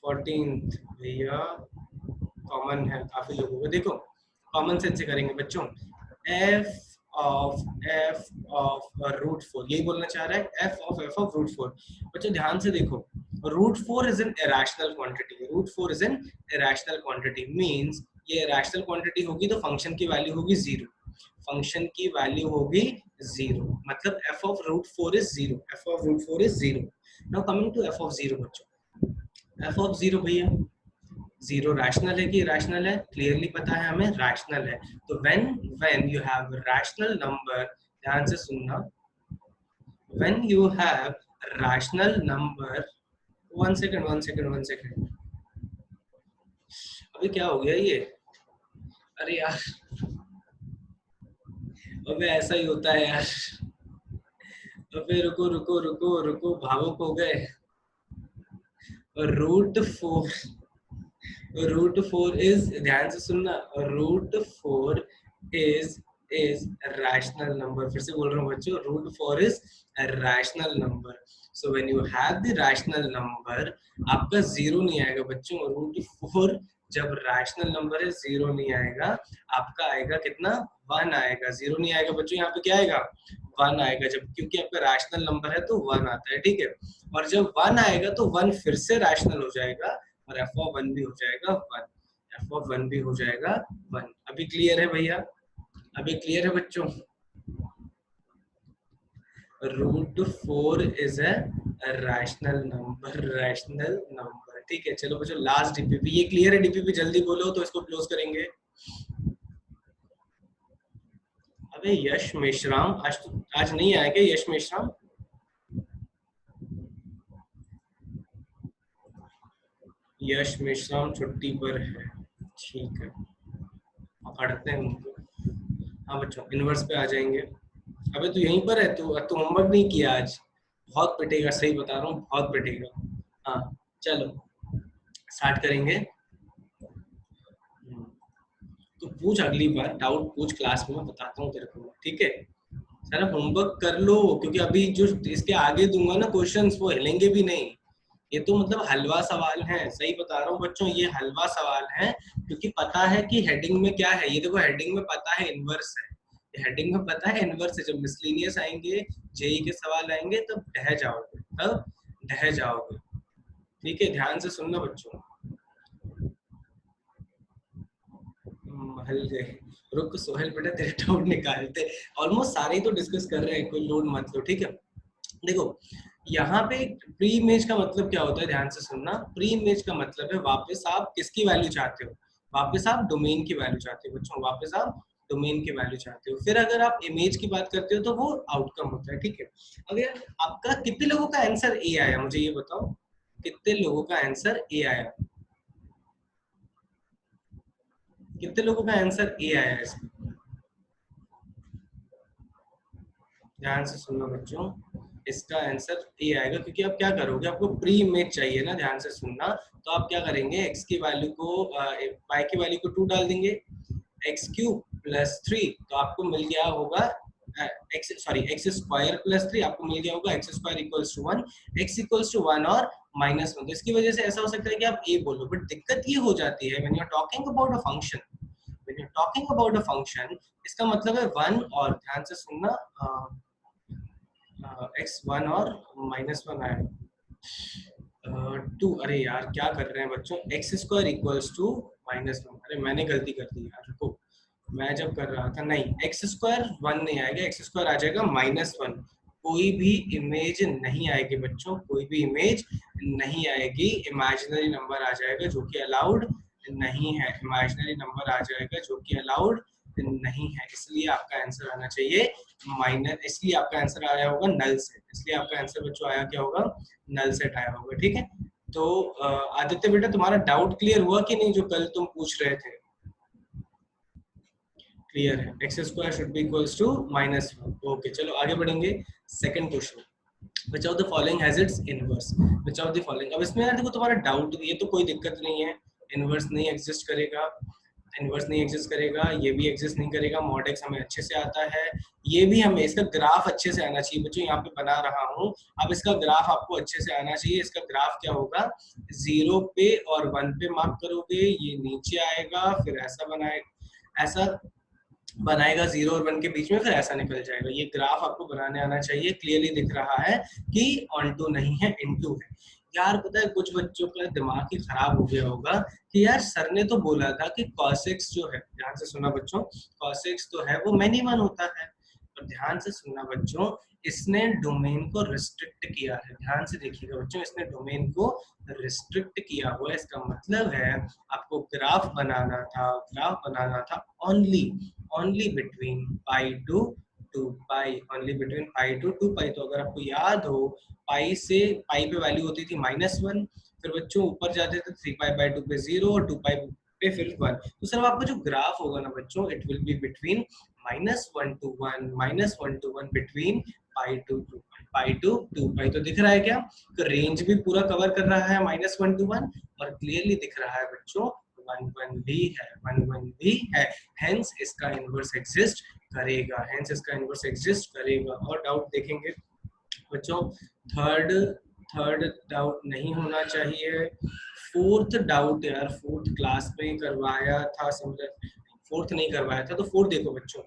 14 भैया कॉमन है काफी लोगों को। देखो कॉमन सेंस से करेंगे बच्चों। एफ ऑफ रूट 4, यही बोलना चाह रहा है, एफ ऑफ रूट 4। बच्चों ध्यान से देखो, root 4 is an irrational quantity, root 4 is an irrational quantity, means ये इरेशनल क्वांटिटी होगी तो फंक्शन की वैल्यू होगी 0, फंक्शन की वैल्यू होगी 0, मतलब f of root 4 is 0, f of root 4 is 0। Now coming to f of 0 बच्चों, f ऑफ 0 भैया 0 रैशनल है कि इरेशनल है? क्लियरली पता है हमें, रैशनल है। तो when you have rational number ध्यान से सुनना, when you have rational number, one second, अभी क्या हो गया ये, अरे यार, अबे ऐसा ही होता है यार, अबे रुको रुको रुको रुको, भावुक हो गए। रूट 4, रूट 4 इज, ध्यान से सुनना, रूट 4 इज रैशनल नंबर। फिर से बोल रहा हूँ बच्चों, root 4 is rational number. So when you have the rational number, आपका जीरो नहीं आएगा बच्चों। रूट 4 जब रैशनल नंबर है, जीरो नहीं आएगा, आपका आएगा कितना, 1 आएगा। जीरो नहीं आएगा बच्चों, यहाँ पे क्या आएगा, 1 आएगा। जब क्योंकि आपका रैशनल नंबर है तो 1 आता है, ठीक है। और जब 1 आएगा तो 1 फिर से रैशनल हो जाएगा, और f(1) भी हो जाएगा 1, f(1) भी हो जाएगा 1। अभी क्लियर है भैया, अभी क्लियर है बच्चों। Root 4 is a rational number, rational number, ठीक है। चलो बच्चों, लास्ट डीपीपी, ये क्लियर है डीपीपी, जल्दी बोलो तो इसको क्लोज करेंगे। अबे यश मेश्राम, आज नहीं आया क्या यश मेश्राम? यश मेश्राम छुट्टी पर है, ठीक है, पकड़ते हैं उनको। हाँ बच्चों, इनवर्स पे आ जाएंगे। अबे तू यहीं पर है, तू होमवर्क नहीं किया आज, बहुत पिटेगा, सही बता रहा हूँ, बहुत पिटेगा। हाँ चलो स्टार्ट करेंगे। तो पूछ, अगली बार डाउट पूछ क्लास में, मैं बताता हूँ तेरे को, ठीक है। सारा होमवर्क कर लो, क्योंकि अभी जो इसके आगे दूंगा ना क्वेश्चंस, वो हिलेंगे भी नहीं। ये तो मतलब हलवा सवाल है, सही बता रहा हूँ बच्चों, ये हलवा सवाल है। क्योंकि पता है कि हेडिंग में क्या है, ये देखो हेडिंग में पता है इनवर्स है, हेडिंग में पता है इनवर्स है। जब मिसलिनियस आएंगे, जेई के सवाल आएंगे, तब ढह जाओगे, तब ढह जाओगे, ठीक है। ध्यान से सुनना बच्चों, महल गए, रुक सोहेल बेटा, तेरे डाउट निकालते, ऑलमोस्ट सारे ही तो डिस्कस कर रहे हैं, कोई लोड मत लो, ठीक है। देखो यहाँ पे प्री इमेज का मतलब क्या होता है, ध्यान से सुनना। प्री इमेज का मतलब है वापस आप किसकी वैल्यू चाहते हो, वापस आप डोमेन की वैल्यू चाहते हो बच्चों, वापस आप डोमेन की वैल्यू चाहते हो। फिर अगर आप इमेज की बात करते हो तो वो आउटकम होता है, ठीक है। अगर आपका कितने लोगों का आंसर ए आया, मुझे ये बताओ, कितने लोगों का आंसर ए आया, कितने लोगों का आंसर ए आया इसमें? ध्यान से सुनना बच्चों, इसका आंसर ए आएगा, क्योंकि आप क्या करोगे, आपको प्री इमेज चाहिए ना, ध्यान से सुनना। तो आप क्या करेंगे, x की वैल्यू को, y की वैल्यू को 2 डाल देंगे, x³ + 3, तो आपको मिल गया होगा x² + 3, आपको मिल गया होगा x² = 1, x = 1 और -1। तो इसकी वजह से ऐसा हो सकता है कि आप a बोलो, बट दिक्कत ये हो जाती है when you are talking about a function, when you are talking about a function, इसका मतलब है 1, और ध्यान से सुनना, x1 और -1 आएगा, 2, अरे यार क्या कर रहे हैं बच्चों, x² = -1, अरे मैंने गलती कर दी यार, रुको, मैं जब कर रहा था, नहीं, x² 1 नहीं आएगा, x² आ जाएगा -1। कोई भी इमेज नहीं आएगी बच्चों, कोई भी इमेज नहीं आएगी, इमेजिनरी नंबर आ जाएगा जो कि अलाउड नहीं है, इमेजिनरी नंबर आ जाएगा जो कि अलाउड नहीं है। इसलिए आपका आंसर आना चाहिए माइनस, इसलिए आपका आंसर आया होगा नल से, इसलिए आपका आंसर बच्चों आया क्या होगा, नल सेट आया होगा, ठीक है। तो आदित्य बेटा, तुम्हारा डाउट क्लियर हुआ कि नहीं, जो कल तुम पूछ रहे थे? क्लियर है, x² should be equals to -1। Okay चलो आगे बढ़ेंगे। Second question, which of the following has its inverse, which of the following, अब इसमें यार देखो तुम्हारा डाउट, ये तो कोई दिक्कत नहीं है, इनवर्स नहीं एग्जिस्ट करेगा, इनवर्स नहीं एग्जिस्ट करेगा, ये भी एग्जिस्ट नहीं करेगा, मॉड एक्स हमें अच्छे से आता है, ये भी हमें, इसका ग्राफ अच्छे से आना चाहिए बच्चों, यहाँ पे बना रहा हूँ। अब इसका ग्राफ आपको अच्छे से आना चाहिए। इसका ग्राफ क्या होगा, 0 पे और 1 पे मार्क करोगे, ये नीचे आएगा, फिर ऐसा बनाएगा, ऐसा बनाएगा 0 और 1 के बीच में, फिर ऐसा निकल जाएगा। ये ग्राफ आपको बनाने आना चाहिए। क्लियरली दिख रहा है कि ऑन टू नहीं है, इनटू है। यार पता है कुछ बच्चों का दिमाग ही खराब हो गया होगा कि यार सर ने तो बोला था कि cos x जो है, ध्यान से सुनना बच्चों, cos x तो है वो मैनी वन होता है। और ध्यान से सुनना बच्चों, इसने डोमेन को रिस्ट्रिक्ट किया है, ध्यान से देखिएगा बच्चों, इसने डोमेन को रिस्ट्रिक्ट किया हुआ है। इसका मतलब है आपको ग्राफ बनाना था only between pi to two pi, only between pi to 2 pi. तो अगर आपको याद हो, पाई से पाई पे वैल्यू होती थी -1, फिर बच्चों ऊपर जाते थे 3 पाई/2 पे 0 और 2 पाई पे फिर 1। तो सर आपका जो ग्राफ होगा ना बच्चों, it will be between -1 to 1, -1 to 1 between pi to 2 pi. तो दिख रहा है क्या, तो रेंज भी पूरा कवर कर रहा है -1 to 1, और क्लियरली दिख रहा है बच्चों 1 भी है, 1 भी है, हेंस इसका इनवर्स एग्जिस्ट करेगा, हेंस इसका इनवर्स एग्जिस्ट करेगा। और डाउट देखेंगे बच्चों, थर्ड थर्ड डाउट नहीं होना चाहिए। फोर्थ डाउट यार, फोर्थ क्लास में ही करवाया था, समझ, फोर्थ नहीं करवाया था, तो फोर्थ देखो बच्चों,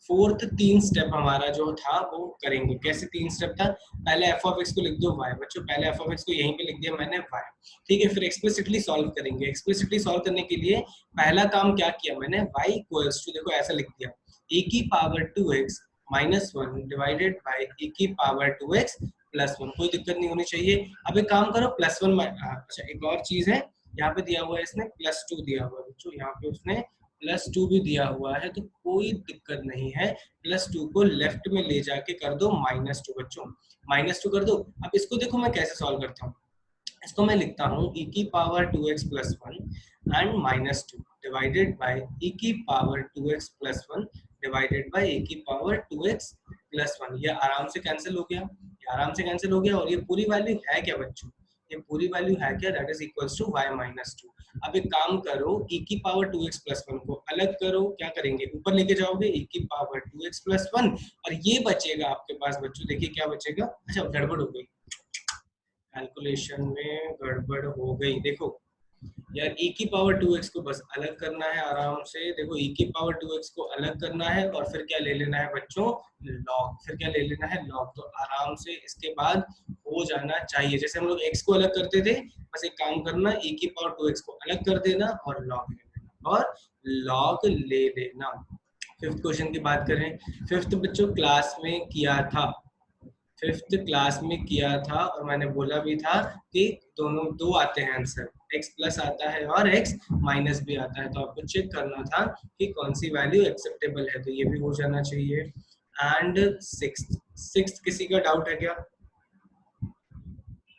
फोर्थ 3 स्टेप हमारा जो था वो करेंगे। कैसे 3 स्टेप था, पहले एफ ऑफ एक्स को लिख दो y, बच्चों पहले एफ ऑफ एक्स को यहीं पे लिख दिया मैंने y, ठीक है। फिर एक्सप्लिसिटली सॉल्व करेंगे। एक्सप्लिसिटली सॉल्व करने के लिए पहला काम क्या किया मैंने, y इक्वल्स टू, देखो ऐसा लिख दिया, e की power 2x -1 divided by e की पावर 2x +1। कोई दिक्कत नहीं होनी चाहिए। अब एक काम करो, +1, अच्छा एक और चीज है, यहाँ पे दिया हुआ है इसने +2 दिया हुआ है बच्चों, यहाँ पे उसने +2 भी दिया हुआ है, तो कोई दिक्कत नहीं है। +2 को लेफ्ट में ले जाके कर दो -2 बच्चों, -2 कर दो। अब इसको देखो मैं कैसे सॉल्व करता हूँ, इसको मैं लिखता हूँ e की power 2x +1 and -2 divided by e की power 2x +1 divided by e की पावर 2x +1। ये आराम से कैंसिल हो गया, ये आराम से कैंसिल हो गया। और ये पूरी वैल्यू है क्या बच्चों, ये पूरी वैल्यू है क्या, that is equals to y -2। अब एक काम करो, e की पावर 2x +1 को अलग करो, क्या करेंगे, ऊपर लेके जाओगे e की पावर 2x +1, और ये बचेगा आपके पास बच्चों, देखिए क्या बचेगा, अच्छा गड़बड़ हो गई, कैलकुलेशन में गड़बड़ हो गई। देखो यार, e की पावर 2x को बस अलग करना है आराम से, देखो e की पावर 2x को अलग करना है, और फिर क्या ले लेना है बच्चों, log, फिर क्या ले लेना है, log। तो आराम से इसके बाद हो जाना चाहिए, जैसे हम लोग x को अलग करते थे, बस एक काम करना, e की पावर 2x को अलग कर देना और log ले लेना, और log ले लेना। फिफ्थ क्वेश्चन की बात करें, फिफ्थ बच्चों क्लास में किया था, फिफ्थ क्लास में किया था, और मैंने बोला भी था कि दोनों दो आते हैं आंसर, x प्लस आता है और x माइनस भी आता है, तो आपको चेक करना था कि कौन सी वैल्यू एक्सेप्टेबल है, तो ये भी हो जाना चाहिए। एंड सिक्स्थ किसी का डाउट है क्या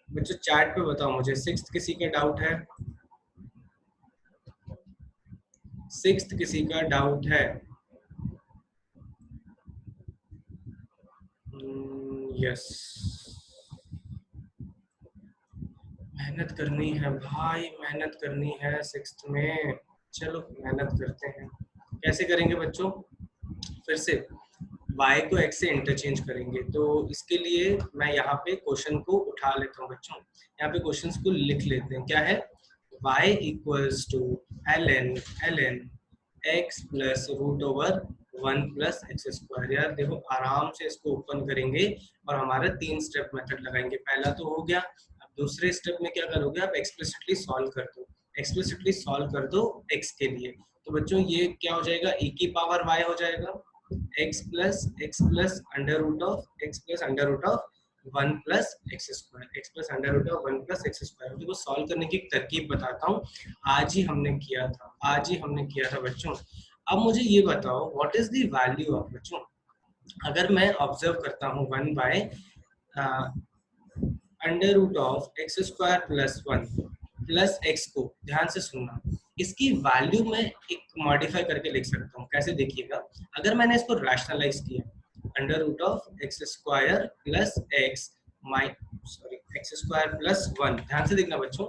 बच्चों, चैट पे बताओ मुझे, सिक्स्थ किसी का डाउट है, सिक्स्थ किसी का डाउट है, यस, मेहनत करनी है भाई, मेहनत करनी है सिक्स्थ में, चलो मेहनत करते हैं। कैसे करेंगे बच्चों, फिर से y को x से इंटरचेंज करेंगे, तो इसके लिए मैं यहाँ पे क्वेश्चन को उठा लेता हूँ बच्चों, यहाँ पे क्वेश्चंस को लिख लेते हैं। क्या है, y equals to ln x प्लस √1 प्लस x²। यार देखो आराम से इसको ओपन करेंगे और हमारा 3 स्टेप मेथड लगाएंगे। पहला तो हो गया, अब दूसरे स्टेप में क्या करोगे आप, एक्सप्लिसिटली सॉल्व कर दो, एक्सप्लिसिटली सॉल्व कर दो x के लिए। तो बच्चों ये क्या हो जाएगा, e की पावर y हो जाएगा, x plus under root of 1 plus x², x plus under root of 1 plus x²। देखो सॉल्व करने की तरकीब बताता हूँ, आज ही हमने किया था बच्चों। अब मुझे ये बताओ, what is the value of, बच्चों अगर मैं ऑब्जर्व करता हूँ 1 by under root of x² plus 1 plus x को, ध्यान से सुनना, इसकी वैल्यू में एक मॉडिफाई करके लिख सकता हूँ। कैसे देखिएगा, अगर मैंने इसको रैशनलाइज किया, under root of x² plus x² plus 1, ध्यान से देखना बच्चों,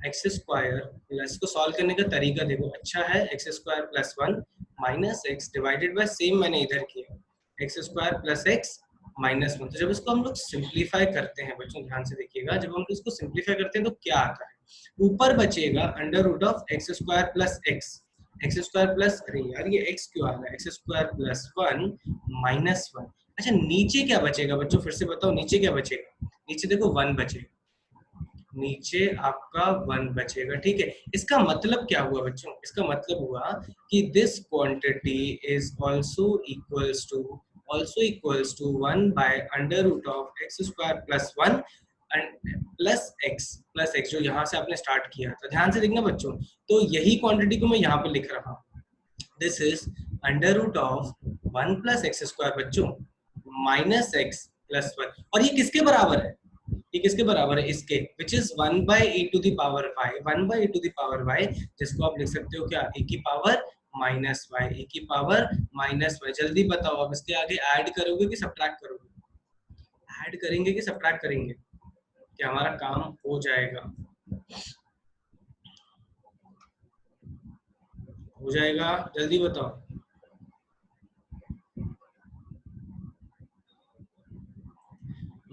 x² प्लस को सॉल्व करने का तरीका देखो अच्छा है, x² plus 1 minus x divided bye same मैंने इधर किया, x² प्लस x -1। तो जब इसको हम लोग सिंप्लीफाई करते हैं बच्चों, ध्यान से देखिएगा, जब हम इसको सिंप्लीफाई करते हैं तो क्या आता है, ऊपर बचेगा under root of x² plus x² plus, अरे यार ये x क्यों आ रहा है, x² प्लस 1 -1। अच्छा नीचे क्या बचेगा बच्चों, फिर से बताओ नीचे क्या बचेगा, नीचे देखो 1 बचेगा, नीचे आपका 1 बचेगा, ठीक है। इसका मतलब क्या हुआ बच्चों, इसका मतलब हुआ कि this quantity is also equals to 1 by under root of x² plus 1 plus x जो यहाँ से आपने स्टार्ट किया था, ध्यान से देखना बच्चों। तो यही क्वांटिटी को मैं यहाँ पे लिख रहा हूँ, this is under root of 1+x² बच्चों -x+1, और ये किसके बराबर है? ये किसके बराबर है? इसके, विच इज 1/e⁻y, 1/e⁻y, जिसको आप लिख सकते हो क्या? e की पावर -y, e की पावर -y। जल्दी बताओ, अब इसके आगे ऐड करोगे कि सब्ट्रैक्ट करोगे? ऐड करेंगे कि सब्ट्रैक्ट करेंगे? कि हमारा काम हो जाएगा? हो जाएगा, जल्दी बताओ।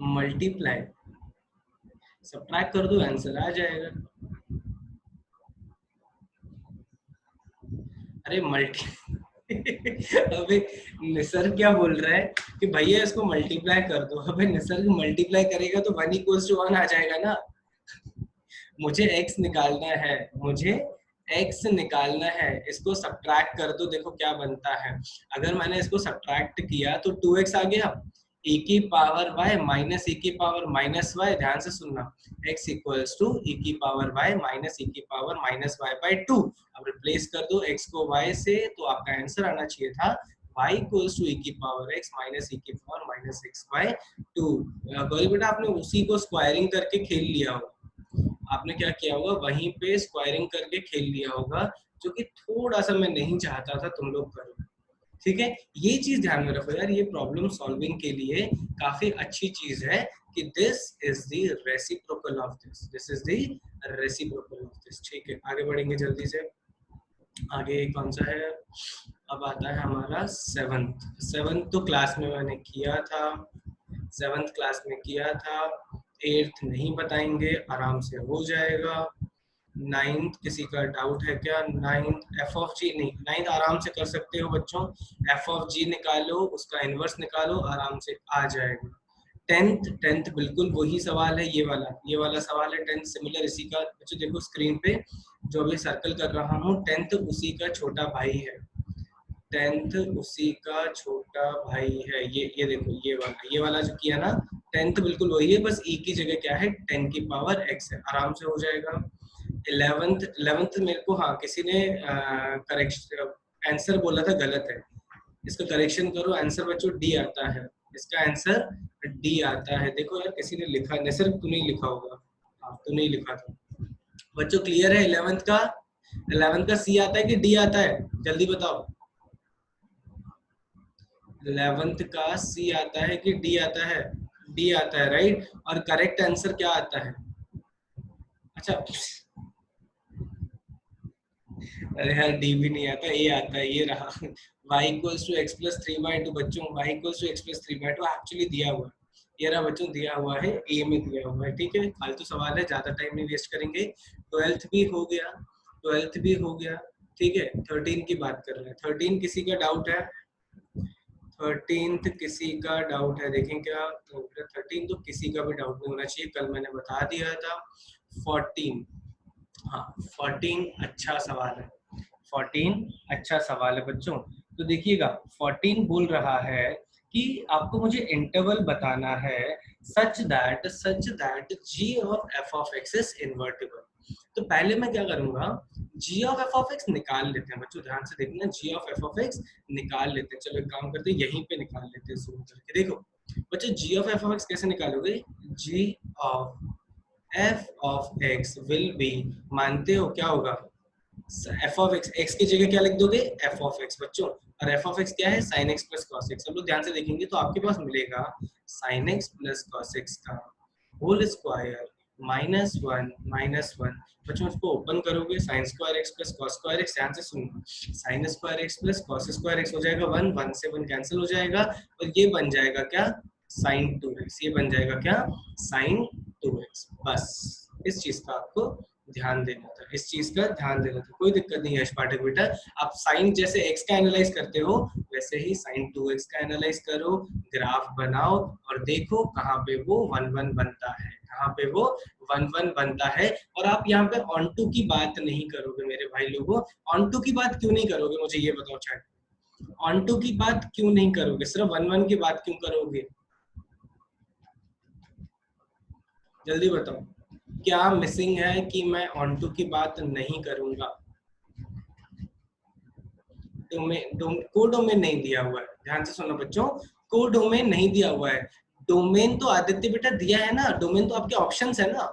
मल्टीप्लाई, सब्ट्रैक्ट कर दो, आंसर आ जाएगा। अरे मल्टी अबे निसर्ग क्या बोल रहा है कि भैया इसको मल्टीप्लाई कर दो। अबे निसर्ग मल्टीप्लाई करेगा तो 1 = 1 आ जाएगा ना। मुझे x निकालना है, मुझे x निकालना है, इसको सब्ट्रैक्ट कर दो, देखो क्या बनता है। अगर मैंने इसको सब्ट्रैक्ट किया तो 2x आ गया, e की पावर y माइनस e की पावर माइनस y, ध्यान से सुनना, x इक्वल्स टू e की पावर y माइनस e की पावर माइनस y/2। अब रिप्लेस कर दो x को y से, तो आपका आंसर आना चाहिए था y इक्वल्स टू e की पावर x माइनस e की पावर माइनस x/2। गौरी बेटा आपने उसी को स्क्वायरिंग करके खेल लिया होगा, आपने क्या किया होगा, वहीं पे स्क्वायरिंग करके खेल लिया होगा, जो कि थोड़ा सा मैं नहीं चाहता था तुम लोग करो। ठीक है, ये चीज ध्यान में रखो यार, ये प्रॉब्लम सॉल्विंग के लिए काफी अच्छी चीज है कि this is the reciprocal of this, this is the reciprocal of this. ठीक है, आगे बढ़ेंगे जल्दी से। आगे कौन सा है? अब आता है हमारा सेवंथ। सेवंथ तो क्लास में मैंने किया था, सेवंथ क्लास में किया था। एट्थ नहीं बताएंगे, आराम से हो जाएगा। नाइन्थ किसी का डाउट है क्या? नाइन्थ एफ ऑफ जी, नहीं नाइन्थ आराम से कर सकते हो बच्चों, एफ ऑफ जी निकालो, उसका इनवर्स निकालो, आराम से आ जाएगा। टेंथ, टेंथ बिल्कुल वही सवाल है, ये वाला सवाल है टेंथ, सिमिलर इसी का। बच्चों देखो स्क्रीन पे जो अभी सर्कल कर रहा हूँ, टेंथ उसी का छोटा भाई है, टेंथ उसी का छोटा भाई है। ये देखो, ये वाला जो किया ना, टेंथ बिल्कुल वही है, बस ई की जगह क्या है, 10 की पावर x है, आराम से हो जाएगा। 11th, 11th मेरे को, हाँ किसी ने करेक्शन आंसर बोला था, गलत है, इसका करेक्शन करो, आंसर बच्चों डी आता है, इसका आंसर डी आता है। देखो यार किसी ने लिखा, निसर्ग तू नहीं लिखा होगा, हाँ तू नहीं लिखा था। बच्चों क्लियर है? 11th का, 11th का सी आता है कि डी आता है? जल्दी बताओ, 11th का सी आता है कि डी आता है? डी आता है, राइट। और करेक्ट आंसर क्या आता है? अच्छा, अरे यार डी भी नहीं आता, ए आता है, ये रहा y equals to x plus 3/2। बच्चों y equals to x plus 3/2 actually दिया हुआ है, ये रहा बच्चों, दिया हुआ है, ए में दिया हुआ है। ठीक है, फालतू सवाल है, ज्यादा टाइम नहीं वेस्ट करेंगे। 12th भी हो गया, 12th भी हो गया। ठीक है, 13 की बात कर रहे हैं। 13 किसी का डाउट है? 13th किसी का डाउट है? देखें क्या, 13 तो किसी का भी डाउट नहीं होना चाहिए, कल मैंने बता दिया था। 14, हाँ 14 अच्छा सवाल है, 14 अच्छा सवाल है बच्चों। तो देखिएगा 14 बोल रहा है कि आपको मुझे इंटरवल बताना है such that g of f of x is invertible. तो पहले मैं क्या करूंगा, g of f of x निकाल लेते हैं बच्चों, ध्यान से देखना, g of f of x निकाल लेते हैं। चलो एक काम करते हैं, यहीं पे निकाल लेते हैं जूम करके। देखो बच्चों g of f of x कैसे निकालोगे, g of f of x will B, मानते हो क्या होगा, f ऑफ x, x की जगह क्या लिख दोगे, f ऑफ x बच्चों, और f ऑफ x क्या है, sin x plus cos x। सब लोग ध्यान से देखेंगे तो आपके पास मिलेगा sin x plus cos x का होल स्क्वायर -1 बच्चों, इसको ओपन करोगे, sin square x plus cos square x, ध्यान से सुनना, sin square x plus cos square x हो जाएगा 1, 1 से 1 कैंसिल हो जाएगा, और ये बन जाएगा क्या, sin 2x, ये बन जाएगा क्या, sin 2x। बस इस चीज का आपको ध्यान देना था, इस चीज का ध्यान देना था, कोई दिक्कत नहीं है यश पाठक बेटा। आप साइन जैसे x का एनालाइज करते हो, वैसे ही sin 2x का एनालाइज करो, ग्राफ बनाओ, और देखो कहाँ पे वो 1 1 बनता है, कहाँ पे वो 1 1 बनता है। और आप यहाँ पे ऑन टू की बात नहीं करोगे मेरे भाई लोगों, ऑन टू की बात क्यों नहीं करोगे, मुझे ये बताओ चैट, ऑन टू की बात क्यों नहीं करोगे, सिर्फ 1 1 की बात क्यों करोगे, जल्दी बताओ, क्या मिसिंग है कि मैं ऑन टू की बात नहीं करूंगा? कोडोमेन नहीं दिया हुआ है, ध्यान से सुनो बच्चों, कोडोमेन नहीं दिया हुआ है। डोमेन तो आदित्य बेटा दिया है ना, डोमेन तो आपके ऑप्शंस है ना,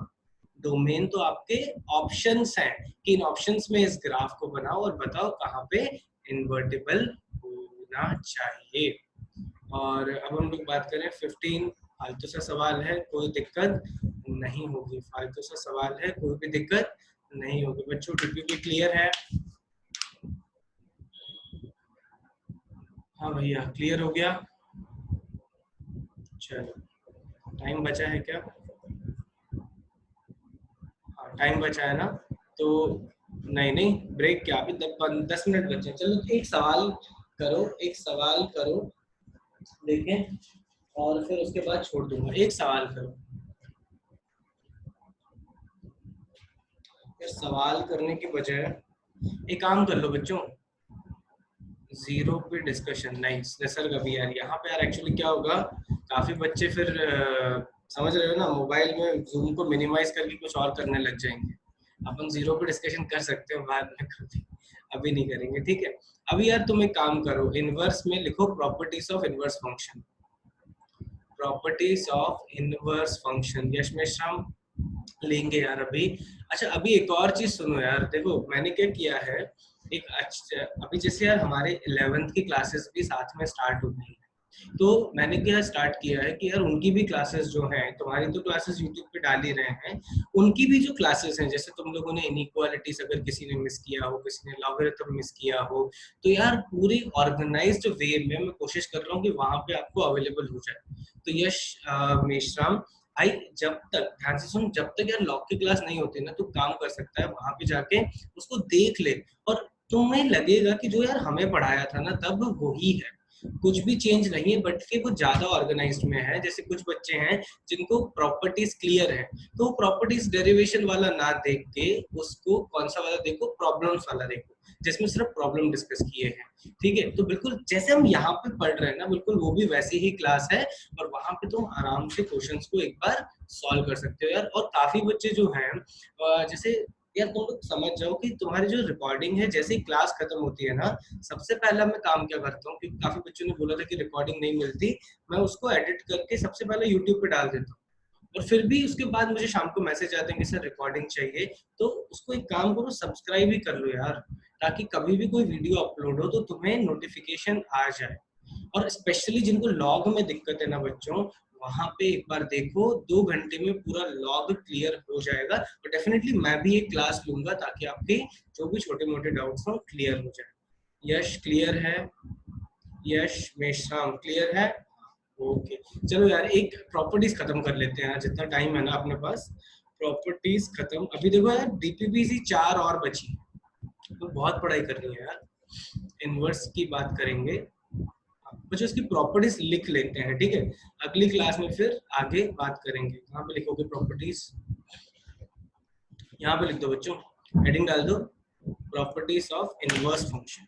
डोमेन तो आपके ऑप्शंस हैं कि इन ऑप्शंस में इस ग्राफ को बनाओ और बताओ कहाँ पे इन्वर्टिबल होना चाहिए। और अब हम लोग बात करें 15, फालतू सा सवाल है, कोई दिक्कत नहीं होगी, फालतू सा सवाल है, कोई भी दिक्कत नहीं होगी बच्चों। डीपीपी क्लियर है? हाँ भैया क्लियर हो गया। चलो टाइम बचा है क्या? हाँ टाइम बचा है ना, तो नहीं नहीं ब्रेक क्या, अभी 10 मिनट बचे हैं। चलो एक सवाल करो, एक सवाल करो, देखें, और फिर उसके बाद छोड़ दूंगा। एक सवाल करो, फिर सवाल करने की बजाय एक काम कर लो बच्चों, जीरो पे डिस्कशन नहीं सर कभी यार, यहाँ पे यार एक्चुअली क्या होगा, काफी बच्चे फिर समझ रहे हो ना, मोबाइल में जूम को मिनिमाइज करके कुछ और करने लग जाएंगे। अपन जीरो पे डिस्कशन कर सकते हो बाद में कभी, अभी नहीं करेंगे, ठीक है। अभी यार तुम एक काम करो, इनवर्स में लिखो properties of inverse function, properties of inverse function. Yash Meshram लेंगे यार अभी। अच्छा अभी एक और चीज सुनो यार, देखो मैंने क्या किया है, एक अच्छा अभी जैसे यार हमारे 11th की क्लासेस भी साथ में स्टार्ट हो गई है, तो मैंने क्या स्टार्ट किया है कि यार उनकी भी क्लासेस जो हैं, तुम्हारी तो क्लासेस यूट्यूब पे डाल ही रहे हैं, उनकी भी जो क्लासेस हैं, जैसे तुम लोगों ने इनइक्वालिटीज अगर किसी ने मिस किया हो, किसी ने लॉगरिथम मिस किया हो, तो यार पूरी ऑर्गेनाइज्ड वे में मैं कोशिश कर रहा हूँ कि वहां पे आपको अवेलेबल हो जाए। तो यश मेश्राम भाई, जब तक ध्यान से सुन, जब तक यार लॉग की क्लास नहीं होती ना, तो काम कर सकता है वहां पे जाके उसको देख ले, और तुम्हें लगेगा कि जो यार हमें पढ़ाया था ना तब वही है, कुछ भी चेंज नहीं है, बट फिर कुछ ज्यादा ऑर्गेनाइज्ड में है। जैसे कुछ बच्चे हैं जिनको प्रॉपर्टीज क्लियर है, तो प्रॉपर्टीज डेरिवेशन वाला ना देख के उसको कौन सा वाला देखो, प्रॉब्लम्स वाला देखो, जिसमें सिर्फ प्रॉब्लम डिस्कस किए हैं, ठीक है। तो बिल्कुल जैसे हम यहाँ पे पढ़ रहे हैं ना, बिल्कुल वो भी वैसी ही क्लास है, और वहां पे तुम आराम से क्वेश्चंस को एक बार सॉल्व कर सकते हो यार। और काफी बच्चे जो हैं जैसे यार तुम लोग समझ जाओ कि तुम्हारी जो रिकॉर्डिंग है, जैसे ही क्लास खत्म होती है ना, सबसे पहला मैं काम क्या करता हूँ, क्योंकि काफी बच्चों ने बोला था कि रिकॉर्डिंग नहीं मिलती, मैं उसको एडिट करके सबसे पहले यूट्यूब पे डाल देता हूँ, और फिर भी उसके बाद मुझे शाम को मैसेज आते हैं कि सर रिकॉर्डिंग चाहिए, तो उसको एक काम करो, सब्सक्राइब ही कर लो यार, ताकि कभी भी कोई वीडियो अपलोड हो तो तुम्हें नोटिफिकेशन आ जाए। और स्पेशली जिनको लॉग में दिक्कत है ना बच्चों, वहां पे एक बार देखो, 2 घंटे में पूरा लॉग क्लियर हो जाएगा, और डेफिनेटली मैं भी एक क्लास लूंगा ताकि आपके जो भी छोटे मोटे डाउट्स हो क्लियर हो जाए। यश क्लियर है? यश मेश्राम क्लियर है? ओके चलो यार, एक प्रॉपर्टीज खत्म कर लेते हैं, जितना टाइम है ना अपने पास, प्रॉपर्टीज खत्म। अभी देखो यार डीपीपीसी 4 और बची, तो बहुत पढ़ाई करनी है यार। इनवर्स की बात करेंगे, कुछ उसकी प्रॉपर्टीज लिख लेते हैं, ठीक है, अगली क्लास में फिर आगे बात करेंगे। यहाँ पे लिखोगे प्रॉपर्टीज, यहाँ पे लिख दो बच्चों, हेडिंग डाल दो प्रॉपर्टीज ऑफ इनवर्स फंक्शन,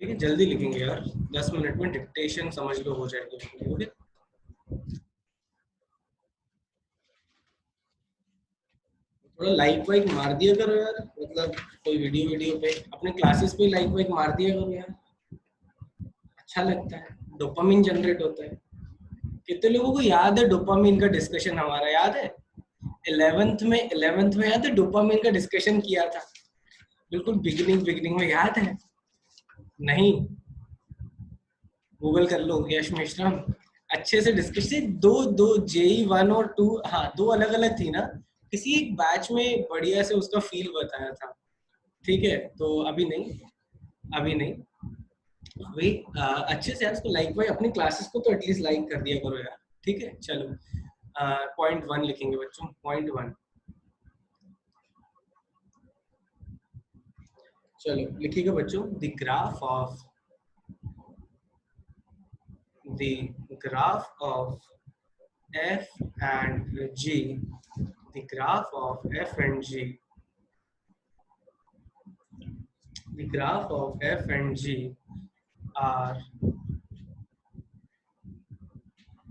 ठीक है। जल्दी लिखेंगे यार, 10 मिनट में डिक्टेशन समझ लो हो जाएगी, ओके। थोड़ा लाइक वाइक मार दिया करो यार, मतलब कोई वीडियो वीडियो पे अपने क्लासेस पे लाइक वाइक मार दिया करो यार, अच्छा लगता है, डोपामिन जनरेट होता है। कितने लोगों को याद है डोपामिन का डिस्कशन हमारा, याद है 11th में याद है डोपामिन का डिस्कशन किया था, बिल्कुल बिगिनिंग बिगिनिंग में, याद है? नहीं, गूगल कर लो यश मिश्रा, अच्छे से डिस्कशन, दो दो जेई 1 और 2, हाँ 2 अलग अलग थी ना, किसी एक बैच में बढ़िया से उसका फील बताया था, ठीक है। तो अभी नहीं, अभी नहीं, अभी अच्छे से यार उसको लाइक वाइक, अपनी क्लासेस को तो एटलीस्ट लाइक कर दिया करो यार, ठीक है। चलो .1 लिखेंगे बच्चों, .1, चलो लिखिएगा बच्चों, the graph of f and g, the graph of f and g, the graph of f and g are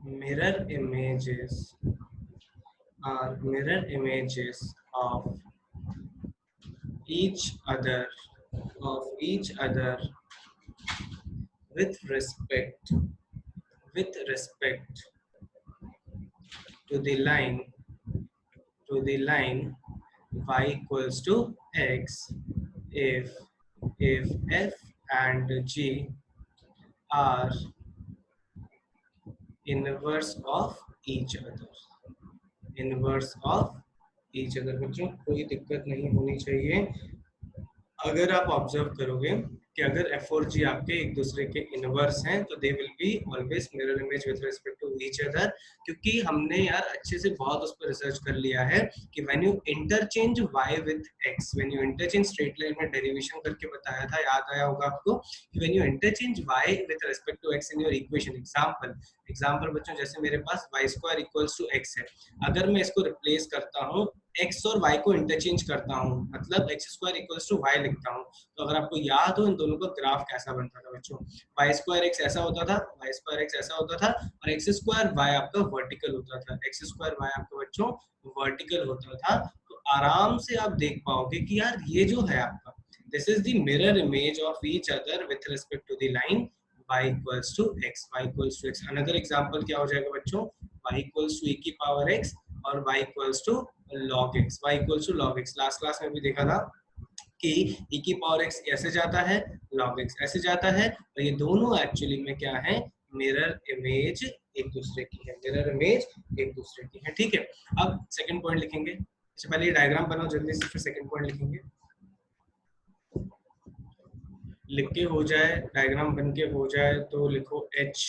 mirror images, are mirror images of each other of each other with respect with respect to the line to the line y equals to x if f and g are inverse of each other inverse of each other. बच्चों कोई दिक्कत नहीं होनी चाहिए। अगर आप observe करोगे कि अगर एफ और जी आपके एक दूसरे के इनवर्स हैं तो they will be always mirror image with respect to each other, क्योंकि हमने यार अच्छे से बहुत उस पर रिसर्च कर लिया है कि when you interchange y with x, when you interchange straight line में डेरिवेशन करके बताया था, याद आया होगा आपको कि when you interchange y with respect to x in your equation, example बच्चों जैसे मेरे पास y square equals to x है, अगर मैं इसको रिप्लेस करता हूँ x और y को इंटरचेंज करता हूँ, मतलब x square equals to y लिखता हूँ, तो अगर आपको याद हो इन दोनों का ग्राफ कैसा बनता था बच्चों, y स्क्वायर x ऐसा होता था, y स्क्वायर x ऐसा होता था और x स्क्वायर y आपका वर्टिकल होता था, x स्क्वायर y आपका बच्चों वर्टिकल होता था। तो आराम से आप देख पाओगे कि यार ये जो है आपका this is the mirror image of each other with respect to the line y equals to x, y equals to x। Another example क्या हो जाएगा बच्चों, y equals to e की पावर x और y equals to log x, y equals to log x। Last class में भी देखा था कि e की पावर x कैसे जाता है, log x ऐसे जाता है, और ये दोनों एक्चुअली में क्या है, मिरर इमेज एक दूसरे की है, मिरर इमेज एक दूसरे की है। ठीक है, अब सेकंड पॉइंट लिखेंगे। इससे पहले ये डायग्राम बनाओ जल्दी से, फिर सेकंड पॉइंट लिखेंगे। लिख के हो जाए, डायग्राम बन के हो जाए तो लिखो H।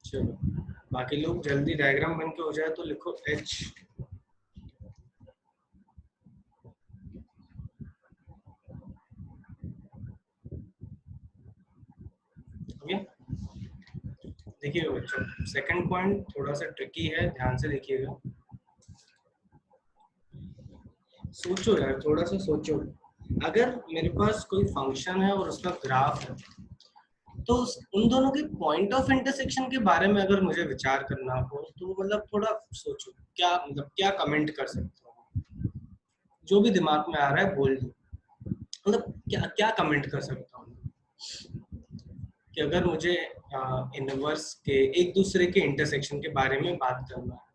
चलो बाकी लोग जल्दी डायग्राम बन के हो जाए तो लिखो H। ओके, देखिएगा बच्चों सेकंड पॉइंट थोड़ा सा ट्रिकी है, ध्यान से देखिएगा। सोचो यार, थोड़ा सा सोचो, अगर मेरे पास कोई फंक्शन है और उसका ग्राफ है, तो उन दोनों के पॉइंट ऑफ इंटरसेक्शन के बारे में अगर मुझे विचार करना हो तो मतलब थोड़ा सोचो, क्या मतलब क्या कमेंट कर सकता हूँ, जो भी दिमाग में आ रहा है बोल दो, मतलब क्या क्या कमेंट कर सकता हूँ कि अगर मुझे इनवर्स के एक दूसरे के इंटरसेक्शन के बारे में बात करना है।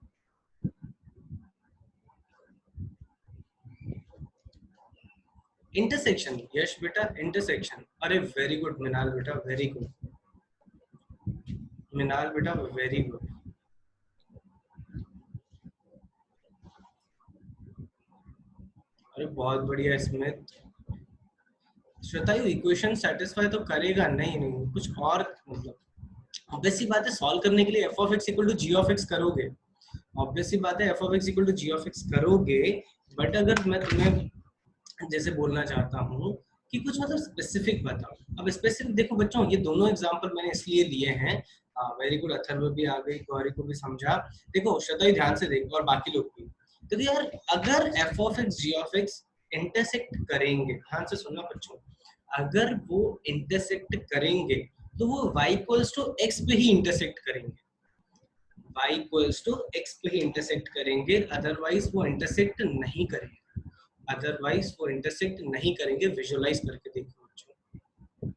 इंटरसेक्शन, यश बेटा इंटरसेक्शन, अरे वेरी गुड मिनाल बेटा, वेरी गुड मिनाल बेटा, वेरी गुड। अरे बहुत बढ़िया Smith. Shweta you equation satisfy तो करेगा, नहीं नहीं कुछ और, मतलब ऑब्वियस सी बात है सॉल्व करने के लिए f of x equal to g of x करोगे, ऑब्वियस सी बात है f of x equal to g of x करोगे, बट अगर मैं तुम्हें जैसे बोलना चाहता हूँ कि कुछ मतलब स्पेसिफिक बताओ। अब स्पेसिफिक देखो बच्चों, ये दोनों एग्जांपल मैंने इसलिए लिए हैं, वेरी गुड, अथर्व भी आ गई, गौरी को भी समझा। देखो श्रद्धा ध्यान से देखो और बाकी लोग भी, तो यार अगर f of x g of x intersect करेंगे, ध्यान से सुनना बच्चों, अगर वो इंटरसेक्ट करेंगे तो वो y इक्वल्स टू x पे ही इंटरसेक्ट करेंगे, y इक्वल्स टू x पे ही इंटरसेक्ट करेंगे, अदरवाइज वो इंटरसेक्ट नहीं करेंगे, अदरवाइज वो इंटरसेक्ट नहीं करेंगे। विजुअलाइज करके देखो बच्चों,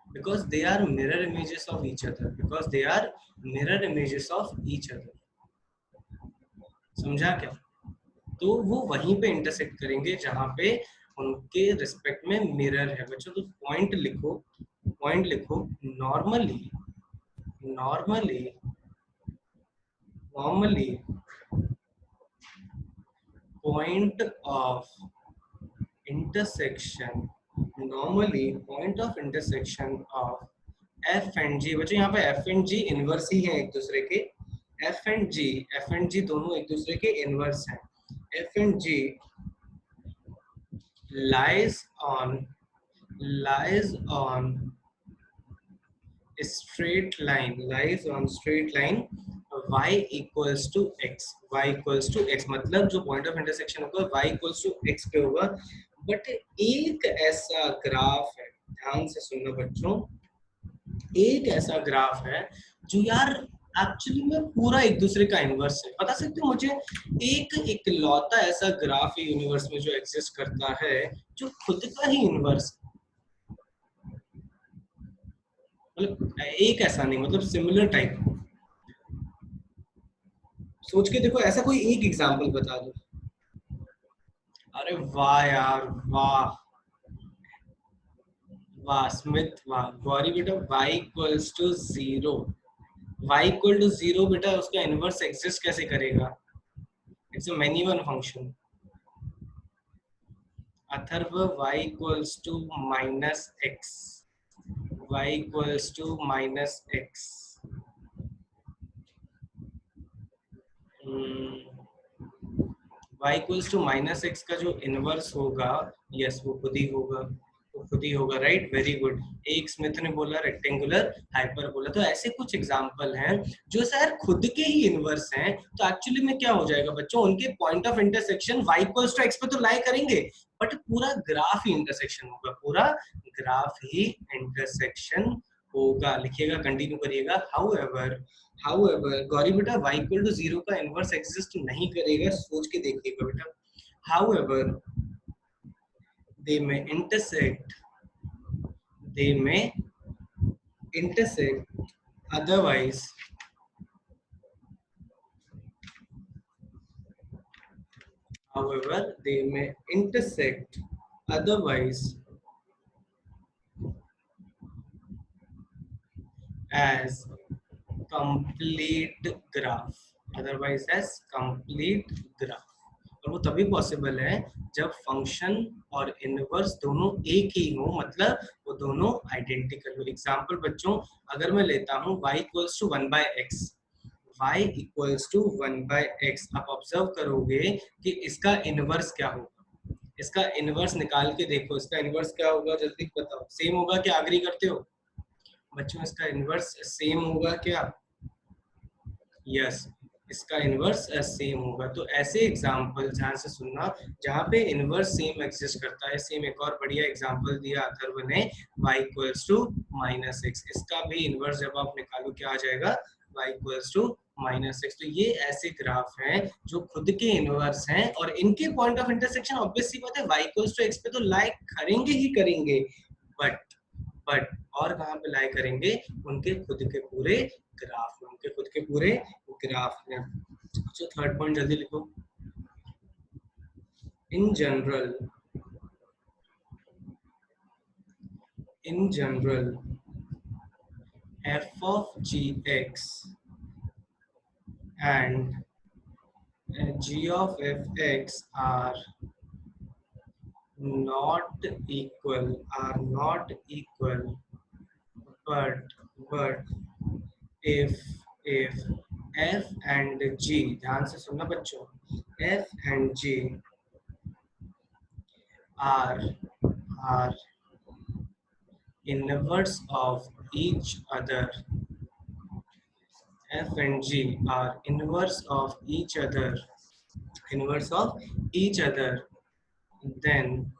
because they are mirror images of each other, because they are mirror images of each other। समझा क्या? तो वो वहीं पे इंटरसेक्ट करेंगे जहां पे उनके रिस्पेक्ट में मिरर है बच्चों। तो पॉइंट लिखो, पॉइंट लिखो, normally normally normally point of intersection, normally point of intersection of f and g, बच्चों यहाँ पे f and g इनवर्स ही है एक दूसरे के, f and g दोनों एक दूसरे के इनवर्स हैं, f and g lies on lies on straight line lies on straight line y equals to x, y equals to x मतलब जो पॉइंट ऑफ इंटरसेक्शन होगा y equals to x पे होगा। बट एक ऐसा ग्राफ है, ध्यान से सुनना बच्चों, एक ऐसा ग्राफ है जो यार एक्चुअली में पूरा एक दूसरे का इनवर्स है। बता सकते हो मुझे एक इकलौता ऐसा ग्राफ है यूनिवर्स में जो एग्जिस्ट करता है जो खुद का ही इनवर्स, मतलब एक ऐसा नहीं, मतलब सिमिलर टाइप। सोच के देखो, ऐसा कोई एक एग्जांपल बता दो। अरे वाह यार, वाह वाह स्मिथ, वाह गौरी बेटा, y equals to zero, y equal to zero बेटा उसका इनवर्स एग्जिस्ट कैसे करेगा? It's a many one function. Atharv y equals to minus x, y equals to minus x. y equals to minus x का जो inverse होगा, yes वो खुद ही होगा, वो खुद ही होगा, राइट, वेरी गुड। एक स्मिथ ने बोला रेक्टेंगुलर हाइपरबोला। तो ऐसे कुछ एग्जांपल हैं जो शायद खुद के ही इनवर्स हैं। तो एक्चुअली में क्या हो जाएगा बच्चों, उनके point of intersection y equals to x पे तो लाई करेंगे, बट पूरा ग्राफ ही इंटरसेक्शन होगा, पूरा ग्राफ ही इंटरसेक्शन होगा। लिखिएगा, कंटिन्यू करिएगा। हाउएवर गौरी बेटा y इक्वल टू जीरो का इनवर्स एग्जिस्ट नहीं करेगा, सोच के देखिएगा बेटा। However they may intersect, they may intersect, otherwise however they may intersect, otherwise as complete graph, otherwise as complete graph। और वो तभी पॉसिबल है जब फंक्शन और इनवर्स दोनों एक ही हो, मतलब वो दोनों आइडेंटिकल हो। एग्जांपल बच्चों, अगर मैं लेता हूँ y equals to 1/x, y equals to 1/x, आप ऑब्जर्व करोगे कि इसका इनवर्स क्या होगा। इसका इनवर्स निकाल के देखो, इसका इनवर्स क्या होगा, जल्दी बताओ। सेम होगा क्या, एग्री करते हो बच्चों? इसका इनवर्स सेम होगा क्या? यस, इसका इनवर्स सेम होगा। तो ऐसे एग्जांपल ध्यान से सुनना जहाँ पे इनवर्स सेम एग्जिस्ट करता है। सेम एक और बढ़िया एग्जांपल दिया अथर्व ने, y equals to minus x, इसका भी इनवर्स जब आप निकालो क्या आ जाएगा, y equals to minus x. तो ये ऐसे ग्राफ हैं जो खुद के इनवर्स हैं और इनके पॉइंट ऑफ इंटरसेक्शन ऑब्वियस सी बात है y इक्वल्स टू एक्स पे तो लाई करेंगे ही करेंगे, बट और कहाँ पे लाई करेंगे, उनके खुद के पूरे ग्राफ में, उनके खुद के पूरे ग्राफ में। तो थर्ड पॉइंट जल्दी लिखो। In general, f of gx and g of fx are not equal, but if f and g, ध्यान से सुनना बच्चों, f and g are inverse of each other, f and g are inverse of each other, then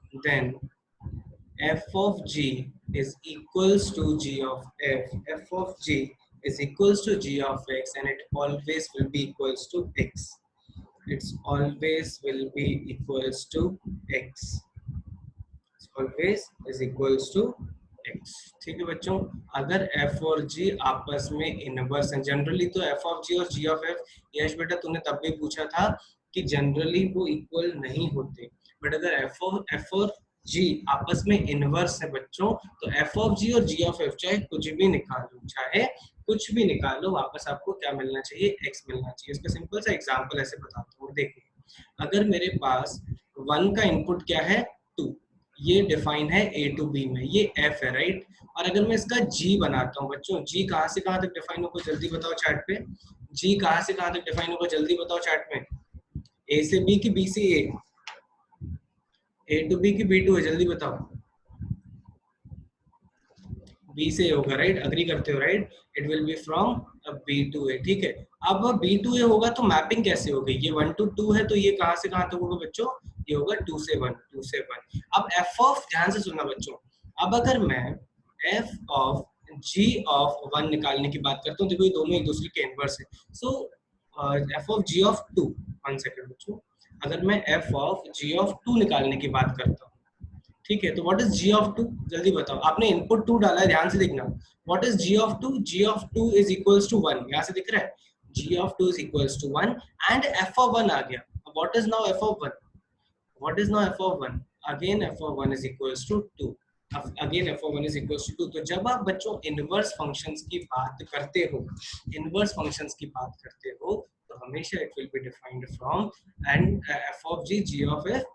f of g is equals to g of f, f of g is equals to g of x, and it always will be equals to x, it's always will be equals to x, it's always is equals to x। ठीक है बच्चों, अगर f और g आपस में inverse हैं, generally तो f of g और g of f, यश बेटा तूने तब भी पूछा था कि जनरली वो इक्वल नहीं होते, बट अगर f और g आपस में इनवर्स है बच्चों, तो f of g और g of f चाहे कुछ भी निकालो, वापस आपको क्या मिलना चाहिए, x मिलना चाहिए। इसका सिंपल सा एग्जांपल ऐसे बताता हूँ, देखिए अगर मेरे पास 1 का इनपुट क्या है, 2, ये डिफाइन है a टू b में, ये f है, राइट। और अगर मैं इसका g बनाता हूँ बच्चों, g कहाँ से कहाँ तक डिफाइन होगा जल्दी बताओ चैट पे, g कहाँ से कहाँ तक डिफाइन होगा जल्दी बताओ चैट में, a से b की b से a टू b की b टू है, जल्दी बताओ। बी से होगा, राइट, अग्री करते हो, right, it will be from B to A, ठीक है। अब बी टू ए होगा तो मैपिंग कैसे होगी, ये 1 to 2 है, तो ये कहाँ से कहाँ तक होगा बच्चों, ये होगा 2 से 1, 2 से 1। अब एफ ऑफ, ध्यान से सुनना बच्चों, अब अगर मैं एफ ऑफ जी ऑफ 1 निकालने की बात करता हूँ, देखो ये दोनों एक दूसरे के इनवर्स है, so f of g of 2, 1 second बच्चों, अगर मैं एफ ऑफ जी ऑफ 2 निकालने की बात करता हूँ, ठीक है, तो व्हाट इज g ऑफ 2, जल्दी बताओ, आपने इनपुट 2 डाला है, ध्यान से देखना, what is g of 2, g of 2 is equals to 1, यहां से दिख रहा है, g of 2 is equals to 1 and f of 1 आ गया। अब what is now f of 1, what is now f of 1, again f of 1 is equals to 2, again f of 1 is equals to 2। तो जब आप बच्चों इनवर्स फंक्शंस की बात करते हो, इनवर्स फंक्शंस की बात करते हो, तो हमेशा it will be defined from and f of g of f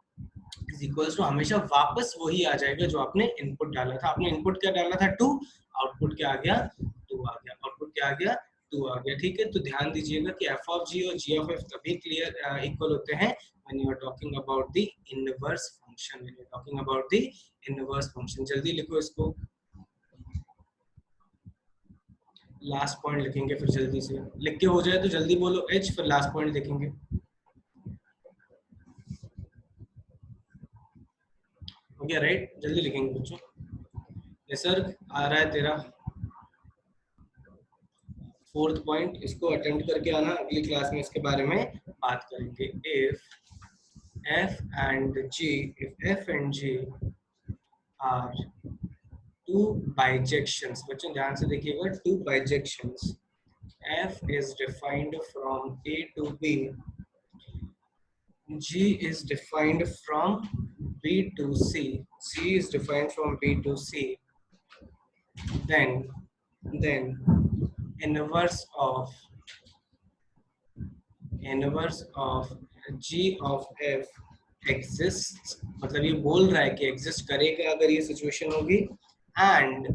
is equals to, हमेशा वापस वही आ जाएगा जो आपने इनपुट डाला था। आपने इनपुट क्या डाला था 2, आउटपुट क्या आ गया 2 आ गया, आउटपुट क्या आ गया 2 आ गया, ठीक है। तो ध्यान दीजिएगा कि f ऑफ g और g ऑफ f तभी क्लियर इक्वल होते हैं when you are talking about the inverse function, when you are talking about the inverse function. जल्दी लिखो इसको, लास्ट पॉइंट लिखेंगे, फिर जल्दी से लिख के हो जाए तो जल्दी बोलो h, फिर लास्ट पॉइंट लिखेंगे, हो गया, राइट, जल्दी लिखेंगे बच्चों। सर आ रहा है तेरा 4th पॉइंट, इसको अटेम्प्ट करके आना, अगली क्लास में इसके बारे में बात करेंगे। If f and g, if f and g are two bijections, बच्चों ध्यान से देखिएगा, two bijections, f is defined from a to b, g is defined from b to c, c is defined from b to c, then inverse of g of f exists, मतलब ये बोल रहा है कि एग्जिस्ट करेगा अगर ये situation होगी, एंड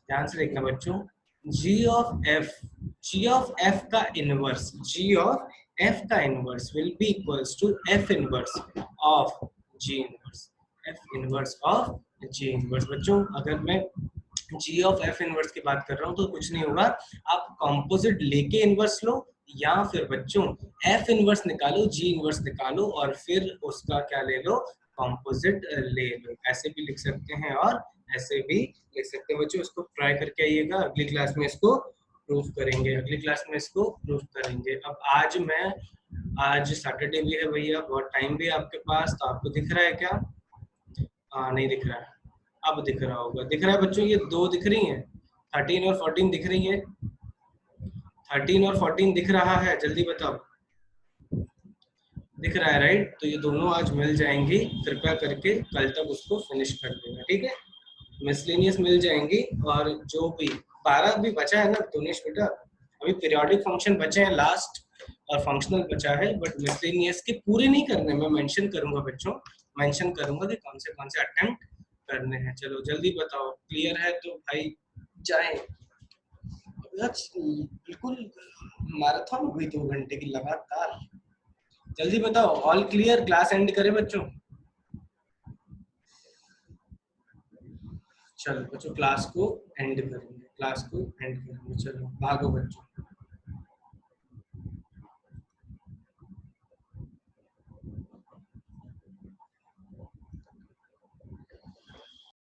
ध्यान से देखना बच्चों, g of f का इनवर्स, g of f का inverse will be equals to f inverse of g inverse, f inverse of g inverse. बच्चों अगर मैं g ऑफ f इनवर्स की बात कर रहा हूँ तो कुछ नहीं होगा, आप कॉम्पोजिट लेके इनवर्स लो, या फिर बच्चों f इनवर्स निकालो, g इनवर्स निकालो, और फिर उसका क्या ले लो, कॉम्पोजिट ले लो। ऐसे भी लिख सकते हैं और ऐसे भी लिख सकते हैं बच्चों, इसको ट्राई करके आइएगा, अगली क्लास में इसको प्रूफ करेंगे, अगली क्लास में इसको प्रूफ करेंगे। अब आज सैटरडे भी है भैया, बहुत टाइम भी है आपके पास, तो आपको दिख रहा है क्या, नहीं दिख रहा है, अब दिख रहा होगा, दिख रहा है बच्चों, ये 2 दिख रही हैं, 13 और 14 दिख रही है, 13 और 14 दिख रहा है, जल्दी बताओ, दिख रहा है, राइट, तो ये दोनों आज मिल जाएंगी, कृपया करके कल तक उसको फिनिश कर देना, ठीक है, मिसलेनियस मिल जाएंगी, और जो भी 12 भी बचा है ना दोनेश बेटा, अभी पीरियोडिक फंक्शन बचे हैं लास्ट, और फंक्शनल बचा है, बट मिसलेनियस के पूरे नहीं करने, मैं मेंशन करूंगा बच्चों, मेंशन करूंगा कि कौन से अटेम्प्ट करने हैं। चलो जल्दी बताओ, क्लियर है तो भाई जाएं, बिल्कुल मैराथन हुई 2 घंटे की लगातार, जल्दी बताओ, ऑल क्लियर, क्लास एंड करें बच्चों, चलो बच्चों क्लास को एंड करेंगे, चलो भागो बच्चों।